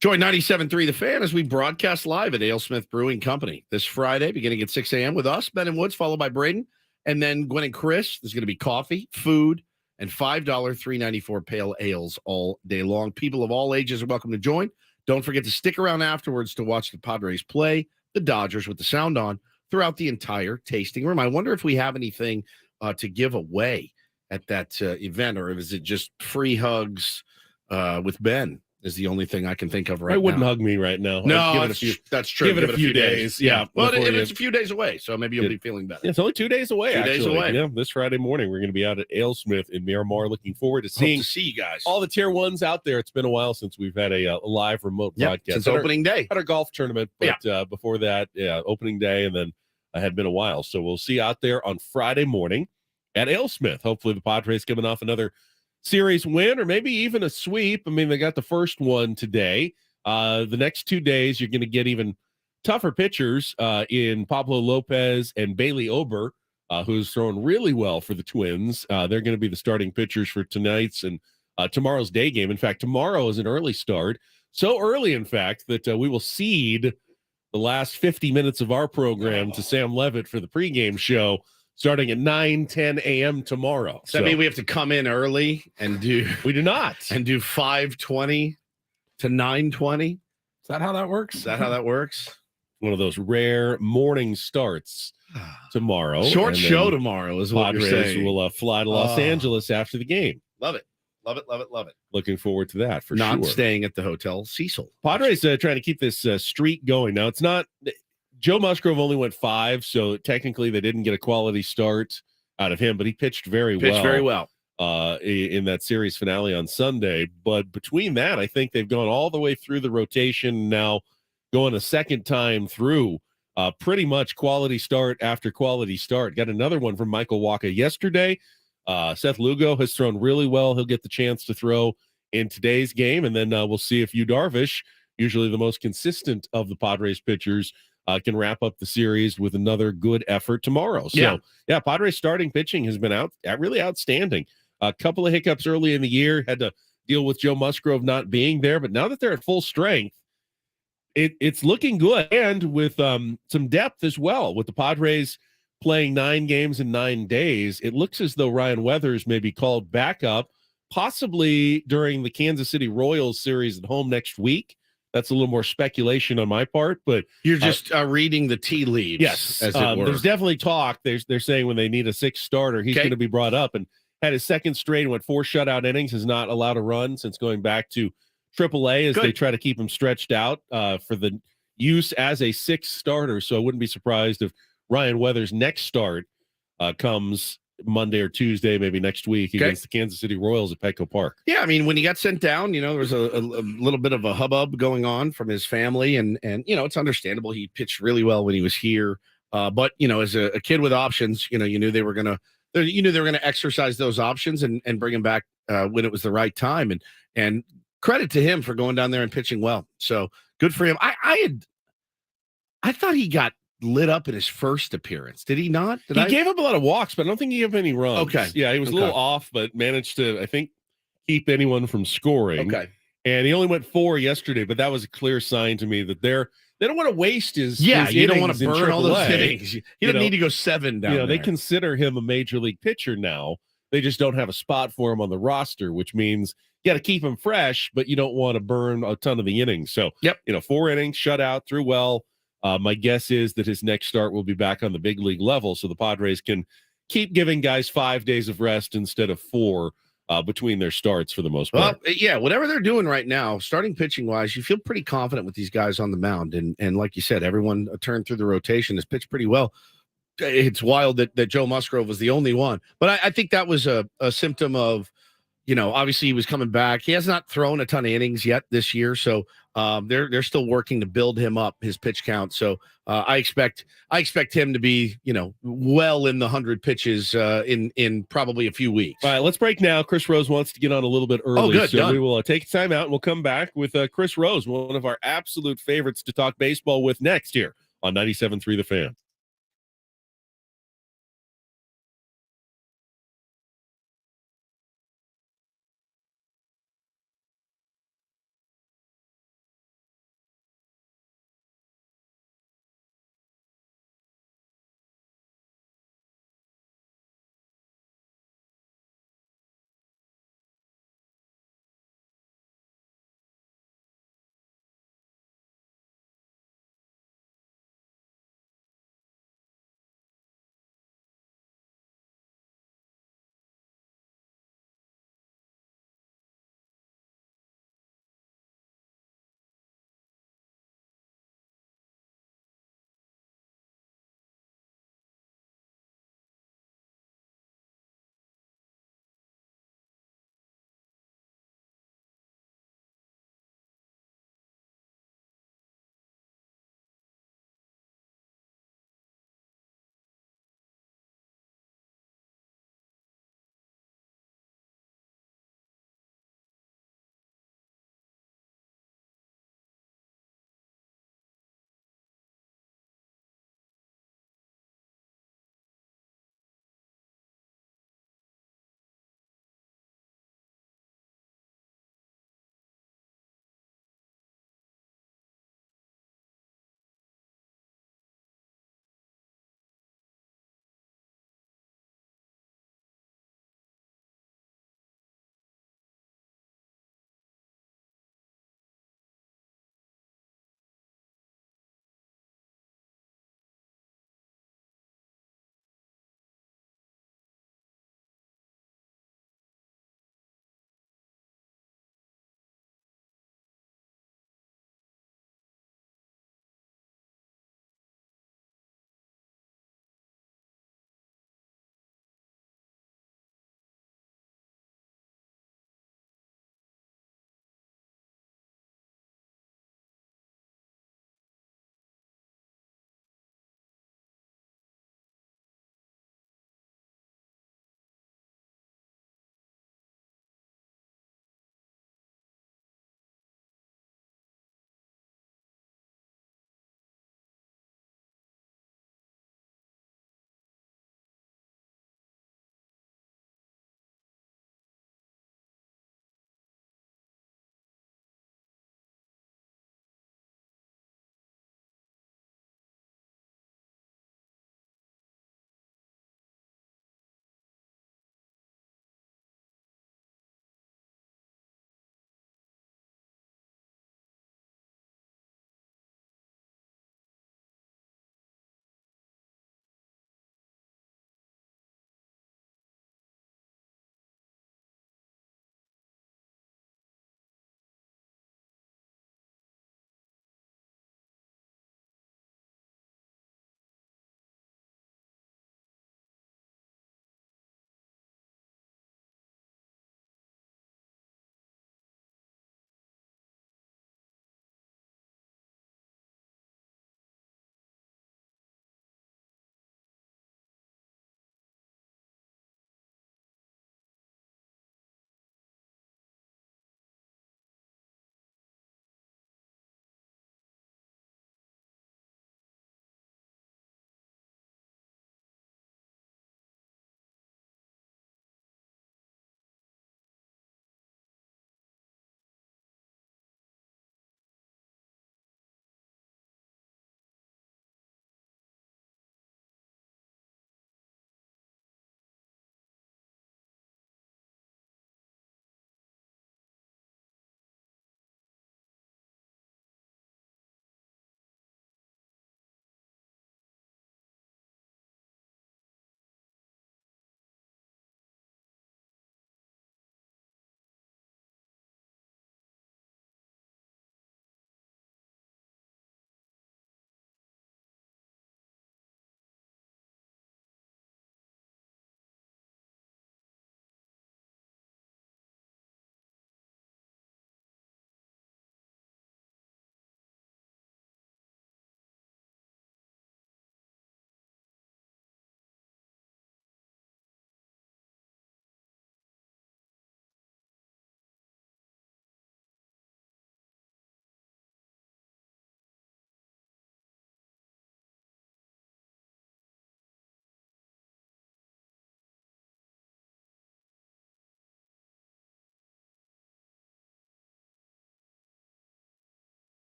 Join 97.3 The Fan as we broadcast live at AleSmith Brewing Company this Friday, beginning at 6 a.m. with us, Ben and Woods, followed by Braden, and then Gwen and Chris. There's going to be coffee, food, and $5 $3.94 pale ales all day long. People of all ages are welcome to join. Don't forget to stick around afterwards to watch the Padres play the Dodgers with the sound on throughout the entire tasting room. I wonder if we have anything to give away at that event, or is it just free hugs with Ben is the only thing I can think of right now. I wouldn't hug me right now. No, I'd give it that's true. Give it a few days. Yeah. Well, before it's a few days away, so maybe you'll be feeling better. Yeah, it's only 2 days away. 2 days actually. away. Yeah, this Friday morning we're going to be out at AleSmith in Miramar. Looking forward to Hope seeing to see you guys. all the tier ones out there. It's been a while since we've had a live remote broadcast. Since At our- opening day. At our golf tournament, but before that, opening day, and then had been a while. So we'll see you out there on Friday morning at AleSmith. Hopefully the Padres coming off another series win or maybe even a sweep. I mean, they got the first one today. The next 2 days, you're going to get even tougher pitchers in Pablo Lopez and Bailey Ober, who's thrown really well for the Twins. They're going to be the starting pitchers for tonight's and tomorrow's day game. In fact, tomorrow is an early start. So early, in fact, that we will cede the last 50 minutes of our program to Sam Levitt for the pregame show starting at 9:10 a.m. tomorrow. Does that mean we have to come in early and do? We do not. And do 5:20 to 9:20. Is that how that works? Is that how that works? One of those rare morning starts tomorrow. Short And then show tomorrow is what Padres you're saying. will fly to Los Angeles after the game. Love it. Love it. Love it. Love it. Looking forward to that for Not sure. staying at the Hotel Cecil. Padres trying to keep this streak going. Now, it's not – Joe Musgrove only went 5, so technically they didn't get a quality start out of him, but he pitched very well in that series finale on Sunday. But between that, I think they've gone all the way through the rotation, now going a second time through pretty much quality start after quality start. Got another one from Michael Wacha yesterday. Seth Lugo has thrown really well. He'll get the chance to throw in today's game, and then we'll see if Yu Darvish, usually the most consistent of the Padres pitchers, can wrap up the series with another good effort tomorrow. So, yeah, Padres starting pitching has been really outstanding. A couple of hiccups early in the year, had to deal with Joe Musgrove not being there, but now that they're at full strength, it's looking good, and with some depth as well. With the Padres playing 9 games in 9 days, it looks as though Ryan Weathers may be called back up, possibly during the Kansas City Royals series at home next week. That's a little more speculation on my part, but You're just reading the tea leaves. yes, as it were. there's definitely talk. They're saying when they need a 6th starter, he's going to be brought up, and had his second straight and went 4 shutout innings, has not allowed a run since going back to AAA as they try to keep him stretched out for the use as a sixth starter. So I wouldn't be surprised if Ryan Weathers' next start comes Monday or Tuesday, maybe next week against the Kansas City Royals at Petco Park. Yeah, I mean, when he got sent down, there was a little bit of a hubbub going on from his family, and it's understandable. He pitched really well when he was here, but as a kid with options, you knew they were gonna exercise those options and bring him back when it was the right time, and credit to him for going down there and pitching well. So good for him. I thought he got lit up in his first appearance. Did he not? He gave up a lot of walks, but I don't think he gave any runs. Okay. Yeah, he was a little off, but managed to, I think, keep anyone from scoring. Okay. And he only went 4 yesterday, but that was a clear sign to me that they don't want to waste his you don't want to innings burn in all those AAA. innings. He doesn't need to go 7 down there. They consider him a major league pitcher now. They just don't have a spot for him on the roster, which means you got to keep him fresh, but you don't want to burn a ton of the innings. So, 4 innings, shutout, threw well. My guess is that his next start will be back on the big league level, so the Padres can keep giving guys 5 days of rest instead of 4 between their starts for the most part. Well, yeah, whatever they're doing right now, starting pitching wise, you feel pretty confident with these guys on the mound, and like you said, everyone turned through the rotation has pitched pretty well. It's wild that Joe Musgrove was the only one, but I think that was a symptom of, obviously he was coming back. He has not thrown a ton of innings yet this year, so they're still working to build him up, his pitch count. So I expect him to be well in the 100 pitches in probably a few weeks. All right, let's break now. Chris Rose wants to get on a little bit early, good, so done. we will take time out and we'll come back with Chris Rose, one of our absolute favorites to talk baseball with next year on 97.3 The Fan.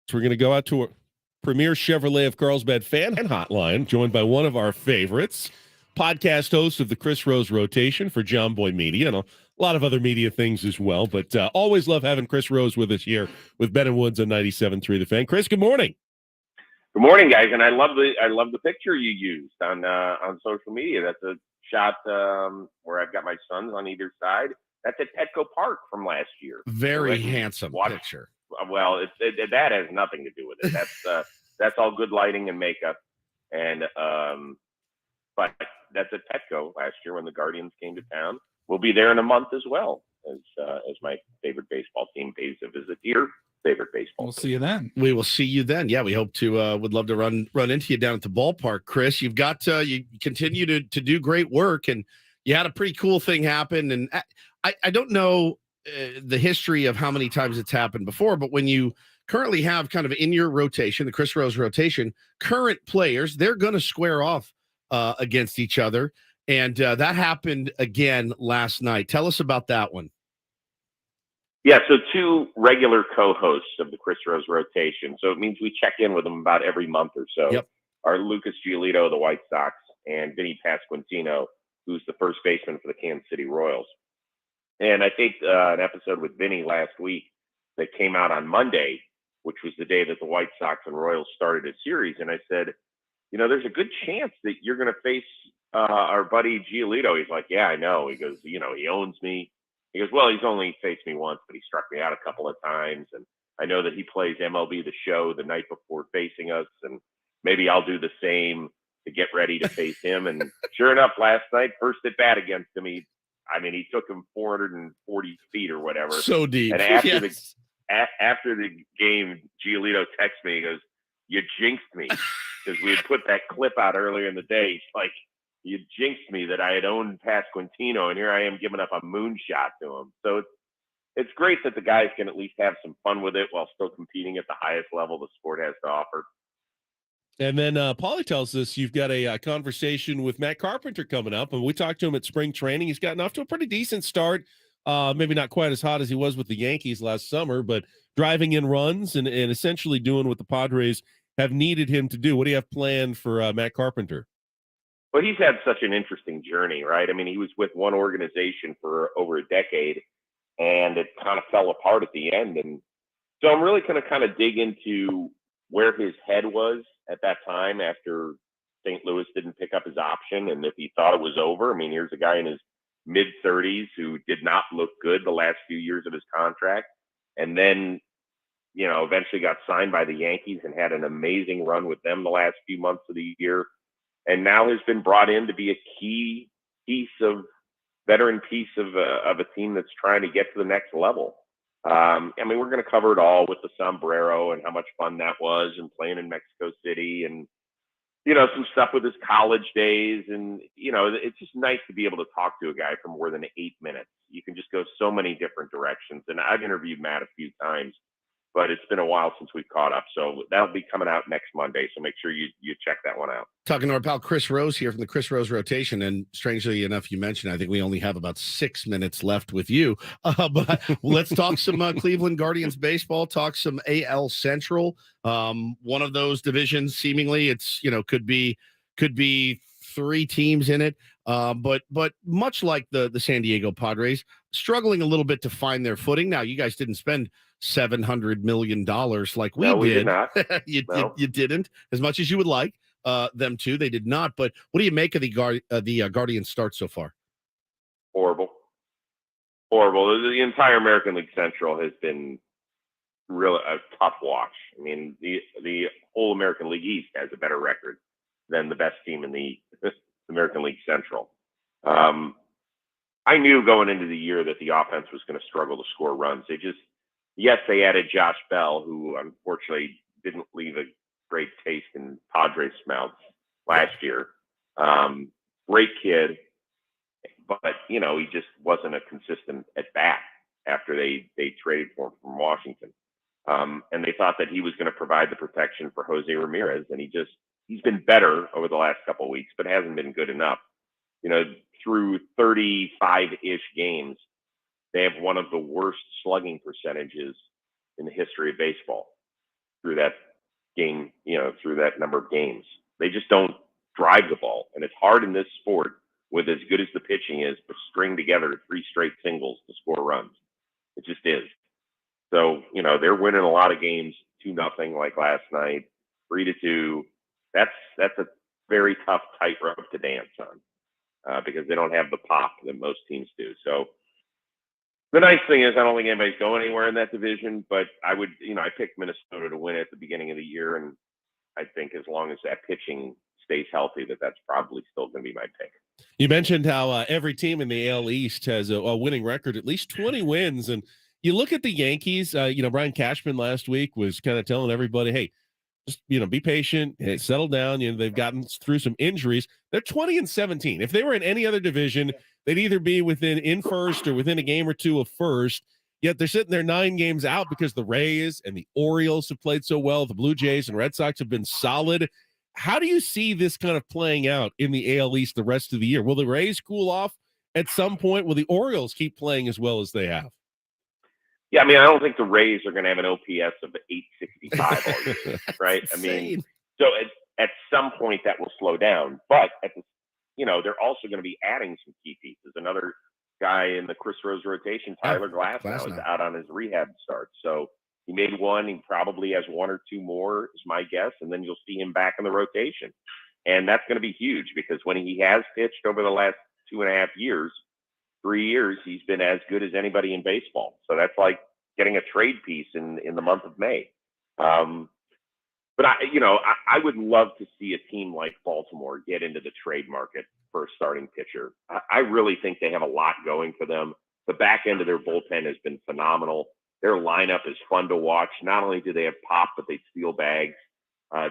So we're going to go out to a Premier Chevrolet of Carlsbad fan hotline, joined by one of our favorites, podcast host of the Chris Rose Rotation for John Boy Media and a lot of other media things as well. But always love having Chris Rose with us here with Ben and Woods on 97.3 The Fan. Chris, good morning. Good morning, guys, and I love the picture you used on social media. That's a shot where I've got my sons on either side. That's at Petco Park from last year. Very handsome picture. Well, that has nothing to do with it. That's all good lighting and makeup, and but that's at Petco last year when the Guardians came to town. We'll be there in a month as well as my favorite baseball team pays a visit here. Favorite baseball. We'll see you then. We will see you then. Yeah, we hope to would love to run into you down at the ballpark, Chris. You've got you continue to do great work, and you had a pretty cool thing happen. And I don't know the history of how many times it's happened before, but when you currently have kind of in your rotation, the Chris Rose rotation, current players, they're going to square off against each other, and that happened again last night. Tell us about that one. Yeah, so two regular co-hosts of the Chris Rose Rotation. So it means we check in with them about every month or so. Yep. Are Lucas Giolito of the White Sox and Vinny Pasquantino, who's the first baseman for the Kansas City Royals. And I think an episode with Vinny last week that came out on Monday, which was the day that the White Sox and Royals started a series. And I said, there's a good chance that you're going to face our buddy Giolito. He's like, yeah, I know. He goes, he owns me. He goes, well, he's only faced me once, but he struck me out a couple of times. And I know that he plays MLB The Show the night before facing us. And maybe I'll do the same to get ready to face him. And sure enough, last night, first at bat against him, he took him 440 feet or whatever. So deep. And after the game, Giolito texts me. He goes, you jinxed me. Because we had put that clip out earlier in the day. He's like, you jinxed me that I had owned Pasquantino, and here I am giving up a moonshot to him. So it's great that the guys can at least have some fun with it while still competing at the highest level the sport has to offer. And then Paulie tells us you've got a conversation with Matt Carpenter coming up, and we talked to him at spring training. He's gotten off to a pretty decent start, maybe not quite as hot as he was with the Yankees last summer, but driving in runs and essentially doing what the Padres have needed him to do. What do you have planned for Matt Carpenter? Well, he's had such an interesting journey, right? I mean, he was with one organization for over a decade, and it kind of fell apart at the end. And so I'm really going to kind of dig into where his head was at that time after St. Louis didn't pick up his option, and if he thought it was over. I mean, here's a guy in his mid-30s who did not look good the last few years of his contract, and then, eventually got signed by the Yankees and had an amazing run with them the last few months of the year. And now has been brought in to be a key veteran piece of a team that's trying to get to the next level. We're going to cover it all with the sombrero and how much fun that was and playing in Mexico City and, some stuff with his college days. And, it's just nice to be able to talk to a guy for more than 8 minutes. You can just go so many different directions. And I've interviewed Matt a few times, but it's been a while since we've caught up. So that'll be coming out next Monday. So make sure you check that one out. Talking to our pal Chris Rose here from the Chris Rose Rotation. And strangely enough, you mentioned, I think we only have about 6 minutes left with you. But let's talk some Cleveland Guardians baseball, talk some AL Central. One of those divisions, seemingly it's, could be 3 teams in it. But much like the San Diego Padres, struggling a little bit to find their footing. Now, you guys didn't spend $700 million like we did. We did not. You didn't, as much as you would like them to. They did not. But what do you make of the Guardians start so far? Horrible. The entire American League Central has been really a tough watch. I mean, the whole American League East has a better record than the best team in the American League Central. I knew going into the year that the offense was going to struggle to score runs. They added Josh Bell, who unfortunately didn't leave a great taste in Padres' mouths last year. Great kid, but he just wasn't a consistent at bat after they traded for him from Washington. And they thought that he was going to provide the protection for Jose Ramirez, and he's been better over the last couple of weeks, but hasn't been good enough. Through 35-ish games, they have one of the worst slugging percentages in the history of baseball. through that game, through that number of games. They just don't drive the ball. And it's hard in this sport with as good as the pitching is to string together 3 straight singles to score runs. It just is. So, they're winning a lot of games 2-0 like last night, 3-2. That's a very tough tightrope to dance on because they don't have the pop that most teams do. So the nice thing is I don't think anybody's going anywhere in that division, but I picked Minnesota to win at the beginning of the year, and I think as long as that pitching stays healthy, that's probably still going to be my pick. You mentioned how every team in the AL East has a winning record, at least 20 wins. And you look at the Yankees, Brian Cashman last week was kind of telling everybody, hey, just, be patient, settle down. They've gotten through some injuries. They're 20-17. If they were in any other division, they'd either be in first or within a game or two of first. Yet they're sitting there 9 games out because the Rays and the Orioles have played so well. The Blue Jays and Red Sox have been solid. How do you see this kind of playing out in the AL East the rest of the year? Will the Rays cool off at some point? Will the Orioles keep playing as well as they have? Yeah, I don't think the Rays are going to have an OPS of 865 all year, right? Insane. So at some point that will slow down. But they're also going to be adding some key pieces. Another guy in the Chris Rose rotation, Tyler Glasnow, is out on his rehab start. So he made one. He probably has 1 or 2 more, is my guess, and then you'll see him back in the rotation. And that's going to be huge because when he has pitched over the last 2.5 years, 3 years, he's been as good as anybody in baseball. So that's like getting a trade piece in the month of May. But I would love to see a team like Baltimore get into the trade market for a starting pitcher. I really think they have a lot going for them. The back end of their bullpen has been phenomenal. Their lineup is fun to watch. Not only do they have pop, but they steal bags.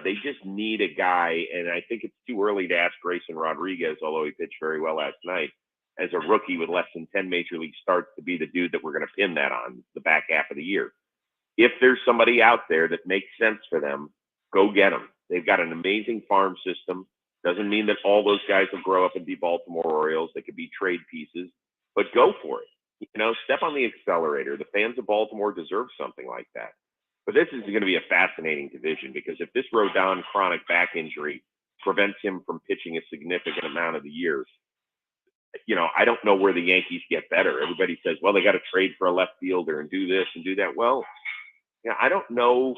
They just need a guy, and I think it's too early to ask Grayson Rodriguez, although he pitched very well last night, as a rookie with less than 10 major league starts, to be the dude that we're going to pin that on the back half of the year. If there's somebody out there that makes sense for them, go get them. They've got an amazing farm system. Doesn't mean that all those guys will grow up and be Baltimore Orioles. They could be trade pieces, but go for it. Step on the accelerator. The fans of Baltimore deserve something like that. But this is going to be a fascinating division because if this Rodon chronic back injury prevents him from pitching a significant amount of the years, I don't know where the Yankees get better. Everybody says, well, they got to trade for a left fielder and do this and do that. Well, I don't know.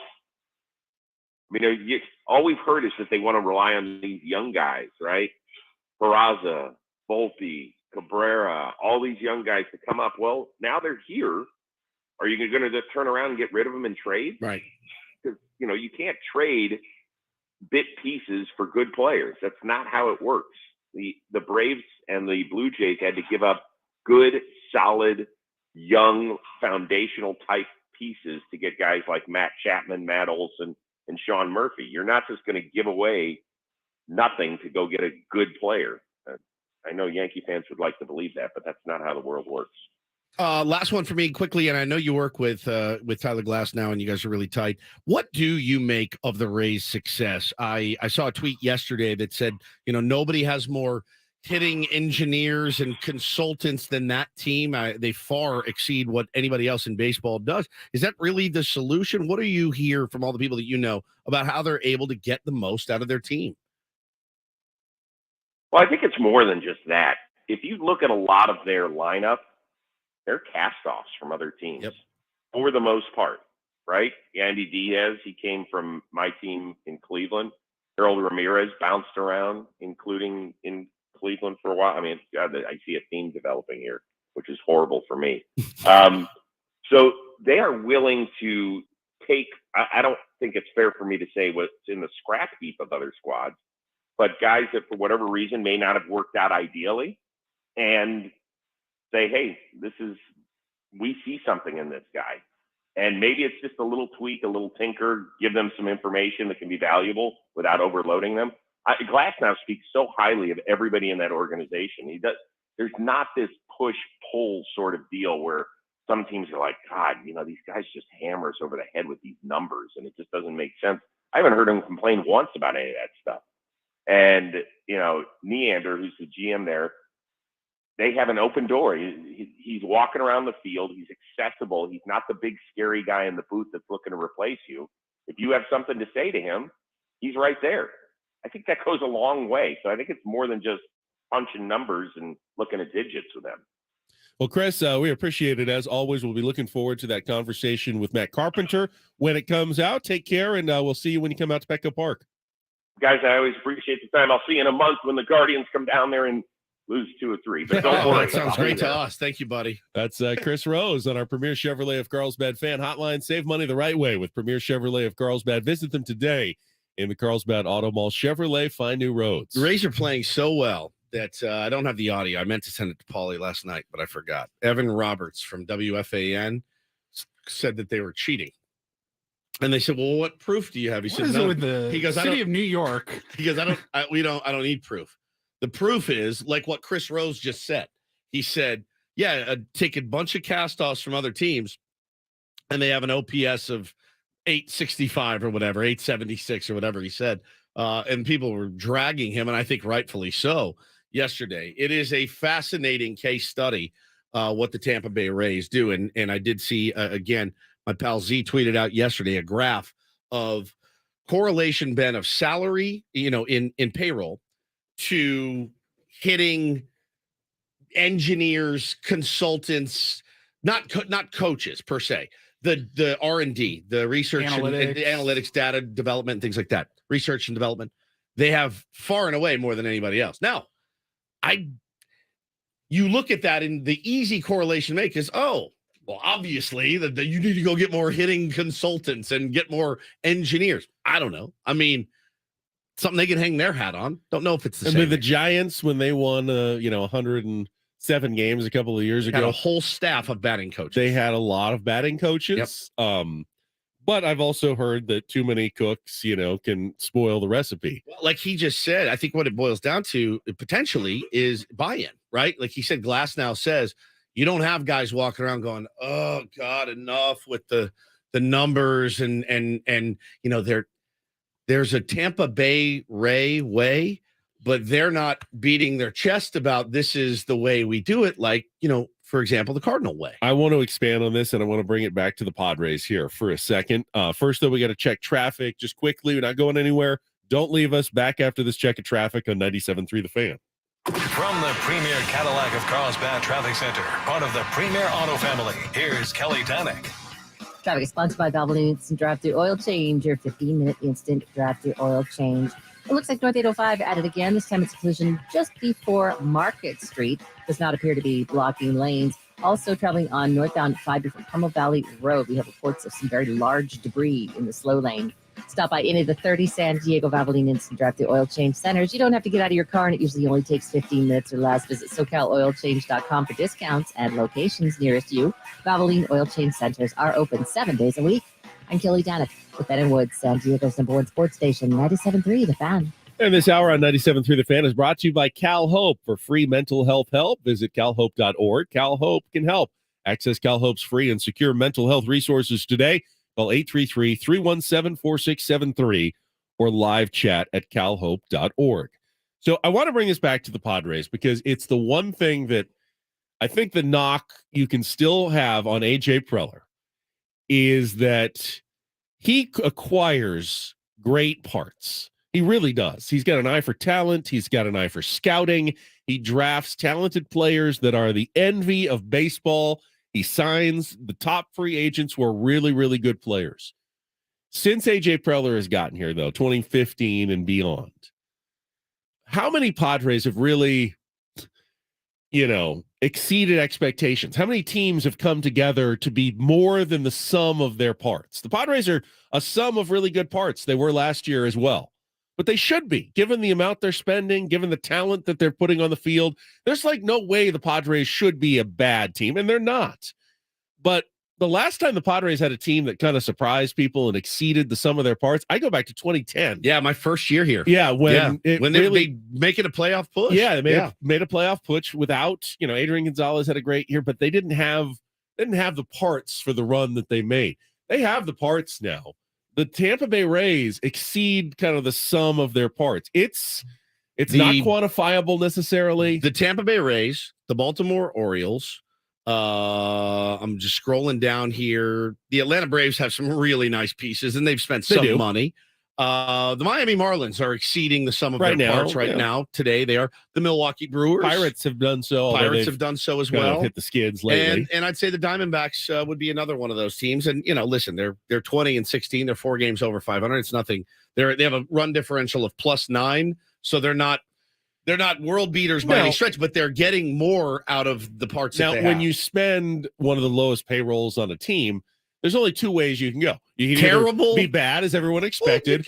All we've heard is that they want to rely on these young guys, right? Peraza, Volpe, Cabrera, all these young guys to come up. Well, now they're here. Are you going to just turn around and get rid of them and trade? Right. Because, you can't trade bit pieces for good players. That's not how it works. The Braves and the Blue Jays had to give up good, solid, young, foundational type pieces to get guys like Matt Chapman, Matt Olson, and Sean Murphy. You're not just going to give away nothing to go get a good player. I know Yankee fans would like to believe that, but that's not how the world works. Last one for me quickly, and I know you work with Tyler Glasnow, and you guys are really tight. What do you make of the Rays' success? I saw a tweet yesterday that said, nobody has more hitting engineers and consultants than that team. They far exceed what anybody else in baseball does. Is that really the solution? What do you hear from all the people that you know about how they're able to get the most out of their team? Well, I think it's more than just that. If you look at a lot of their lineup, they're cast-offs from other teams for the most part, right? Andy Diaz, he came from my team in Cleveland. Harold Ramirez bounced around, including in Cleveland for a while. God, I see a theme developing here, which is horrible for me. So they are willing to take, I don't think it's fair for me to say what's in the scrap heap of other squads, but guys that for whatever reason may not have worked out ideally, and say, hey, we see something in this guy. And maybe it's just a little tweak, a little tinker, give them some information that can be valuable without overloading them. Glasnow speaks so highly of everybody in that organization. There's not this push-pull sort of deal where some teams are like, God, these guys just hammer us over the head with these numbers, and it just doesn't make sense. I haven't heard him complain once about any of that stuff. And, Neander, who's the GM there, they have an open door. He's walking around the field. He's accessible. He's not the big, scary guy in the booth that's looking to replace you. if you have something to say to him, he's right there. I think that goes a long way. So I think it's more than just punching numbers and looking at digits with them. Well, Chris, we appreciate it as always. We'll be looking forward to that conversation with Matt Carpenter when it comes out. Take care, and we'll see you when you come out to Petco Park. Guys, I always appreciate the time. I'll see you in a month when the Guardians come down there and lose 2 or 3. But don't worry. That sounds great to us. Thank you, buddy. That's Chris Rose on our Premier Chevrolet of Carlsbad fan hotline. Save money the right way with Premier Chevrolet of Carlsbad. Visit them today in the Carlsbad Auto Mall. Chevrolet, find new roads. The Rays are playing so well that I don't have the audio. I meant to send it to Paulie last night, but I forgot. Evan Roberts from WFAN said that they were cheating. And they said, "Well, what proof do you have?" He What said, is "No." it with the He goes, city of New York? He goes, I don't need proof. The proof is like what Chris Rose just said. He said, yeah, take a bunch of cast-offs from other teams, and they have an OPS of 865 or whatever, 876 or whatever he said. And people were dragging him, and I think rightfully so, yesterday. It is a fascinating case study, what the Tampa Bay Rays do. And I did see, again, my pal Z tweeted out yesterday a graph of correlation, Ben, of salary, in payroll to hitting engineers, consultants, not coaches per se, the R&D, the research and the analytics, data development, things like that, research and development. They have far and away more than anybody else. Now, you look at that and the easy correlation to make is, well, obviously, you need to go get more hitting consultants and get more engineers. I don't know. I mean, something they can hang their hat on. Don't know if it's the same. The Giants, when they won, 107 games a couple of years ago, had a whole staff of batting coaches. They had a lot of batting coaches. Yep. But I've also heard that too many cooks, can spoil the recipe. Well, like he just said, I think what it boils down to potentially is buy-in, right? Like he said, Glass now says, you don't have guys walking around going, "Oh God, enough with the numbers," and there's a Tampa Bay Ray way, but they're not beating their chest about this is the way we do it. Like, for example, the Cardinal way. I want to expand on this, and I want to bring it back to the Padres here for a second. First, though, we got to check traffic just quickly. We're not going anywhere. Don't leave us. Back after this check of traffic on 97.3 The Fan. From the Premier Cadillac of Carlsbad Traffic Center, part of the Premier Auto family, here's Kelly Danek. Traffic is sponsored by Valvoline Instant Drive-Thru Oil Change, your 15-minute instant drive-thru oil change. It looks like North 805 added again. This time it's a collision just before Market Street. Does not appear to be blocking lanes. Also traveling on northbound 5 before Carmel Valley Road. We have reports of some very large debris in the slow lane. Stop by any of the 30 San Diego Valvoline Instant Drive-Thru Oil Change centers. You don't have to get out of your car, and it usually only takes 15 minutes or less. Visit SoCalOilChange.com for discounts and locations nearest you. Valvoline Oil Change centers are open 7 days a week. I'm Kelly Danek with Ben & Woods, San Diego's #1 sports station, 97.3 The Fan. And this hour on 97.3 The Fan is brought to you by Cal Hope. For free mental health help, visit calhope.org. Cal Hope can help. Access Cal Hope's free and secure mental health resources today. Call 833-317-4673 or live chat at calhope.org. So I want to bring this back to the Padres because it's the one thing that I think the knock you can still have on A.J. Preller is that he acquires great parts. He really does. He's got an eye for talent. He's got an eye for scouting. He drafts talented players that are the envy of baseball. He signs the top free agents who are really, really good players. Since A.J. Preller has gotten here, though, 2015 and beyond, how many Padres have really, exceeded expectations? How many teams have come together to be more than the sum of their parts? The Padres are a sum of really good parts. They were last year as well. But they should be, given the amount they're spending, given the talent that they're putting on the field. There's no way the Padres should be a bad team, and they're not. But the last time the Padres had a team that kind of surprised people and exceeded the sum of their parts, I go back to 2010. Yeah, my first year here. Yeah, when they making a playoff push. Yeah, they made a playoff push without, Adrian Gonzalez had a great year, but they didn't have the parts for the run that they made. They have the parts now. The Tampa Bay Rays exceed kind of the sum of their parts. It's not quantifiable necessarily. The Tampa Bay Rays, the Baltimore Orioles, I'm just scrolling down here. The Atlanta Braves have some really nice pieces, and they've spent They some do. money. The Miami Marlins are exceeding the sum of Right their now, parts right yeah. now. Today, they are. The Milwaukee Brewers. Pirates have done so. although Pirates they've have done so as kind of well. hit the skids lately. And I'd say the Diamondbacks would be another one of those teams. And listen, they're 20-16. They're 4 games over 500. It's nothing. They have a run differential of +9, so they're not world beaters by any stretch, but they're getting more out of the parts. Now, that they when have. you spend one of the lowest payrolls on a team, there's only 2 ways you can go. You can Terrible, either be bad as everyone expected,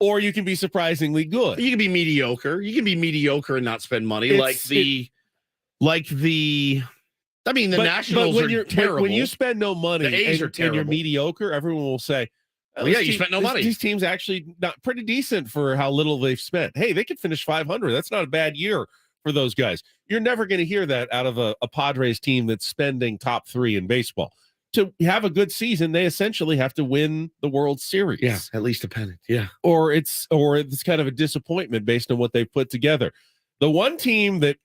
or you can be surprisingly good. You can be mediocre. You can be mediocre and not spend money, The Nationals are terrible. When you spend no money The A's are and you're terrible. mediocre, everyone will say, Well, yeah, you spent no money. These teams actually not pretty decent for how little they've spent. Hey, they could finish 500. That's not a bad year for those guys. You're never going to hear that out of a Padres team that's spending top 3 in baseball. To have a good season, they essentially have to win the World Series. Yeah, at least a pennant. Yeah. Or it's kind of a disappointment based on what they've put together. The one team that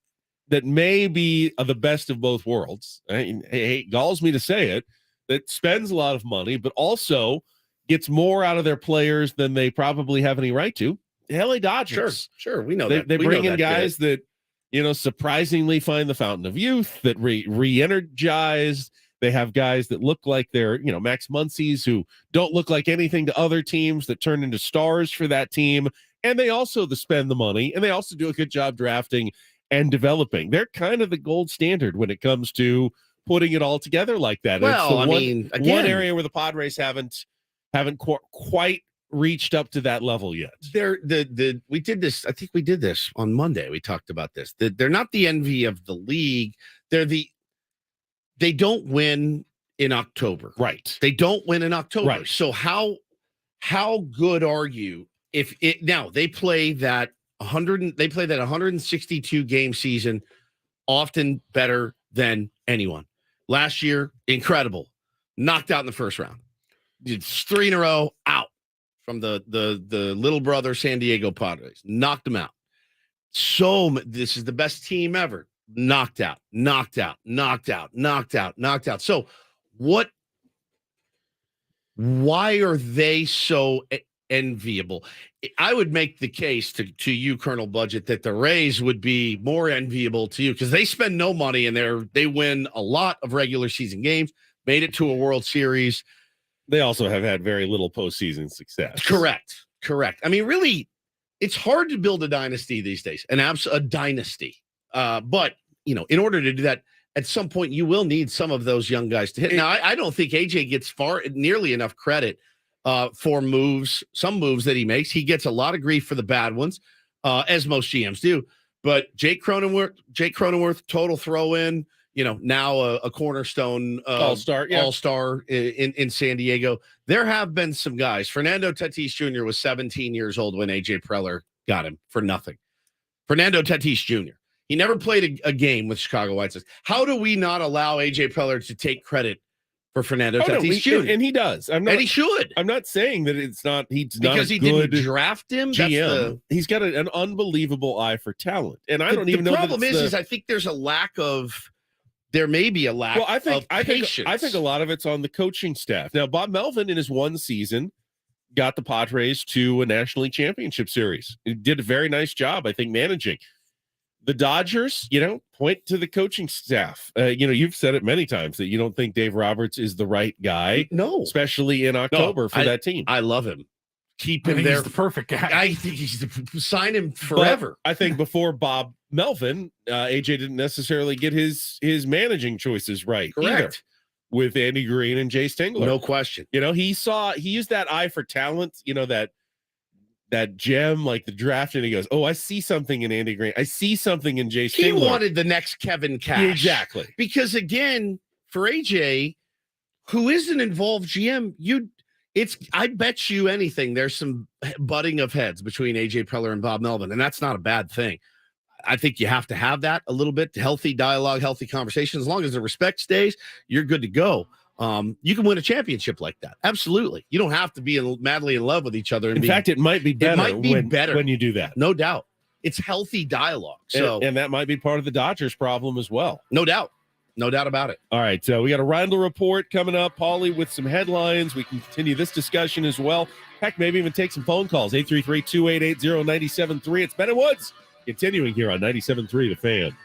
may be the best of both worlds, it galls me to say it, that spends a lot of money, but also gets more out of their players than they probably have any right to. The LA Dodgers. Sure. We know They that. they We bring know in that guys that, surprisingly find the fountain of youth, that re-energized. They have guys that look like they're, Max Muncy's, who don't look like anything to other teams, that turn into stars for that team. And they also spend the money, and they also do a good job drafting and developing. They're kind of the gold standard when it comes to putting it all together like that. Well, It's one area where the Padres haven't quite reached up to that level yet. We did this. I think we did this on Monday. We talked about this. They're not the envy of the league. They don't win in October. Right. They don't win in October. Right. So how good are you if it now they play that 162 game season often better than anyone. Last year, incredible. Knocked out in the first round. It's 3 in a row out from the little brother San Diego Padres. Knocked them out. So this is the best team ever. Knocked out. So why are they so enviable? I would make the case to you, Colonel Budget, that the Rays would be more enviable to you because they spend no money and they win a lot of regular season games, made it to a World Series. They also have had very little postseason success. Correct. I mean, really, it's hard to build a dynasty these days, a dynasty. But, in order to do that, at some point, you will need some of those young guys to hit. Now, I don't think AJ gets nearly enough credit for some moves that he makes. He gets a lot of grief for the bad ones, as most GMs do. But Jake Cronenworth, total throw in, now a cornerstone all-star in San Diego. There have been some guys. Fernando Tatis Jr. was 17 years old when AJ Preller got him for nothing. Fernando Tatis Jr. He never played a game with Chicago White Sox. How do we not allow AJ Preller to take credit for Fernando Tatis Jr.? And he does. And he should. I'm not saying that he's not because he good didn't draft him. GM. He's got an unbelievable eye for talent, and I don't even know. The problem is I think there's there may be a lack of patience. I think a lot of it's on the coaching staff. Now, Bob Melvin in his one season got the Padres to a National League Championship Series. He did a very nice job, I think, managing. The Dodgers, point to the coaching staff. You've said it many times that you don't think Dave Roberts is the right guy. No, especially in October for that team. I love him. Keep him there. He's the perfect guy. I think sign him forever. But I think before Bob Melvin, AJ didn't necessarily get his managing choices right. Correct. Either, with Andy Green and Jay Stingler. No question. He used that eye for talent, that gem, like the draft, and he goes, "Oh, I see something in Andy Green. I see something in Jay Stingler." He wanted the next Kevin Cash. Exactly. Because again, for AJ, who is an involved GM, I bet you anything there's some butting of heads between AJ Preller and Bob Melvin, and that's not a bad thing. I think you have to have that a little bit, healthy dialogue, healthy conversation. As long as the respect stays, you're good to go. You can win a championship like that. Absolutely. You don't have to be madly in love with each other. In fact, it might be better better when you do that. No doubt. It's healthy dialogue. So, and that might be part of the Dodgers' problem as well. No doubt. No doubt about it. All right, we got a Randall report coming up. Paulie with some headlines. We can continue this discussion as well. Heck, maybe even take some phone calls. 833-288-0973. It's Ben and Woods continuing here on 97.3 The Fan.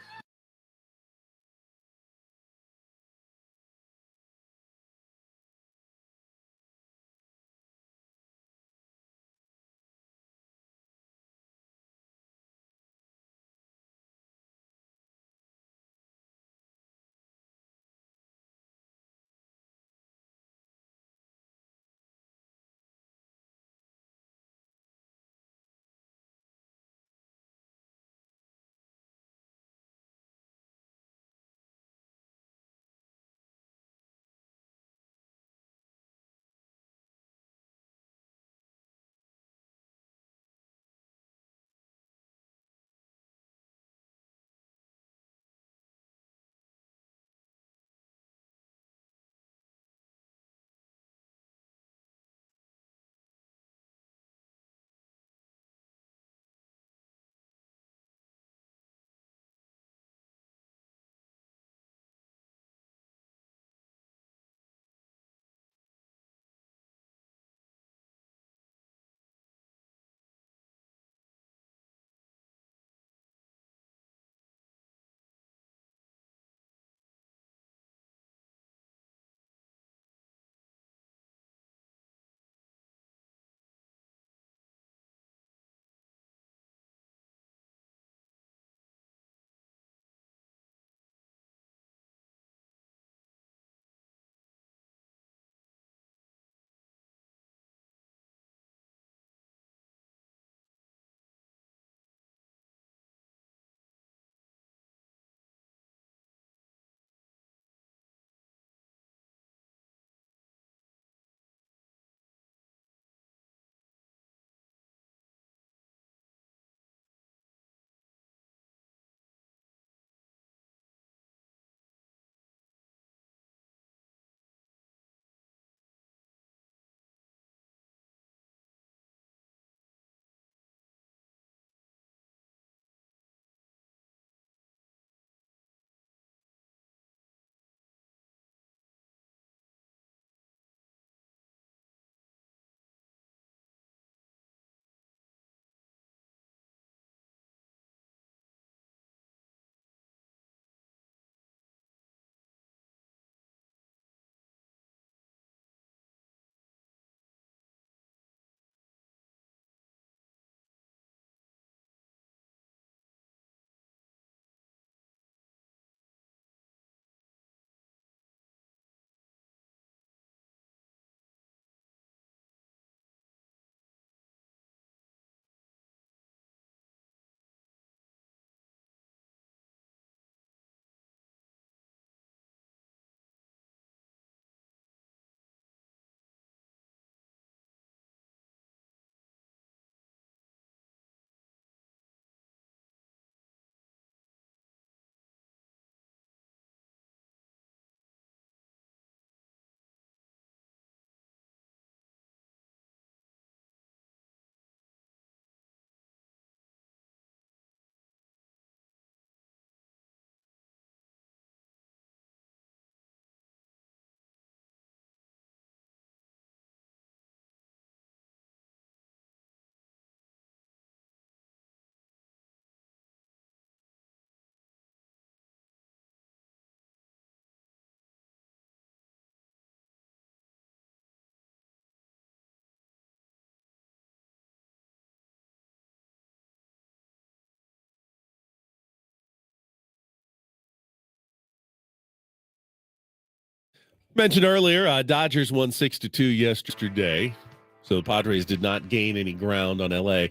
Mentioned earlier, Dodgers won 6-2 yesterday, so the Padres did not gain any ground on LA.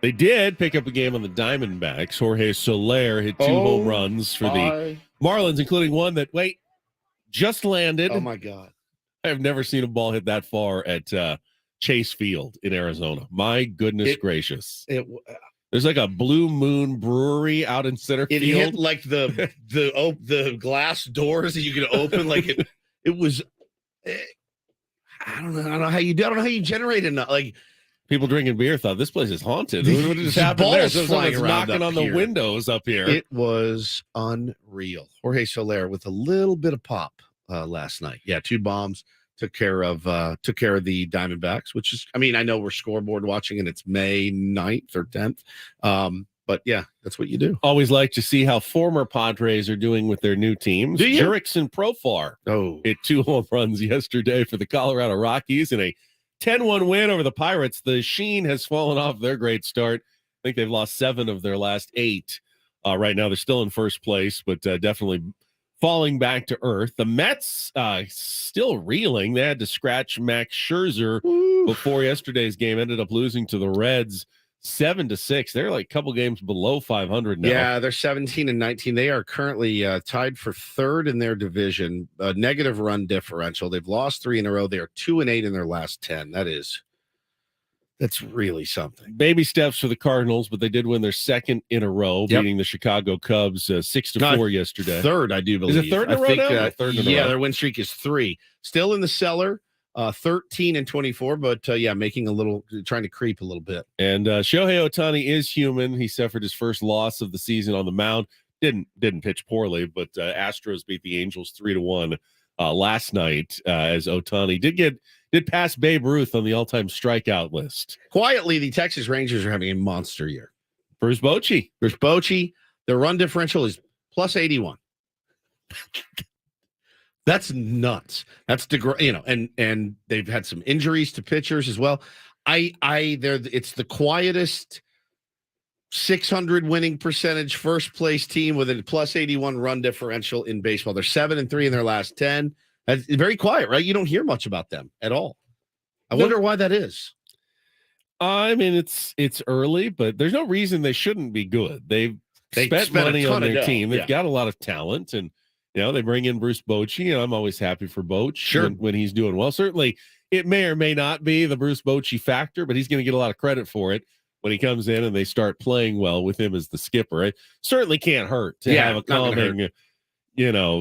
They did pick up a game on the Diamondbacks. Jorge Soler hit 2 home runs for the Marlins, including one that, just landed. Oh, my God. I have never seen a ball hit that far at Chase Field in Arizona. My goodness gracious. There's like a Blue Moon Brewery out in center field. It hit like the glass doors that you could open. Like it was. I don't know how you do. I don't know how you generate enough. Like People drinking beer thought this place is haunted. The- What just the happened there? balls So flying someone's around knocking up on the here. windows up here. It was unreal. Jorge Soler with a little bit of pop last night. Yeah, 2 bombs took care of the Diamondbacks, which is, I mean, I know we're scoreboard watching and it's May 9th or 10th. But yeah, that's what you do. Always like to see how former Padres are doing with their new teams. Do you? Jurickson Profar hit 2 home runs yesterday for the Colorado Rockies in a 10-1 win over the Pirates. The sheen has fallen off their great start. I think they've lost 7 of their last 8. Right now, they're still in first place, but definitely falling back to earth. The Mets still reeling. They had to scratch Max Scherzer before yesterday's game. Ended up losing to the Reds 7-6. They're like a couple games below 500 now. Yeah, they're 17-19. They are currently tied for 3rd in their division. Negative run differential. They've lost 3 in a row. They are 2-8 in their last 10. That's really something. Baby steps for the Cardinals, but they did win their 2nd in a row, beating the Chicago Cubs 6-4 yesterday. 3rd, I do believe. Is it 3rd in a row now? 3rd in a row. Their win streak is 3. Still in the cellar. 13-24, but making trying to creep a little bit. And Shohei Ohtani is human. He suffered his first loss of the season on the mound. Didn't pitch poorly, but Astros beat the Angels 3-1 last night. As Ohtani did pass Babe Ruth on the all-time strikeout list. Quietly, the Texas Rangers are having a monster year. Bruce Bochy, their run differential is plus 81. That's nuts. That's and they've had some injuries to pitchers as well. It's the quietest 600 winning percentage first place team with a plus 81 run differential in baseball. They're 7-3 in their last 10. That's very quiet, right? You don't hear much about them at all. I wonder why that is. I mean, it's early, but there's no reason they shouldn't be good. They've spent money on their team. They've got a lot of talent, and they bring in Bruce Bochy, and I'm always happy for Boch when he's doing well. Certainly, it may or may not be the Bruce Bochy factor, but he's going to get a lot of credit for it when he comes in and they start playing well with him as the skipper. It certainly can't hurt to have a calming,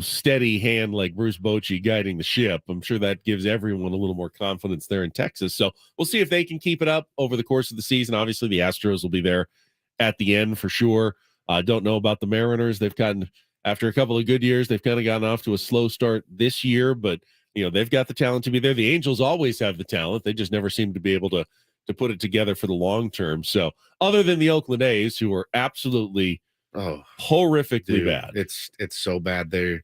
steady hand like Bruce Bochy guiding the ship. I'm sure that gives everyone a little more confidence there in Texas. So we'll see if they can keep it up over the course of the season. Obviously, the Astros will be there at the end for sure. Don't know about the Mariners. They've gotten, after a couple of good years, they've kind of gotten off to a slow start this year, but they've got the talent to be there. The Angels always have the talent. They just never seem to be able to put it together for the long term. So other than the Oakland A's, who are absolutely horrifically bad. It's so bad. They've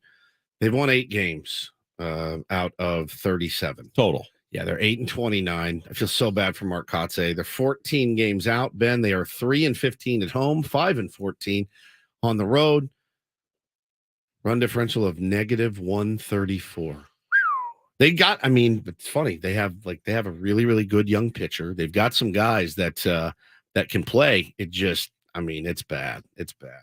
won 8 games out of 37 total. Yeah, they're 8-29. I feel so bad for Mark Kotze. They're 14 games out. Ben, they are 3-15 at home, 5-14 on the road. Run differential of negative 134. They got, it's funny. They have a really, really good young pitcher. They've got some guys that can play. It just, it's bad. It's bad.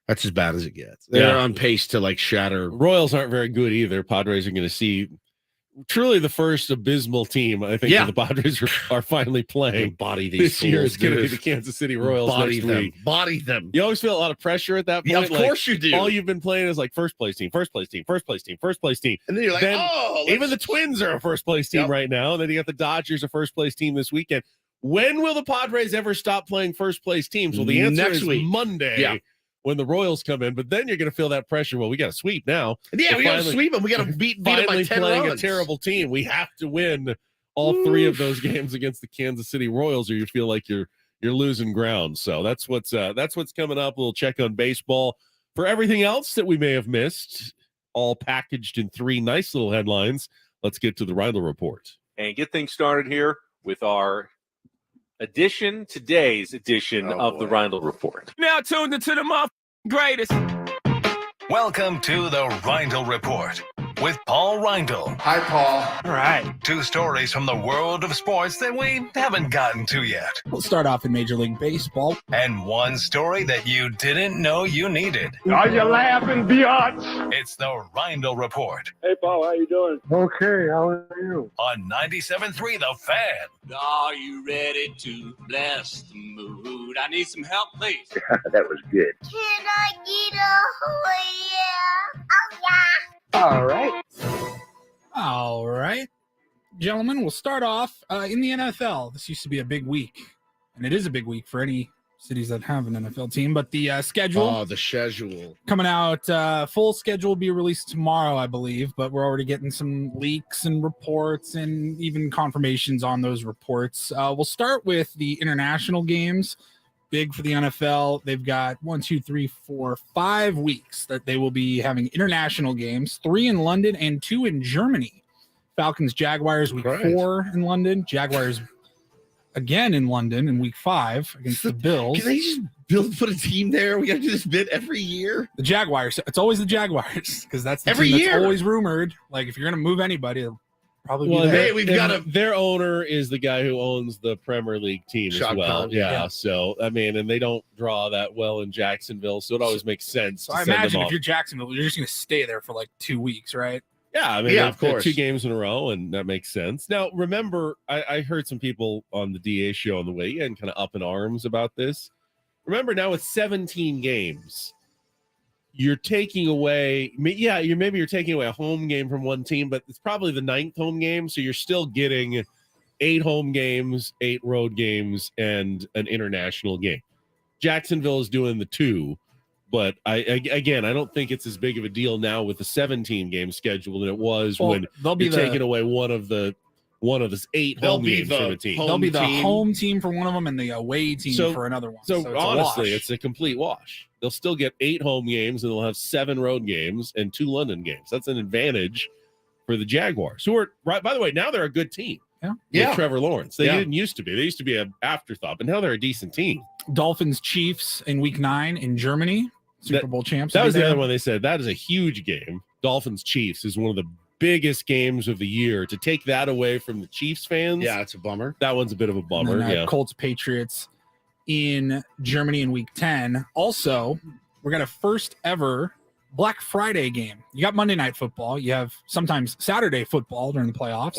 That's as bad as it gets. They're on pace to shatter. Royals aren't very good either. Padres are going to see truly the first abysmal team. I think that the Padres are finally playing. Body these this year is going to be the Kansas City Royals. Body them. You always feel a lot of pressure at that point. Yeah, of course you do. All you've been playing is first place team, first place team, first place team, first place team. And then you're like, even the Twins are a first place team right now. And then you got the Dodgers, a first place team this weekend. When will the Padres ever stop playing first place teams? Well, the answer is Monday. Yeah. When the Royals come in, but then you're going to feel that pressure. Well, we got to sweep now. Yeah, we got to sweep them. We got to beat them by 10 playing runs. A terrible team. We have to win all 3 of those games against the Kansas City Royals, or you feel like you're losing ground. So that's what's coming up. We'll check on baseball for everything else that we may have missed, all packaged in 3 nice little headlines. Let's get to the Reindl Report and get things started here with our today's edition of the Reindl Report. Now tuned into the greatest. Welcome to the Reindl Report with Paul Reindl. Hi, Paul. All right. 2 stories from the world of sports that we haven't gotten to yet. We'll start off in Major League Baseball. And 1 story that you didn't know you needed. Are you laughing, biatch? It's the Reindl Report. Hey, Paul, how you doing? Okay, how are you? On 97.3 The Fan. Are you ready to bless the mood? I need some help, please. That was good. Can I get a oh yeah? Oh yeah. All right. All right. gentlemen, we'll start off in the NFL. This used to be a big week, and it is a big week for any cities that have an NFL team. But the schedule. Oh, the schedule. Coming out, full schedule will be released tomorrow, I believe, but we're already getting some leaks and reports and even confirmations on those reports. We'll start with the international games. Big for the NFL. They've got 5 weeks that they will be having international games, 3 in London and 2 in Germany. Falcons, Jaguars, week 4 in London. Jaguars again in London in week 5 against the Bills. Can they just put a team there? We got to do this bit every year. The Jaguars. It's always the Jaguars because that's the every team year. That's always rumored. Like if you're going to move anybody, it'll probably be their owner is the guy who owns the Premier League team Sean as well. Collins, yeah. So I mean, and they don't draw that well in Jacksonville, so it always makes sense. So I imagine if you're Jacksonville, you're just going to stay there for like 2 weeks, right? Yeah, I mean, yeah, of course. 2 games in a row, and that makes sense. Now, remember, I heard some people on the DA show on the way in kind of up in arms about this. Remember, now with 17 games, you're taking away, you're taking away a home game from one team, but it's probably the 9th home game, so you're still getting 8 home games, 8 road games, and an international game. Jacksonville is doing the 2. But I don't think it's as big of a deal now with the 17 game schedule than it was when you're taking away one of the 8 home games from a team. They'll be the home team for one of them and the away team for another one. So it's honestly, it's a complete wash. They'll still get 8 home games and they'll have 7 road games and 2 London games. That's an advantage for the Jaguars, who are right. By the way, now they're a good team. Yeah. Trevor Lawrence. They didn't used to be. They used to be an afterthought, but now they're a decent team. Dolphins, Chiefs in week 9 in Germany. Super Bowl champs. That was the other one they said. That is a huge game. Dolphins Chiefs is one of the biggest games of the year. To take that away from the Chiefs fans, yeah, it's a bummer. That one's a bit of a bummer. And then, Colts Patriots in Germany in week 10. Also, we're going to first ever Black Friday game. You got Monday Night Football. You have sometimes Saturday football during the playoffs.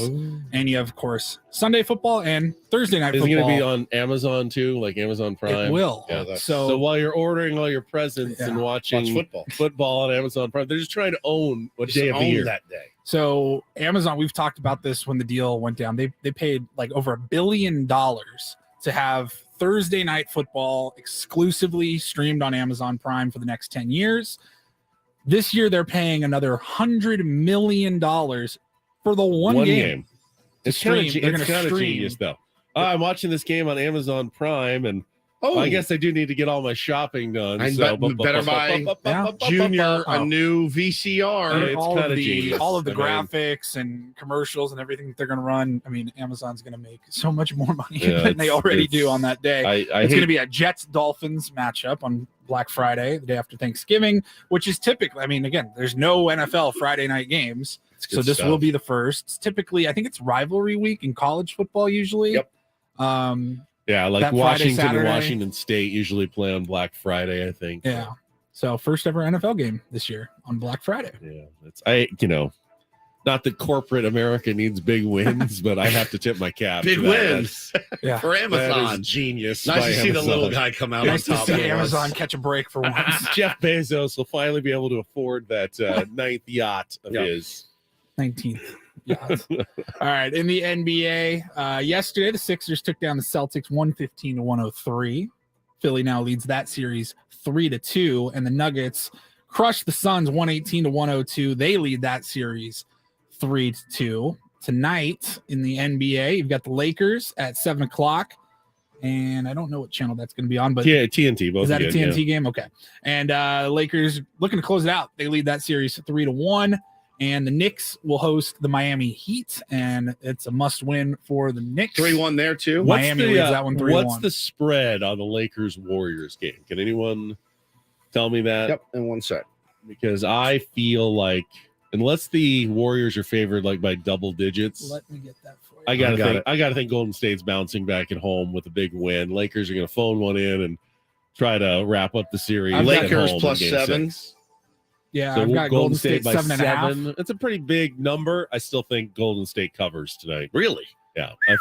And you have, of course, Sunday football and Thursday Night Football. Is it going to be on Amazon too, like Amazon Prime? It will. Yeah, so while you're ordering all your presents and watching football on Amazon Prime, they're just trying to own what day of the year. That day. So Amazon, we've talked about this when the deal went down. They paid like over $1 billion to have Thursday Night Football exclusively streamed on Amazon Prime for the next 10 years. This year, they're paying another $100 million for the one game. It's kind of genius, though. I'm watching this game on Amazon Prime, and I guess I do need to get all my shopping done. Better buy Junior a new VCR. It's kind of genius. All of the graphics and commercials and everything that they're going to run. I mean, Amazon's going to make so much more money than they already do on that day. It's going to be a Jets-Dolphins matchup on Black Friday, the day after Thanksgiving, which is typically, I mean, again, there's no NFL Friday night games. So this will be the first. It's typically, I think it's rivalry week in college football usually. Yep. Yeah, like Washington and Washington State usually play on Black Friday, I think. Yeah. So first ever NFL game this year on Black Friday. Yeah. Not that corporate America needs big wins, but I have to tip my cap. Big wins for Amazon. That is genius. Nice to see the little guy come out. Nice to see Amazon catch a break for once. Jeff Bezos will finally be able to afford that 9th yacht of his. 19th. yacht. All right. In the NBA, yesterday, the Sixers took down the Celtics 115-103. Philly now leads that series 3-2, and the Nuggets crushed the Suns 118-102. They lead that series 3-2. Tonight in the NBA, you've got the Lakers at 7:00, and I don't know what channel that's going to be on, but TNT. Both is that again, a TNT game? Okay. And Lakers looking to close it out. They lead that series 3-1, and the Knicks will host the Miami Heat, and it's a must-win for the Knicks. 3-1 there too. Miami leads that one 3-1. What's the spread on the Lakers Warriors game? Can anyone tell me that? Yep, in 1 sec. Because I feel like unless the Warriors are favored like by double digits, let me get that for you. I gotta think Golden State's bouncing back at home with a big win. Lakers are gonna phone one in and try to wrap up the series. Lakers plus 7. Yeah, so I've got Golden State by 7.5. It's a pretty big number. I still think Golden State covers tonight. Really? Yeah, I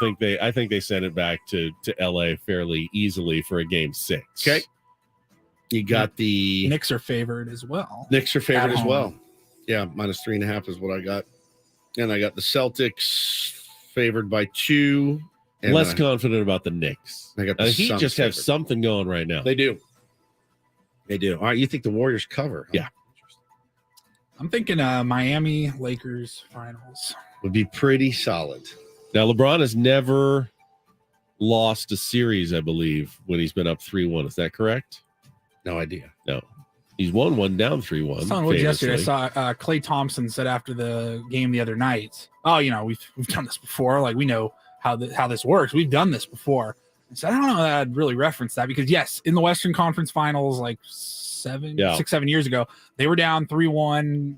think they send it back to LA fairly easily for a game 6. Okay. You got the Knicks are favored as well. Knicks are favored as well. Yeah, minus 3.5 is what I got. And I got the Celtics favored by 2. And Less confident about the Knicks. They got the Heat Suns just have favored. something going right now. They do. They do. All right, you think the Warriors cover? Huh? Yeah. I'm thinking Miami Lakers finals. Would be pretty solid. Now, LeBron has never lost a series, I believe, when he's been up 3-1. Is that correct? No idea. No. He's won one down 3-1. I saw yesterday. I saw Klay Thompson said after the game the other night, "Oh, we've done this before. Like we know how this works. We've done this before." So I don't know that I'd really reference that because yes, in the Western Conference Finals, like 7 years ago, they were down 3-1.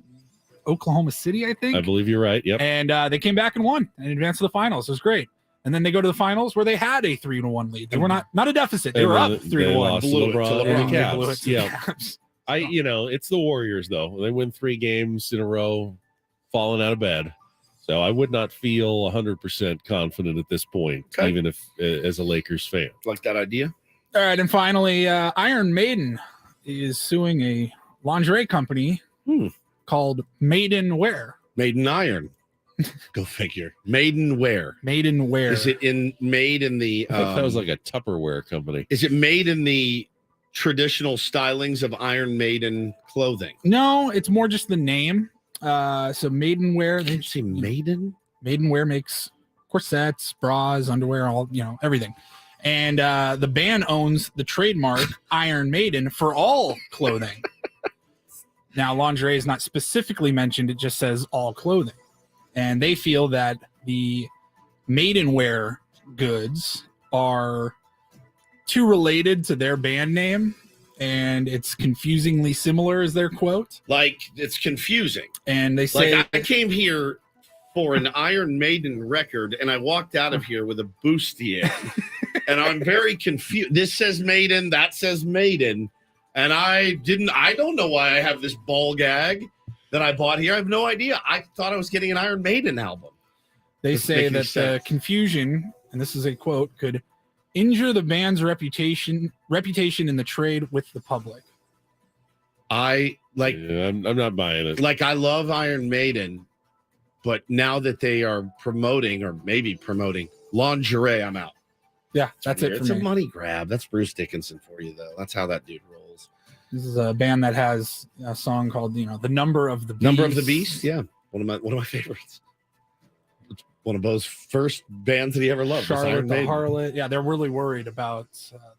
Oklahoma City, I think. I believe you're right. Yep. And they came back and won and advanced to the finals. It was great. And then they go to the finals where they had a 3-1 lead. They were not a deficit. They were up 3-1. Blew it to LeBron They Cavs. blew it to the Cavs. It's the Warriors though. They win 3 games in a row, falling out of bed. So I would not feel 100% confident at this point, even if as a Lakers fan. Like that idea? All right, and finally, Iron Maiden is suing a lingerie company called Maiden Wear. Maiden Iron. Go figure. Maiden Wear. Maiden Wear. Is it made in the? I thought that was like a Tupperware company. Is it made in the traditional stylings of Iron Maiden clothing? No, it's more just the name. So Maiden Wear. Did you say Maiden? Maiden Wear makes corsets, bras, underwear, all everything. And the band owns the trademark Iron Maiden for all clothing. Now, lingerie is not specifically mentioned. It just says all clothing. And they feel that the Maidenwear goods are too related to their band name. And it's confusingly similar, is their quote. Like, it's confusing. And they say... Like, I came here for an Iron Maiden record, and I walked out of here with a bustier. And I'm very confused. This says Maiden, that says Maiden. And I don't know why I have this ball gag that I bought here. I have no idea. I thought I was getting an Iron Maiden album. They Doesn't say make any that the sense. confusion, and this is a quote, could injure the band's reputation in the trade with the public. I'm not buying it. Like, I love Iron Maiden, but now that they are promoting, or maybe promoting lingerie, I'm out. Yeah, that's it for It's me. a money grab. That's Bruce Dickinson for you, though. That's how that dude rolls. This is a band that has a song called, The Number of the Beast. Number of the Beast, yeah, one of my favorites. One of Bo's first bands that he ever loved. was Charlotte Iron the Maiden. Harlot. Yeah, they're really worried about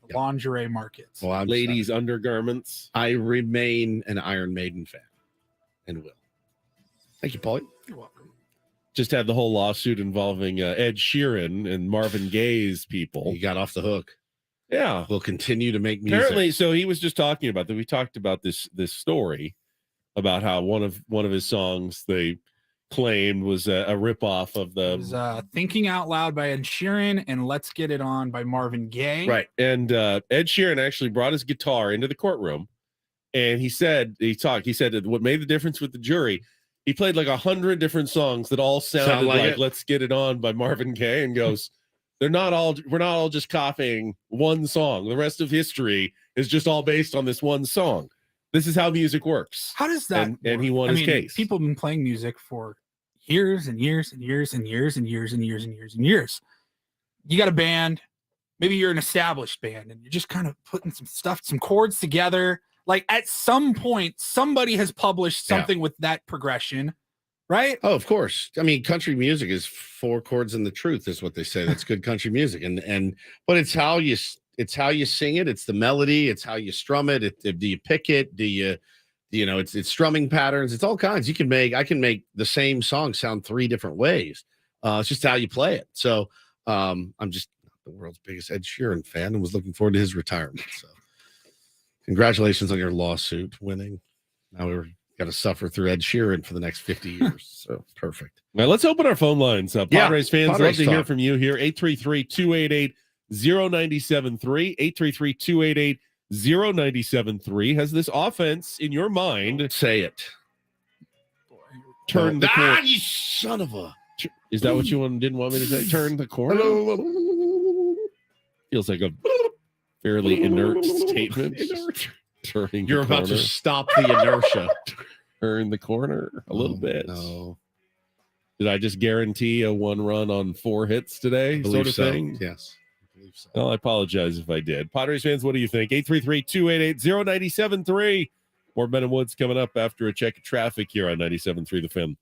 the lingerie market. Well, I'm Ladies' undergarments. I remain an Iron Maiden fan, and will. Thank you, Paulie. You're welcome. Just had the whole lawsuit involving Ed Sheeran and Marvin Gaye's people. He got off the hook. Yeah, we'll continue to make music. Apparently, so he was just talking about that. We talked about this story about how one of his songs they claimed was a ripoff of the It was Thinking Out Loud by Ed Sheeran and Let's Get It On by Marvin Gaye. right. And Ed Sheeran actually brought his guitar into the courtroom, and he said that what made the difference with the jury. He played like 100 different songs that all sounded like like it. "Let's Get It On" by Marvin Gaye, and goes, we're not all just copying one song. The rest of history is just all based on this one song. This is how music works. How does that And he won his case. People have been playing music for years and years and years and years and years and years and years and years. You got a band, maybe you're an established band, and you're just kind of putting some chords together. Like at some point, somebody has published something with that progression, right? Oh, of course. I mean, country music is 4 chords and the truth is what they say. That's good country music. But it's how you sing it. It's the melody. It's how you strum it. Do you pick it? Do you it's strumming patterns. It's all kinds. I can make the same song sound 3 different ways. It's just how you play it. So I'm just not the world's biggest Ed Sheeran fan and was looking forward to his retirement. So congratulations on your lawsuit winning. Now we're got to suffer through Ed Sheeran for the next 50 years. So perfect. Now let's open our phone lines. Padres fans, love Padres to hear talk. from you here. 833-288-0973. 833-288-0973. Has this offense in your mind? Say it. Turn the corner. You son of a. Is that what you didn't want me to say? Turn the corner. Feels like a fairly inert statement. Turning. You're the about to corner. stop the inertia. Turn the corner a little bit. No. Did I just guarantee a 1 run on 4 hits today, sort of thing? Yes. I believe so. Well, I apologize if I did. Padres fans, what do you think? 833-288-0973. More Ben and Woods coming up after a check of traffic here on 97.3 The Fan.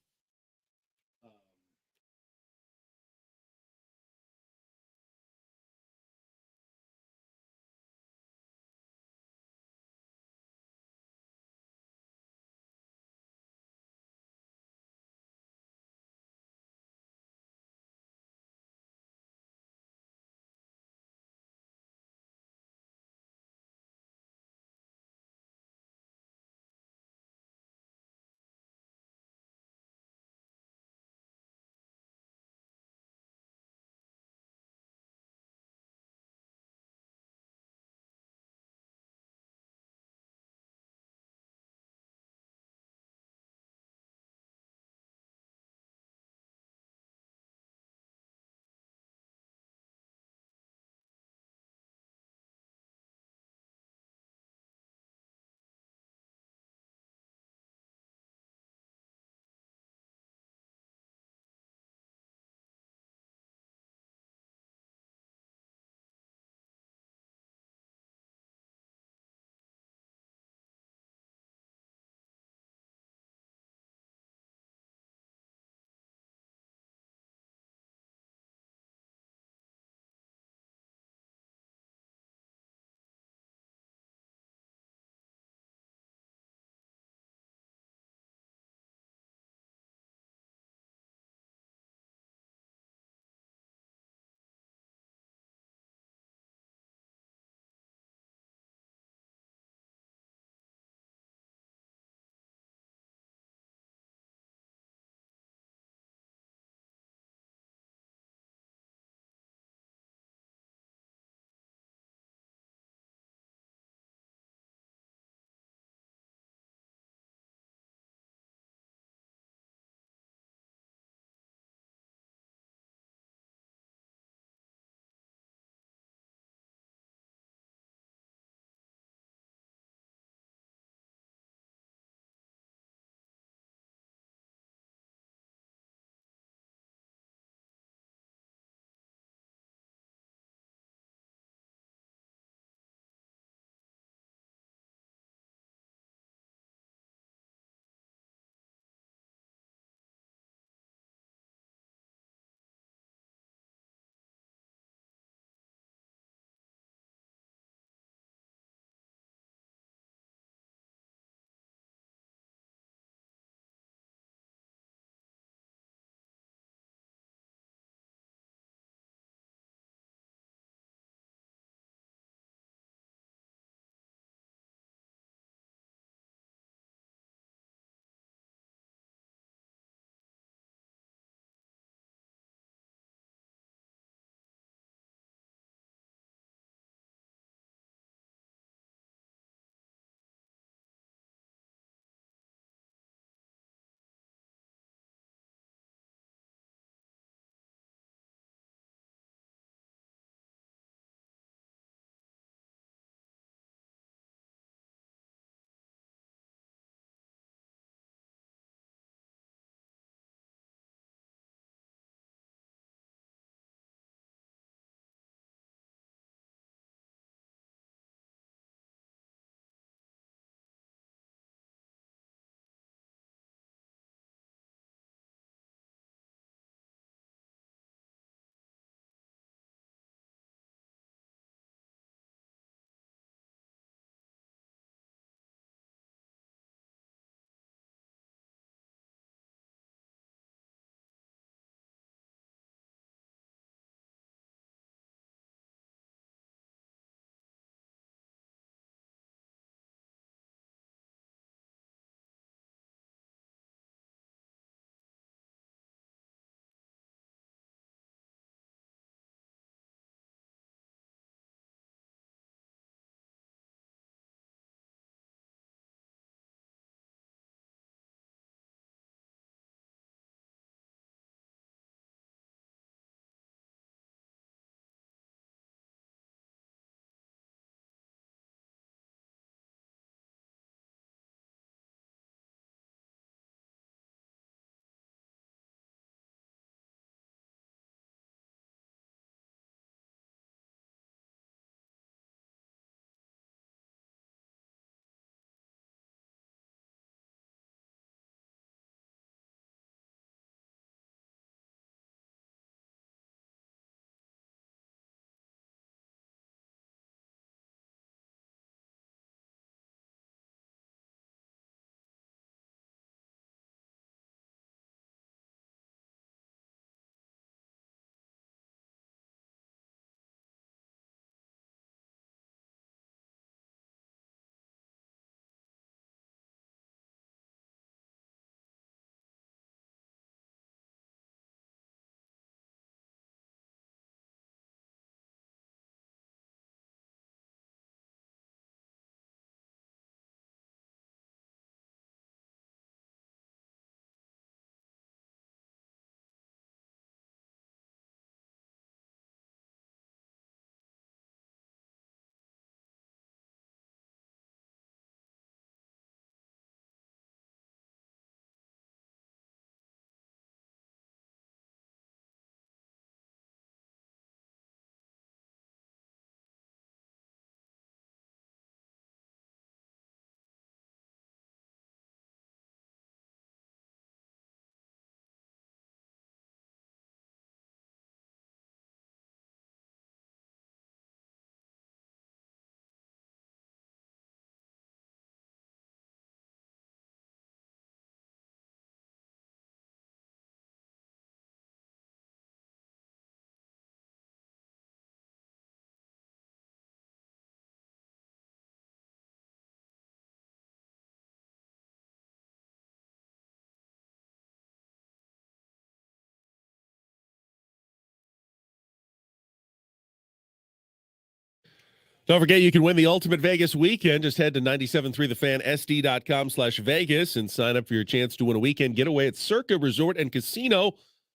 Don't forget, you can win the ultimate Vegas weekend. Just head to 973thefan.sd.com/Vegas and sign up for your chance to win a weekend getaway at Circa Resort and Casino,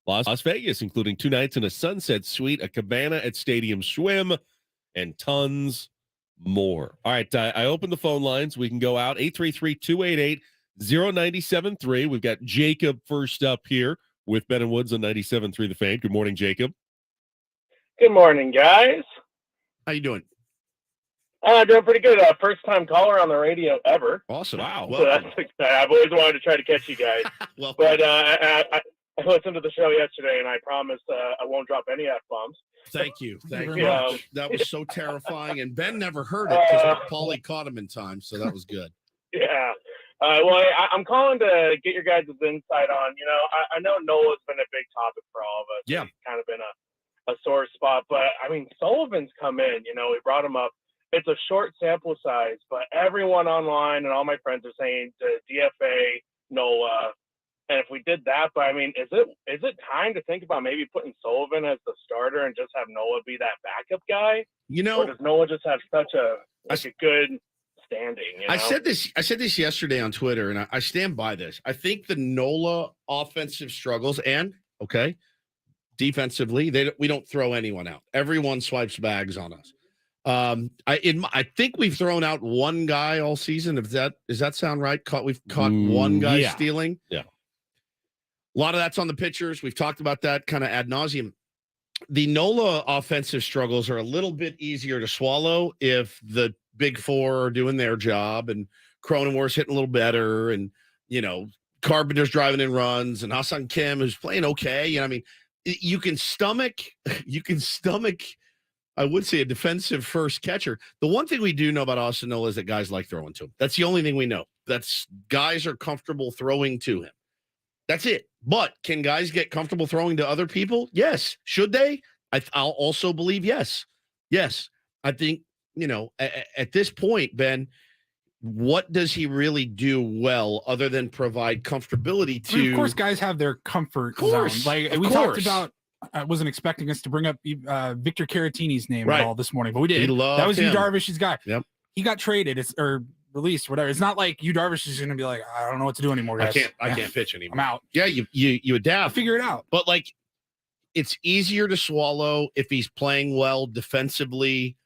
Las Vegas, including 2 nights in a sunset suite, a cabana at Stadium Swim, and tons more. All right, I opened the phone lines. We can go out 833-288-0973. We've got Jacob first up here with Ben and Woods on 97.3 The Fan. Good morning, Jacob. Good morning, guys. How you doing? Doing pretty good. First time caller on the radio ever. Awesome. Wow. So that's exciting. I've always wanted to try to catch you guys. But I listened to the show yesterday, and I promised I won't drop any F-bombs. Thank you. Thank You you. know. That was so terrifying. And Ben never heard it because Paulie caught him in time. So that was good. Yeah. Well, I'm calling to get your guys' insight on, I know Nola's been a big topic for all of us. Yeah. He's kind of been a sore spot. But, I mean, Sullivan's come in. We brought him up. It's a short sample size, but everyone online and all my friends are saying to DFA Nola. And if we did that, but I mean, is it time to think about maybe putting Sullivan as the starter and just have Nola be that backup guy? Or does Nola just have such a good standing? I said this yesterday on Twitter, and I stand by this. I think the Nola offensive struggles and defensively, we don't throw anyone out. Everyone swipes bags on us. I think we've thrown out one guy all season. Does that sound right? We've caught one guy stealing. Yeah. A lot of that's on the pitchers. We've talked about that kind of ad nauseum. The Nola offensive struggles are a little bit easier to swallow if the big four are doing their job and Cronenworth's hitting a little better and, Carpenter's driving in runs and Ha-Seong Kim who's playing okay. I mean, you can stomach, I would say, a defensive first catcher. The one thing we do know about Austin Nola is that guys like throwing to him. That's the only thing we know. Guys are comfortable throwing to him. That's it. But can guys get comfortable throwing to other people? Yes. Should they? I'll also believe yes. Yes. I think, at this point, Ben, what does he really do well other than provide comfortability to? I mean, of course, guys have their comfort zone. Like we talked about. I wasn't expecting us to bring up Victor Caratini's name at all this morning, but we did. That was Yu Darvish's guy. Yep. He got traded or released, whatever. It's not like Yu Darvish is going to be like, I don't know what to do anymore, guys. I can't pitch anymore. I'm out. Yeah, you adapt. Figure it out. But it's easier to swallow if he's playing well defensively.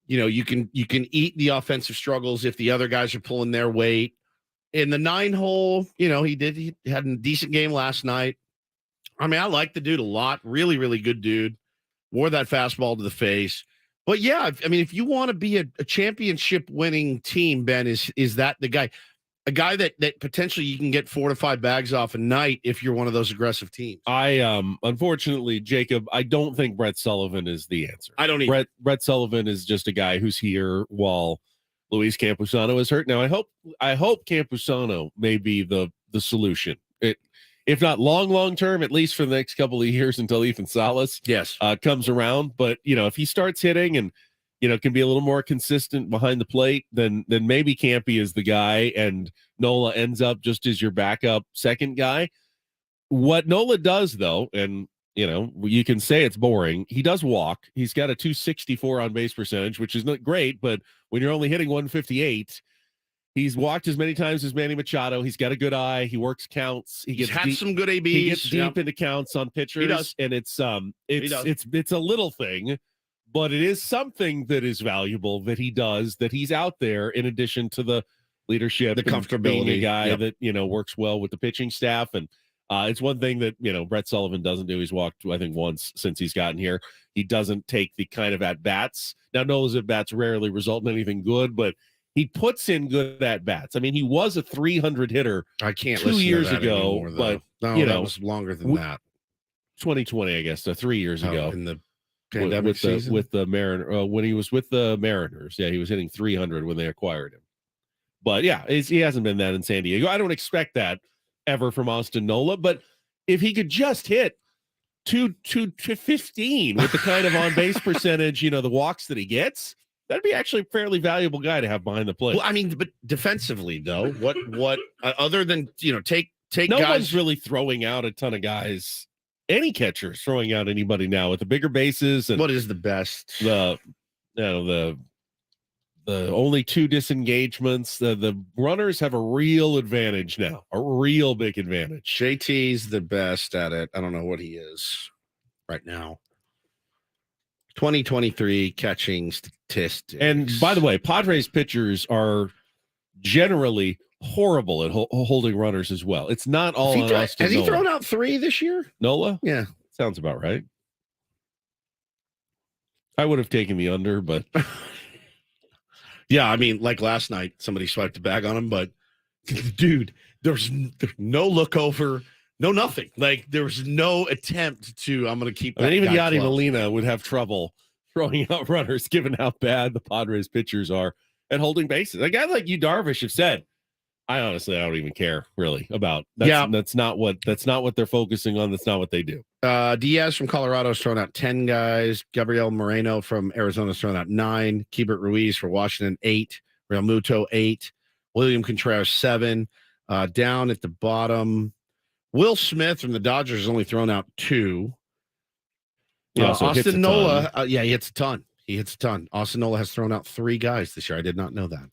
You can eat the offensive struggles if the other guys are pulling their weight. In the 9-hole, he had a decent game last night. I mean, I like the dude a lot. Really, really good dude. Wore that fastball to the face. But yeah, I mean, if you want to be a championship winning team, Ben, is that the guy? A guy that potentially you can get 4 to 5 bags off a night if you're one of those aggressive teams. Unfortunately, Jacob, I don't think Brett Sullivan is the answer. I don't either. Brett Sullivan is just a guy who's here while Luis Campusano is hurt. Now, I hope Campusano may be the solution. If not long term, at least for the next couple of years until Ethan Salas comes around. But, if he starts hitting and, can be a little more consistent behind the plate, then maybe Campy is the guy and Nola ends up just as your backup second guy. What Nola does, though, and, you can say it's boring. He does walk. He's got a 264 on base percentage, which is not great, but when you're only hitting 158, he's walked as many times as Manny Machado. He's got a good eye. He works counts. He's had some good ABs. He gets deep into counts on pitchers. He does. And it's a little thing, but it is something that is valuable that he does, that he's out there in addition to the leadership, the comfortability, being a guy that, works well with the pitching staff. And it's one thing that, Brett Sullivan doesn't do. He's walked, I think, once since he's gotten here. He doesn't take the kind of at-bats. Now, Nola's at-bats rarely result in anything good, but he puts in good at-bats. I mean, he was a 300 hitter I can't 2 years ago, anymore, but, that was longer than that. 2020, I guess, 3 years ago. In the pandemic season? With the Mariners, when he was with the Mariners. Yeah, he was hitting 300 when they acquired him. But, yeah, he hasn't been that in San Diego. I don't expect that ever from Austin Nola, but if he could just hit 215 with the kind of on-base percentage, the walks that he gets, that'd be actually a fairly valuable guy to have behind the plate. Well, I mean, but defensively, though, what other than, take no guys. One's really throwing out a ton of guys. Any catcher's throwing out anybody now with the bigger bases. And what is the best? the only 2 disengagements. The runners have a real advantage now, a real big advantage. JT's the best at it. I don't know what he is right now. 2023 catching statistics. And by the way, Padres pitchers are generally horrible at holding runners as well. It's not all on Austin has he Nola. thrown out 3 this year? Nola? Yeah. Sounds about right. I would have taken the under, but yeah, I mean, like last night, somebody swiped a bag on him, but dude, there's no look over, no nothing. Like there was no attempt to. I'm going to keep. I mean, even Yadi Molina would have trouble throwing out runners, given how bad the Padres pitchers are at holding bases. A guy like you, Darvish, have said, I don't even care really about. That's not what they're focusing on. That's not what they do. Diaz from Colorado has thrown out 10 guys. Gabriel Moreno from Arizona has thrown out 9. Keibert Ruiz for Washington 8. Real Muto 8. William Contreras 7. Down at the bottom, Will Smith from the Dodgers has only thrown out 2. Austin Nola, he hits a ton. He hits a ton. Austin Nola has thrown out 3 guys this year. I did not know that.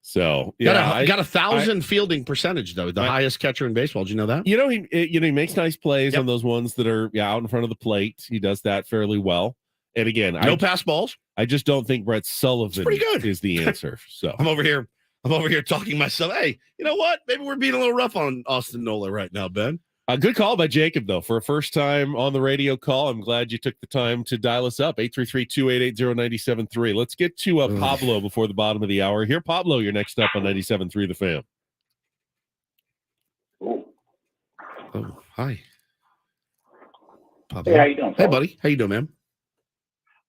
So got 1,000 fielding percentage though, the highest catcher in baseball. Did you know that? He makes nice plays on those ones that are out in front of the plate. He does that fairly well. And again, no pass balls. I just don't think Brett Sullivan is the answer. So I'm over here talking myself. Hey, you know what? Maybe we're being a little rough on Austin Nola right now, Ben. A good call by Jacob, though, for a first time on the radio call. I'm glad you took the time to dial us up, 833-288-0973. Let's get to Pablo before the bottom of the hour. Here, Pablo, you're next up on 97.3 The Fan. Oh, hi. Pablo. Hey, how you doing? Hey, buddy. How you doing, man?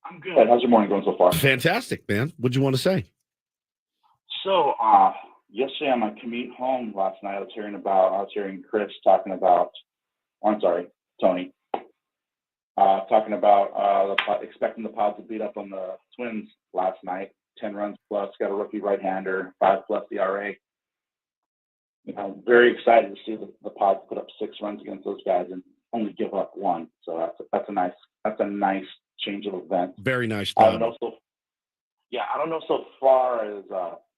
I'm good. How's your morning going so far? Fantastic, man. What'd you want to say? So, yesterday on my commute home last night, I was hearing Chris talking about, Tony, talking about expecting the Pods to beat up on the Twins last night. 10 runs plus, got a rookie right-hander, 5+ ERA. Very excited to see the Pods put up 6 runs against those guys and only give up 1. So that's a nice change of events. Very nice. I don't know so far as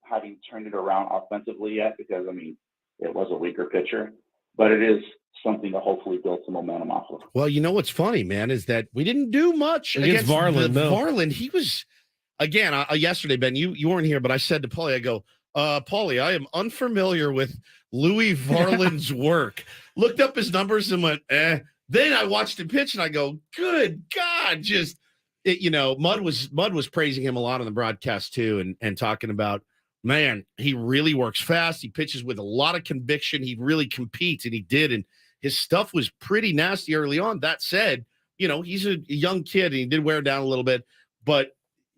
having turned it around offensively yet, because it was a weaker pitcher, but it is something to hopefully build some momentum off of. Well, you know what's funny, man, is that we didn't do much against Varland. Varland. He was, again, yesterday, Ben, you weren't here, but I said to Paulie, I go, Paulie, I am unfamiliar with Louis Varland's work. Looked up his numbers and went, eh. Then I watched him pitch and I go, good God, Mud was praising him a lot on the broadcast too, and talking about, man, he really works fast. He pitches with a lot of conviction. He really competes, and he did. And his stuff was pretty nasty early on. That said, he's a young kid, and he did wear down a little bit. But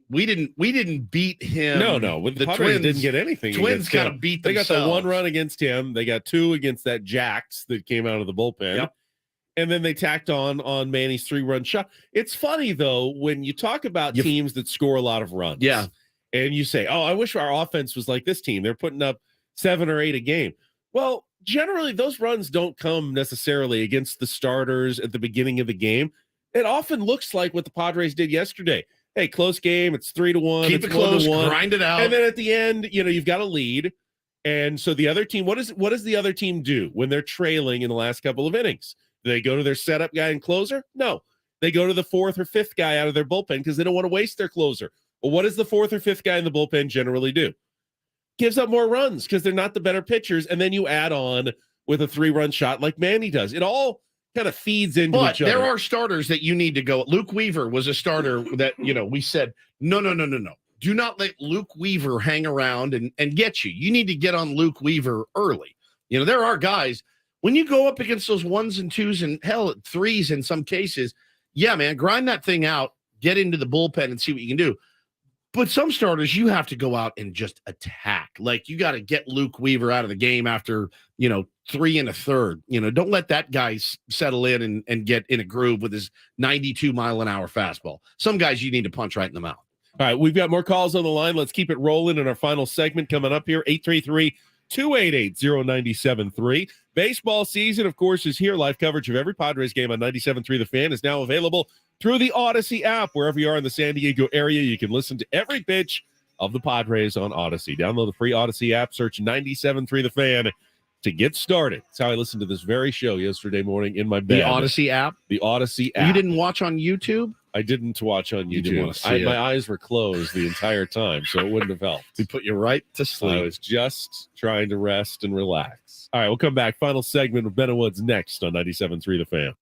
we didn't beat him. No. With the Padres Twins didn't get anything. Twins kind of beat themselves. They got the 1 run against him. They got 2 against that Jax that came out of the bullpen. Yep. And then they tacked on Manny's 3-run shot. It's funny, though, when you talk about teams that score a lot of runs. Yeah. And you say, I wish our offense was like this team. They're putting up 7 or 8 a game. Well, generally, those runs don't come necessarily against the starters at the beginning of the game. It often looks like what the Padres did yesterday. Hey, close game. It's 3-1. Keep it close. Grind it out. And then at the end, you've got a lead. And so the other team, what does the other team do when they're trailing in the last couple of innings? Do they go to their setup guy and closer? No. They go to the 4th or 5th guy out of their bullpen because they don't want to waste their closer. Well, what does the 4th or 5th guy in the bullpen generally do? Gives up more runs because they're not the better pitchers. And then you add on with a 3-run shot like Manny does. It all kind of feeds into each other. There are starters that you need to go. Luke Weaver was a starter that, we said, no. Do not let Luke Weaver hang around and get you. You need to get on Luke Weaver early. There are guys, when you go up against those 1s and 2s and hell, 3s in some cases, yeah, man, grind that thing out, get into the bullpen and see what you can do. But some starters, you have to go out and just attack. Like, you got to get Luke Weaver out of the game after, 3 1/3. Don't let that guy settle in and get in a groove with his 92-mile-an-hour fastball. Some guys you need to punch right in the mouth. All right, we've got more calls on the line. Let's keep it rolling in our final segment coming up here. 288-0973. Baseball season, of course, is here. Live coverage of every Padres game on 97.3 The Fan is now available through the Odyssey app. Wherever you are in the San Diego area, you can listen to every pitch of the Padres on Odyssey. Download the free Odyssey app, search 97.3 The Fan to get started. That's how I listened to this very show yesterday morning in my bed. The Odyssey app? The Odyssey app. You didn't watch on YouTube? I didn't watch on You didn't YouTube. want to see it. My eyes were closed the entire time, so it wouldn't have helped. We put you right to I sleep. was just trying to rest and relax. All right, we'll come back. Final segment of Ben and Woods next on 97.3 The Fan.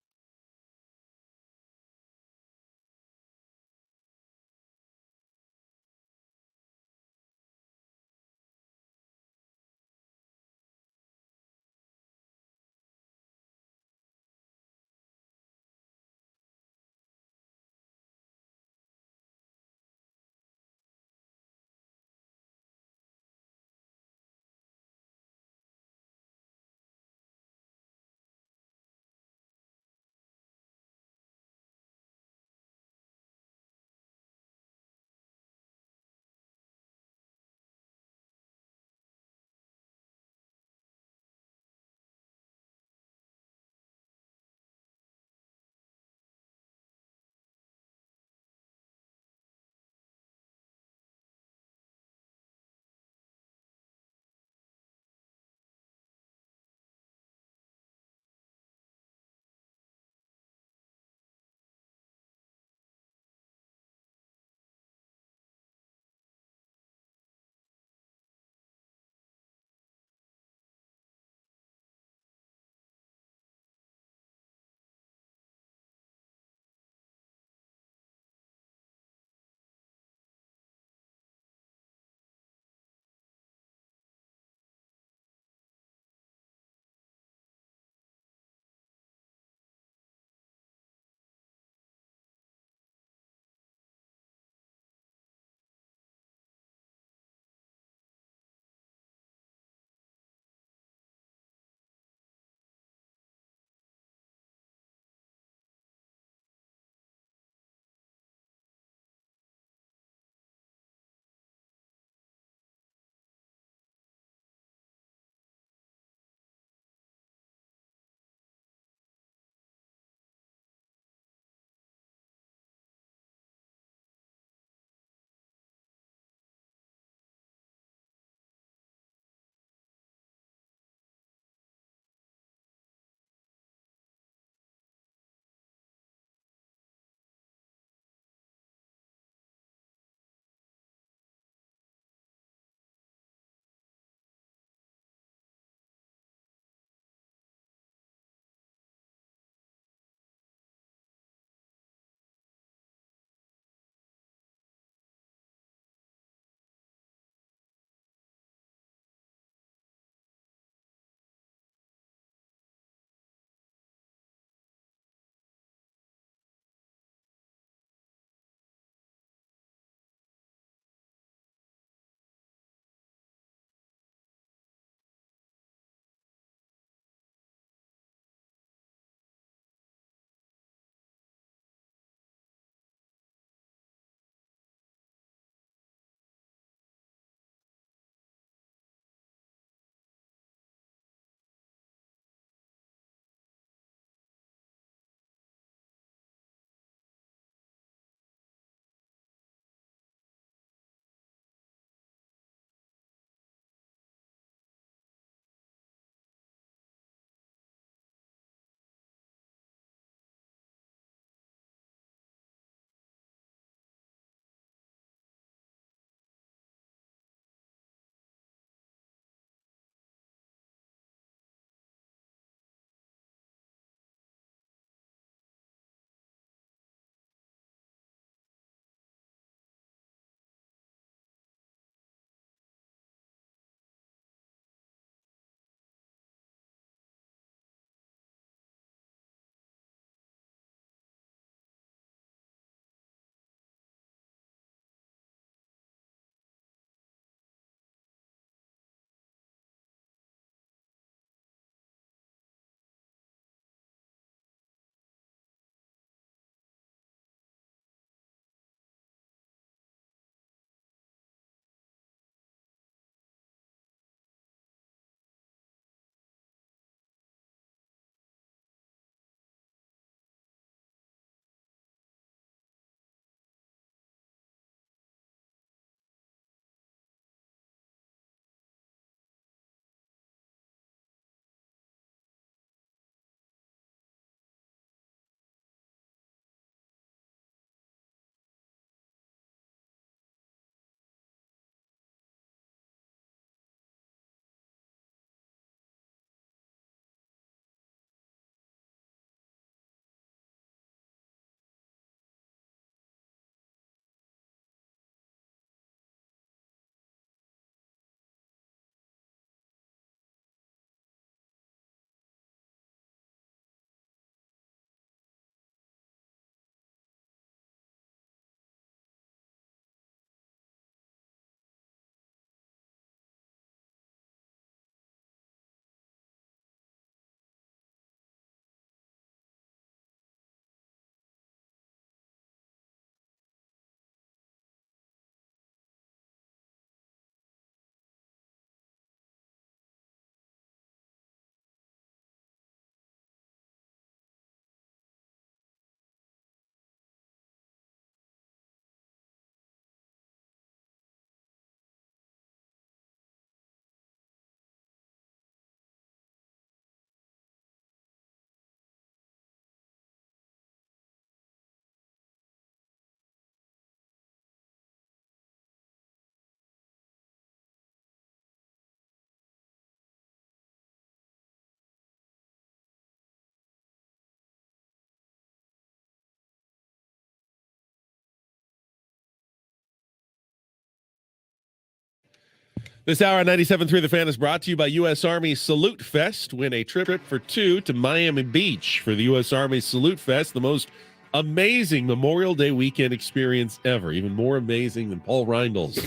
This hour on 97.3 The Fan is brought to you by U.S. Army Salute Fest. Win a trip for two to Miami Beach for the U.S. Army Salute Fest, the most amazing Memorial Day weekend experience ever. Even more amazing than Paul Reindel's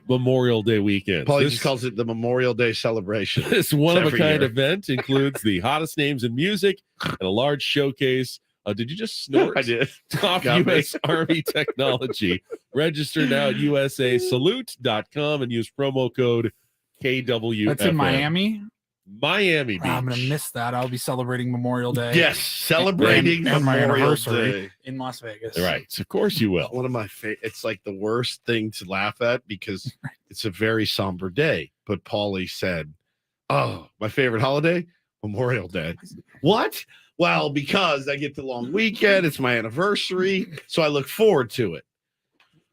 Memorial Day weekend. Paul just calls it the Memorial Day celebration. This one-of-a-kind event includes the hottest names in music and a large showcase. Did you just snort? I did. Top Got me. U.S. Army technology. Register now at usasalute.com and use promo code KWFN. That's in Miami? Miami Beach. I'm going to miss that. I'll be celebrating Memorial Day. Yes, celebrating and my Memorial anniversary Day. in Las Vegas. Right. Of course you will. One of my it's like the worst thing to laugh at because it's a very somber day. But Paulie said, "Oh, my favorite holiday, Memorial Day." What? Well, because I get the long weekend. It's my anniversary, so I look forward to it.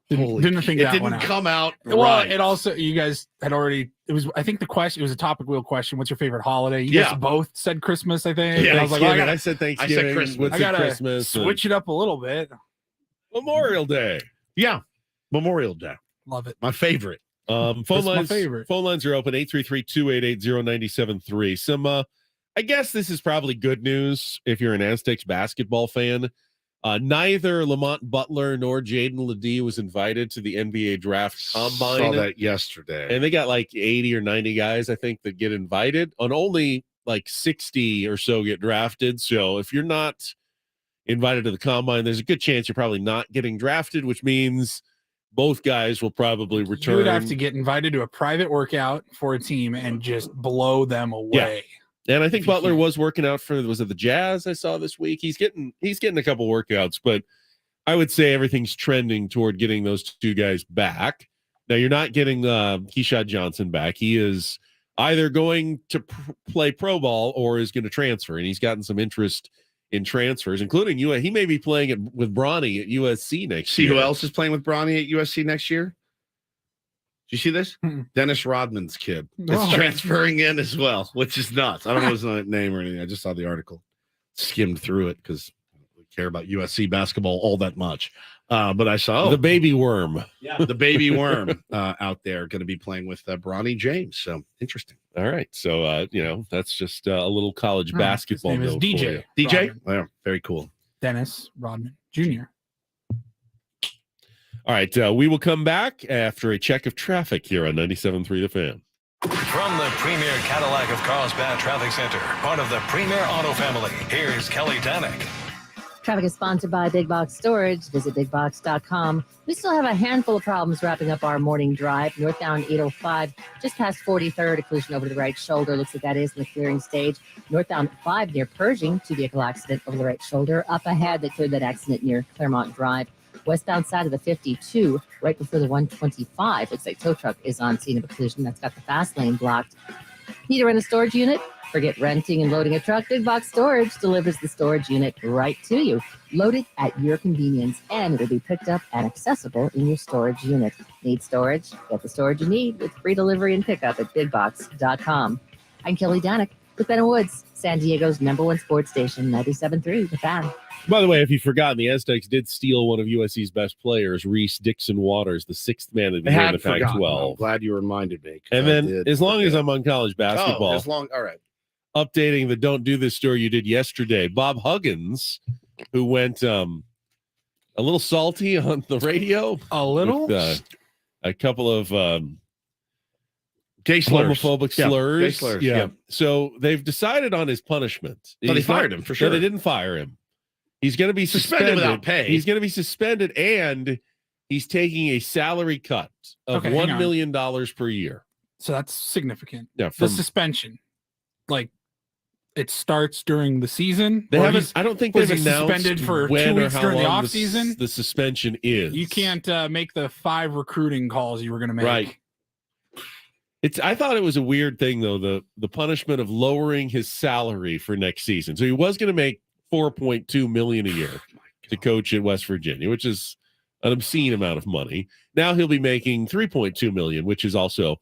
Didn't think it that one didn't out. come out Well, right. it also, you guys had already, it was, I think the question, it was a topic wheel question. What's your favorite holiday? You Yeah. guys both said Christmas, I think. Yeah, And I was like, well, I said Thanksgiving. Christmas. What's I it, gotta Christmas? switch it up a little bit. Memorial Day. Yeah, Memorial Day. Love it. My favorite. Phone That's my lines. favorite. Phone lines are open 833-288-0973. Some I guess this is probably good news if you're an Aztecs basketball fan. Neither Lamont Butler nor Jaden Ledee was invited to the NBA draft combine. Saw that yesterday. And they got like 80 or 90 guys, I think, that get invited. On only like 60 or so get drafted. So if you're not invited to the combine, there's a good chance you're probably not getting drafted, which means both guys will probably return. You would have to get invited to a private workout for a team and just blow them away. And I think Butler was working out for, was it the Jazz I saw this week? He's getting a couple workouts, but I would say everything's trending toward getting those two guys back. Now you're not getting Keyshawn Johnson back. He is either going to play pro ball or is going to transfer, and he's gotten some interest in transfers, including he may be playing it with Bronny at USC next See year. who else is playing with Bronny at USC next year? Did you see this? Dennis Rodman's kid is Oh. transferring in as well, which is nuts. I don't know his name or anything. I just saw the article, skimmed through it because I don't really care about USC basketball all that much. But I saw the baby worm. the baby worm out there going to be playing with Bronny James. So interesting. All right. So, that's just a little college basketball. His name is note for DJ. you. DJ? Rodman. Well, very cool. Dennis Rodman Jr. All right. We will come back after a check of traffic here on 97.3 The Fan. From the premier Cadillac of Carlsbad Traffic Center, part of the premier auto family, here's Kelly Danick. Traffic is sponsored by Big Box Storage. Visit bigbox.com. We still have a handful of problems wrapping up our morning drive. Northbound 805, just past 43rd, a collision over the right shoulder. Looks like that is in the clearing stage. Northbound 5 near Pershing, two-vehicle accident over the right shoulder. Up ahead, they cleared that accident near Claremont Drive. Westbound side of the 52, right before the 125. Looks like tow truck is on scene of a collision. That's got the fast lane blocked. Need to rent a storage unit? Forget renting and loading a truck. Big Box Storage delivers the storage unit right to you. Loaded at your convenience, and it'll be picked up and accessible in your storage unit. Need storage? Get the storage you need with free delivery and pickup at bigbox.com. I'm Kelly Danick with Ben Woods, San Diego's #1 sports station, 97.3 The Fan. By the way, if you've forgotten, the Aztecs did steal one of USC's best players, Reese Dixon Waters, the 6th man of the I year in had the forgotten. I'm Pac-12. glad you reminded me. 'cause And I then, did as long as forget. I'm on college basketball, all right. updating the Don't Do This story you did yesterday, Bob Huggins, who went a little salty on the radio. A little? With, a couple of gay slurs. homophobic Yeah, slurs. gay slurs, Yeah. yeah. So they've decided on his punishment. But they He's not- fired him, for No, sure. they didn't fire him. He's going to be Suspended without pay. He's going to be suspended, and he's taking a salary cut of Okay, hang $1 on. million per year. So that's significant. Yeah, The from, suspension, like, it starts during the season. they or haven't. he's- I don't think was they've he announced suspended for when 2 or weeks how during the long off season. the suspension is. You can't make the 5 recruiting calls you were going to make. Right. I thought it was a weird thing though, the punishment of lowering his salary for next season. So he was going to make $4.2 million a year to coach at West Virginia, which is an obscene amount of money. Now he'll be making $3.2 million, which is also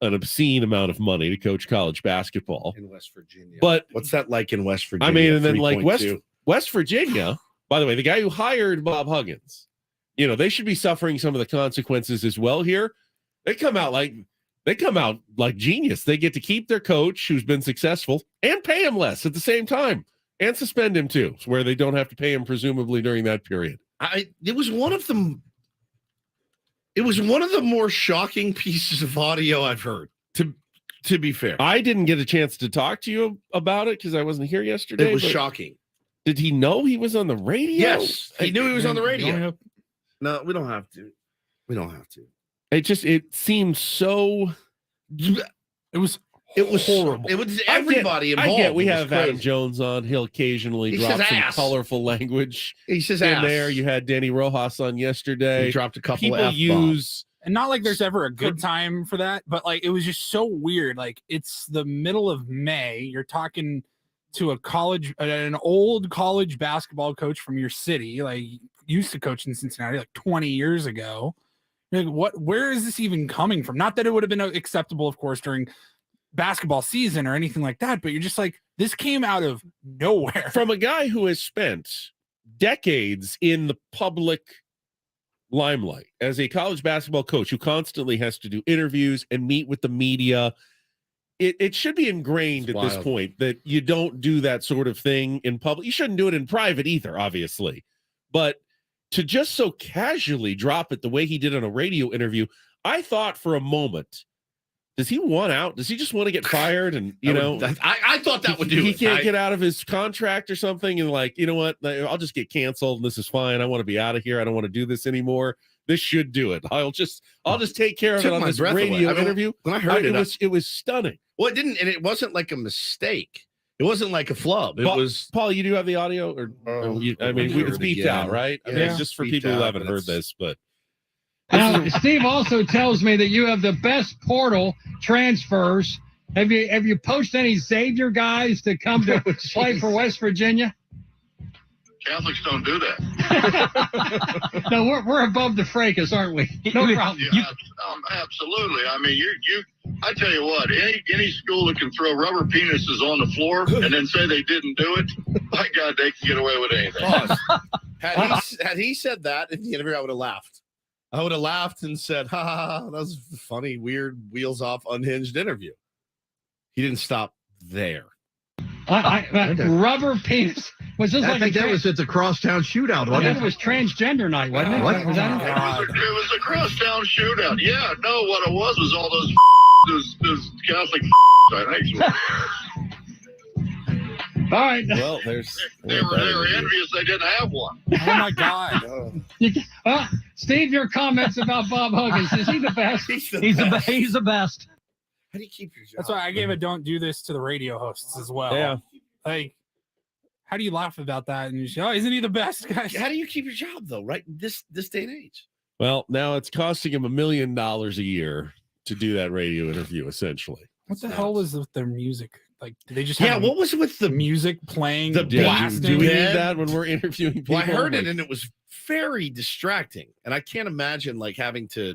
an obscene amount of money to coach college basketball in West Virginia. But what's that like in West Virginia? I mean, and then like 3.2? West Virginia, by the way, the guy who hired Bob Huggins, they should be suffering some of the consequences as well here. They come out like they come out like genius. They get to keep their coach who's been successful and pay him less at the same time and suspend him too, where they don't have to pay him presumably during that period. It was one of the more shocking pieces of audio I've heard. To be fair, I didn't get a chance to talk to you about it because I wasn't here yesterday. It was shocking. Did he know he was on the radio? Yes, he knew he was on the radio. No, we don't have to. We don't have to. It seemed so. It was horrible. It was everybody involved. I get we It was have crazy. Adam Jones on. He'll occasionally drop says some ass. colorful language. He says in ass. there. You had Danny Rojas on yesterday. He dropped a couple People F-bombs. use. And not like there's ever a good time for that, but like it was just so weird. Like it's the middle of May. You're talking to an old college basketball coach from your city, like used to coach in Cincinnati like 20 years ago. You're like, where is this even coming from? Not that it would have been acceptable, of course, during basketball season or anything like that, but you're just like, this came out of nowhere. From a guy who has spent decades in the public limelight as a college basketball coach who constantly has to do interviews and meet with the media. It should be ingrained at this point that you don't do that sort of thing in public. You shouldn't do it in private either, obviously. But to just so casually drop it the way he did on a radio interview, I thought for a moment, does he want out? Does he just want to get fired? And, I thought that would do he it. can't get out of his contract or something. And like, you know what? I'll just get canceled. And this is fine. I want to be out of here. I don't want to do this anymore. This should do it. I'll just take care of it on this radio interview. When I heard it was stunning. Well, it didn't, and it wasn't like a mistake. It wasn't like a flub. It was Paul. You do have the audio, it's beeped out, right? I mean, just for people who haven't heard this, but Steve also tells me that you have the best portal transfers. Have you poached any Xavier guys to come to play for West Virginia? Catholics don't do that. No, we're above the fracas, aren't we? No problem. Yeah, absolutely. I mean, I tell you what, any school that can throw rubber penises on the floor and then say they didn't do it, my God, they can get away with anything. had he said that in the interview, I would have laughed. I would have laughed and said, "Ha ha ha, that was a funny, weird, wheels off, unhinged interview." He didn't stop there. Rubber penis. Was this I think that was at the Crosstown Shootout, wasn't it? It was transgender night, wasn't it? What? Was that It was a crosstown shootout. Yeah, no, what it was all those those Catholic I think. All right. Well, they were envious they didn't have one. Oh my God. Steve, your comments about Bob Huggins. Is he the best? He's the best. How do you keep your job? That's why I gave a don't do this to the radio hosts as well. Yeah. Like, how do you laugh about that? And you say, isn't he the best, guys? How do you keep your job though, right? This day and age. Well, now it's costing him $1 million a year to do that radio interview, essentially. What the hell was with their music? Like, did they just have what was with the music playing? The blasting? Do we need that when we're interviewing people? Well, I heard it and it was very distracting. And I can't imagine like having to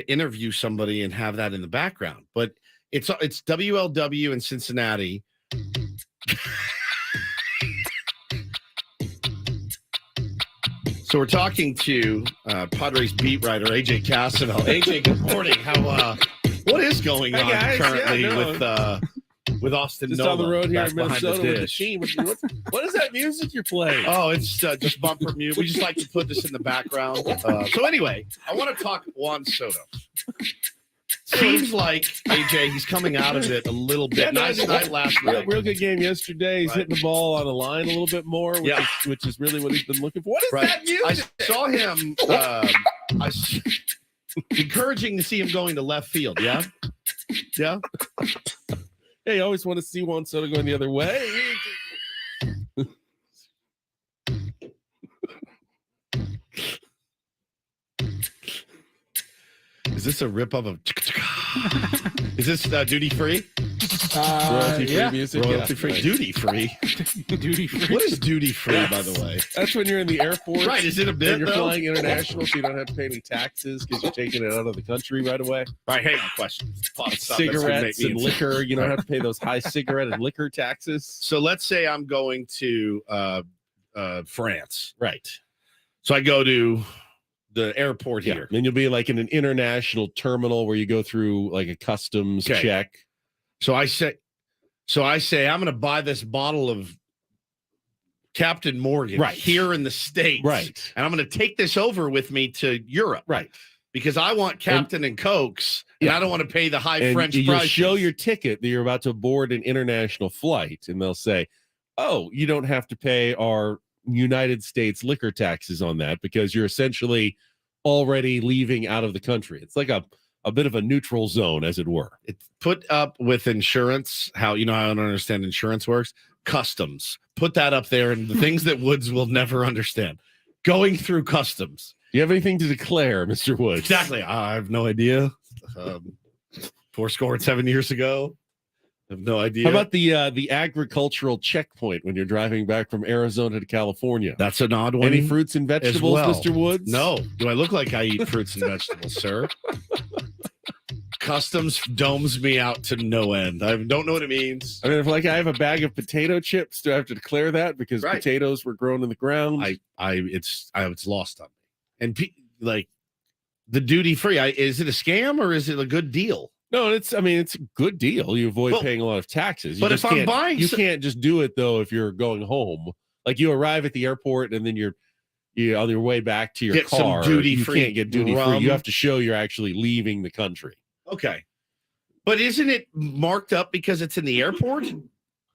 interview somebody and have that in the background. But it's WLW in Cincinnati. So we're talking to Padres beat writer AJ Cassavell. AJ, good morning. What is going on currently with Austin just Nova? on the road here That's in behind Minnesota with the dish. team. What is that music you're playing? Oh, it's just bumper music. We just like to put this in the background. So anyway, I want to talk Juan Soto. Seems like AJ, he's coming out of it a little bit. Yeah, Nice night last night. Real good game yesterday. He's hitting the ball on the line a little bit more, which is really what he's been looking for. What is that music? I saw him encouraging to see him going to left field. Yeah. Yeah, you always want to see Juan Soto going the other way. Is this a rip of a? Is this duty free? Royalty free music. Royalty free. Right. Duty free. Duty free. What is duty free, by the way? That's when you're in the Air Force. Right. Is it a bit? And you're though? flying international, so you don't have to pay any taxes because you're taking it out of the country right away. All right. Hang on. Question. Cigarettes and liquor. You don't have to pay those high cigarette and liquor taxes. So let's say I'm going to France. Right. So I go to the airport here. Then you'll be like in an international terminal where you go through like a customs check. So I say, I'm going to buy this bottle of Captain Morgan here in the States. Right. And I'm going to take this over with me to Europe. Right. Because I want Captain and Cokes, and I don't want to pay the high French you'll prices. show your ticket that you're about to board an international flight, and they'll say, oh, you don't have to pay our United States liquor taxes on that because you're essentially already leaving out of the country. It's like a bit of a neutral zone, as it were. It's put up with insurance. How I don't understand insurance works. Customs. Put that up there, and the things that Woods will never understand. Going through customs. You have anything to declare, Mr. Woods? Exactly. I have no idea. 7 years ago. I have no idea. How about the agricultural checkpoint when you're driving back from Arizona to California? That's an odd one. Any fruits and vegetables, Mr. Woods? No. Do I look like I eat fruits and vegetables, sir? Customs domes me out to no end. I don't know what it means. I mean, if I have a bag of potato chips, do I have to declare that because potatoes were grown in the ground? It's lost on me. And like the duty free, is it a scam or is it a good deal? No, it's a good deal. You avoid paying a lot of taxes. But if I'm buying, you can't just do it though if you're going home. Like you arrive at the airport and then you're on your way back to your car. Some duty you free. Can't get duty free. You have to show you're actually leaving the country. Okay, but isn't it marked up because it's in the airport?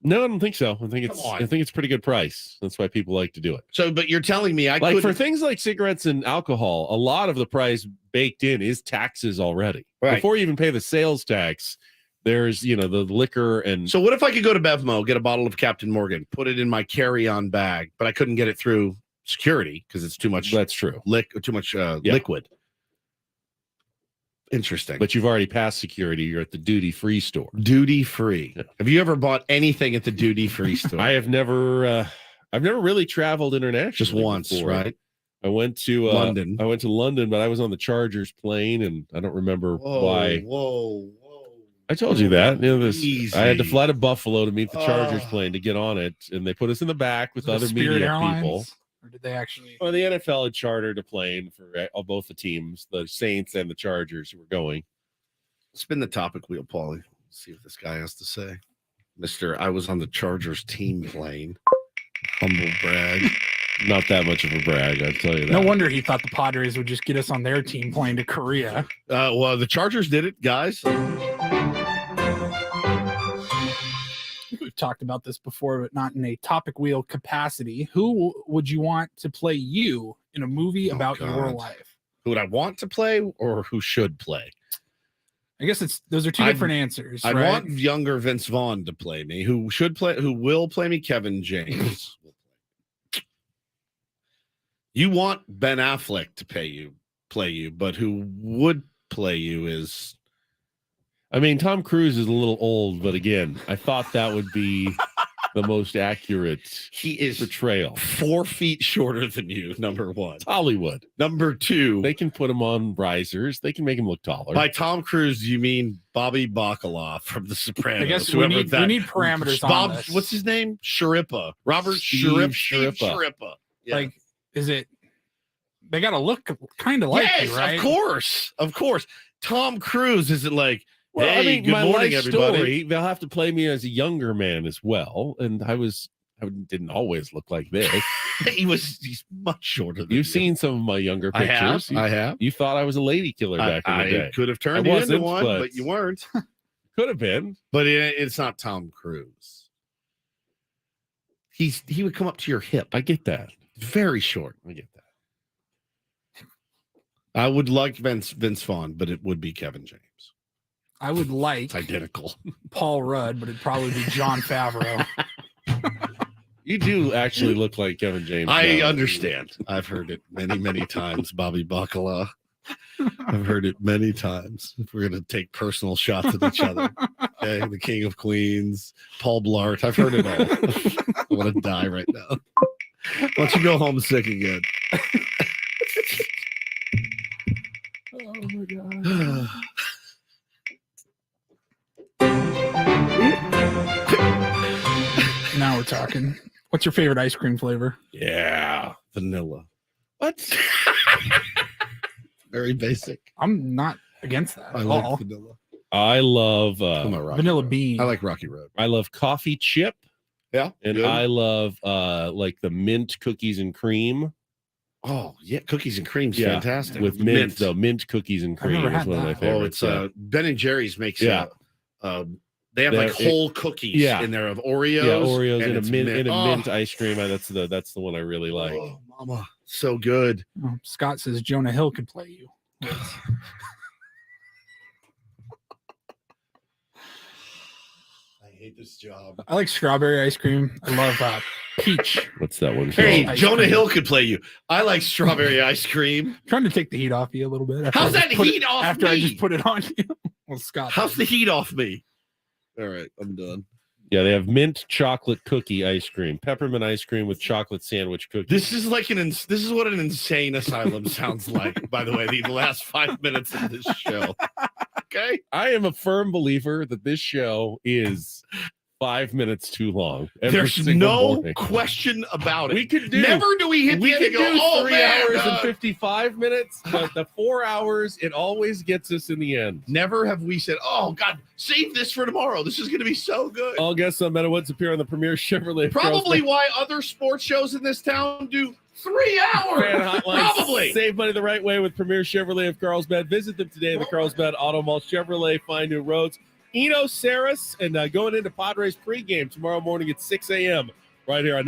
No, I don't think so. I think it's a pretty good price. That's why people like to do it. So, but you're telling me for things like cigarettes and alcohol, a lot of the price baked in is taxes already. Right. Before you even pay the sales tax, there's the liquor and. So what if I could go to Bevmo, get a bottle of Captain Morgan, put it in my carry-on bag, but I couldn't get it through security because it's too much. That's true. Too much liquid. Interesting. But you've already passed security. You're at the duty-free store. Duty-free. Yeah. Have you ever bought anything at the duty-free store? I have never. I've never really traveled internationally. Just once, before. right? I went to London. I went to London, but I was on the Chargers plane, and I don't remember why. Whoa! I told you that. Easy. I had to fly to Buffalo to meet the Chargers plane to get on it, and they put us in the back with other media people. Or did they actually? Well, the NFL had chartered a plane for both the teams, the Saints and the Chargers, who were going. Spin the topic wheel, Paulie. See what this guy has to say. I was on the Chargers team plane. Humble brag. Not that much of a brag, I'll tell you that. No wonder he thought the Padres would just get us on their team plane to Korea. Well, the Chargers did it, guys. We've talked about this before, but not in a topic wheel capacity. Who would you want to play you in a movie about your life? Who would I want to play or who should play? I guess those are two different answers. I right? want younger Vince Vaughn to play me. Who will play me? Kevin James. You want Ben Affleck to play you, but who would play you is. I mean, Tom Cruise is a little old, but again, I thought that would be the most accurate portrayal. 4 feet shorter than you, number one. Hollywood. Number two. They can put him on risers. They can make him look taller. By Tom Cruise, you mean Bobby Bacala from The Sopranos. I guess we need parameters on this. What's his name? Sharippa. Robert Sharippa. Yeah. Like, is it... They got to look kind of like you, right? Of course. Tom Cruise isn't like... Well, hey, I mean, good my morning, life everybody. Story, they'll have to play me as a younger man as well, and I didn't always look like this. He's much shorter than You've seen some of my younger pictures. I have. You thought I was a lady killer back in the day. I could have turned you into one, but you weren't. Could have been. But it's not Tom Cruise. He would come up to your hip. I get that. Very short. I get that. I would like Vince Vaughn, but it would be Kevin James. I would like it's identical Paul Rudd, but it'd probably be Jon Favreau. You do actually look like Kevin James. I understand. I've heard it many, many times, Bobby Bacala. I've heard it many times. If we're going to take personal shots at each other. Okay, the King of Queens, Paul Blart. I've heard it all. I want to die right now. Why don't you go home sick again? Oh my God. Now we're talking. What's your favorite ice cream flavor? Yeah, vanilla. What? Very basic. I'm not against that I at like all. vanilla. I love Vanilla bean. I like Rocky Road. I love coffee chip. Yeah. And good. I love like the mint cookies and cream. Oh, yeah. Cookies and cream's Yeah, fantastic. with mint though. Mint cookies and cream never is had one of my that. favorites. it's Ben and Jerry's makes Yeah. they have like They're- whole cookies in there of Oreos. Yeah, Oreos and in a it's mint Oh, mint ice cream. That's the one I really like. Oh, mama. So good. Oh, Scott says Jonah Hill could play you. I hate this job. I like strawberry ice cream. I love peach. What's that one? Hey, Ice Jonah cream. Hill could play you. I like strawberry ice cream. Trying to take the heat off you a little bit. after How's I that just put heat it, off after me? I just put it on you? Well, Scott. How's the heat off me? All right, I'm done. Yeah, they have mint chocolate cookie ice cream, peppermint ice cream with chocolate sandwich cookies. This is like this is what an insane asylum sounds like, by the way, the last 5 minutes of this show. Okay. I am a firm believer that this show is 5 minutes too long. every There's single no morning. question about it. We could do. Never do we hit the end and go, oh, 3 man, hours and 55 minutes, but the 4 hours, it always gets us in the end. Never have we said, oh, God, save this for tomorrow. This is going to be so good. All guests on Meadow Woods appear on the premier Chevrolet. Probably why other sports shows in this town do 3 hours. Fan hotline. Probably. Save money the right way with Premier Chevrolet of Carlsbad. Visit them today at the Carlsbad Auto Mall. Chevrolet, find new roads. Eno Saris, and going into Padres pregame tomorrow morning at 6 a.m. right here on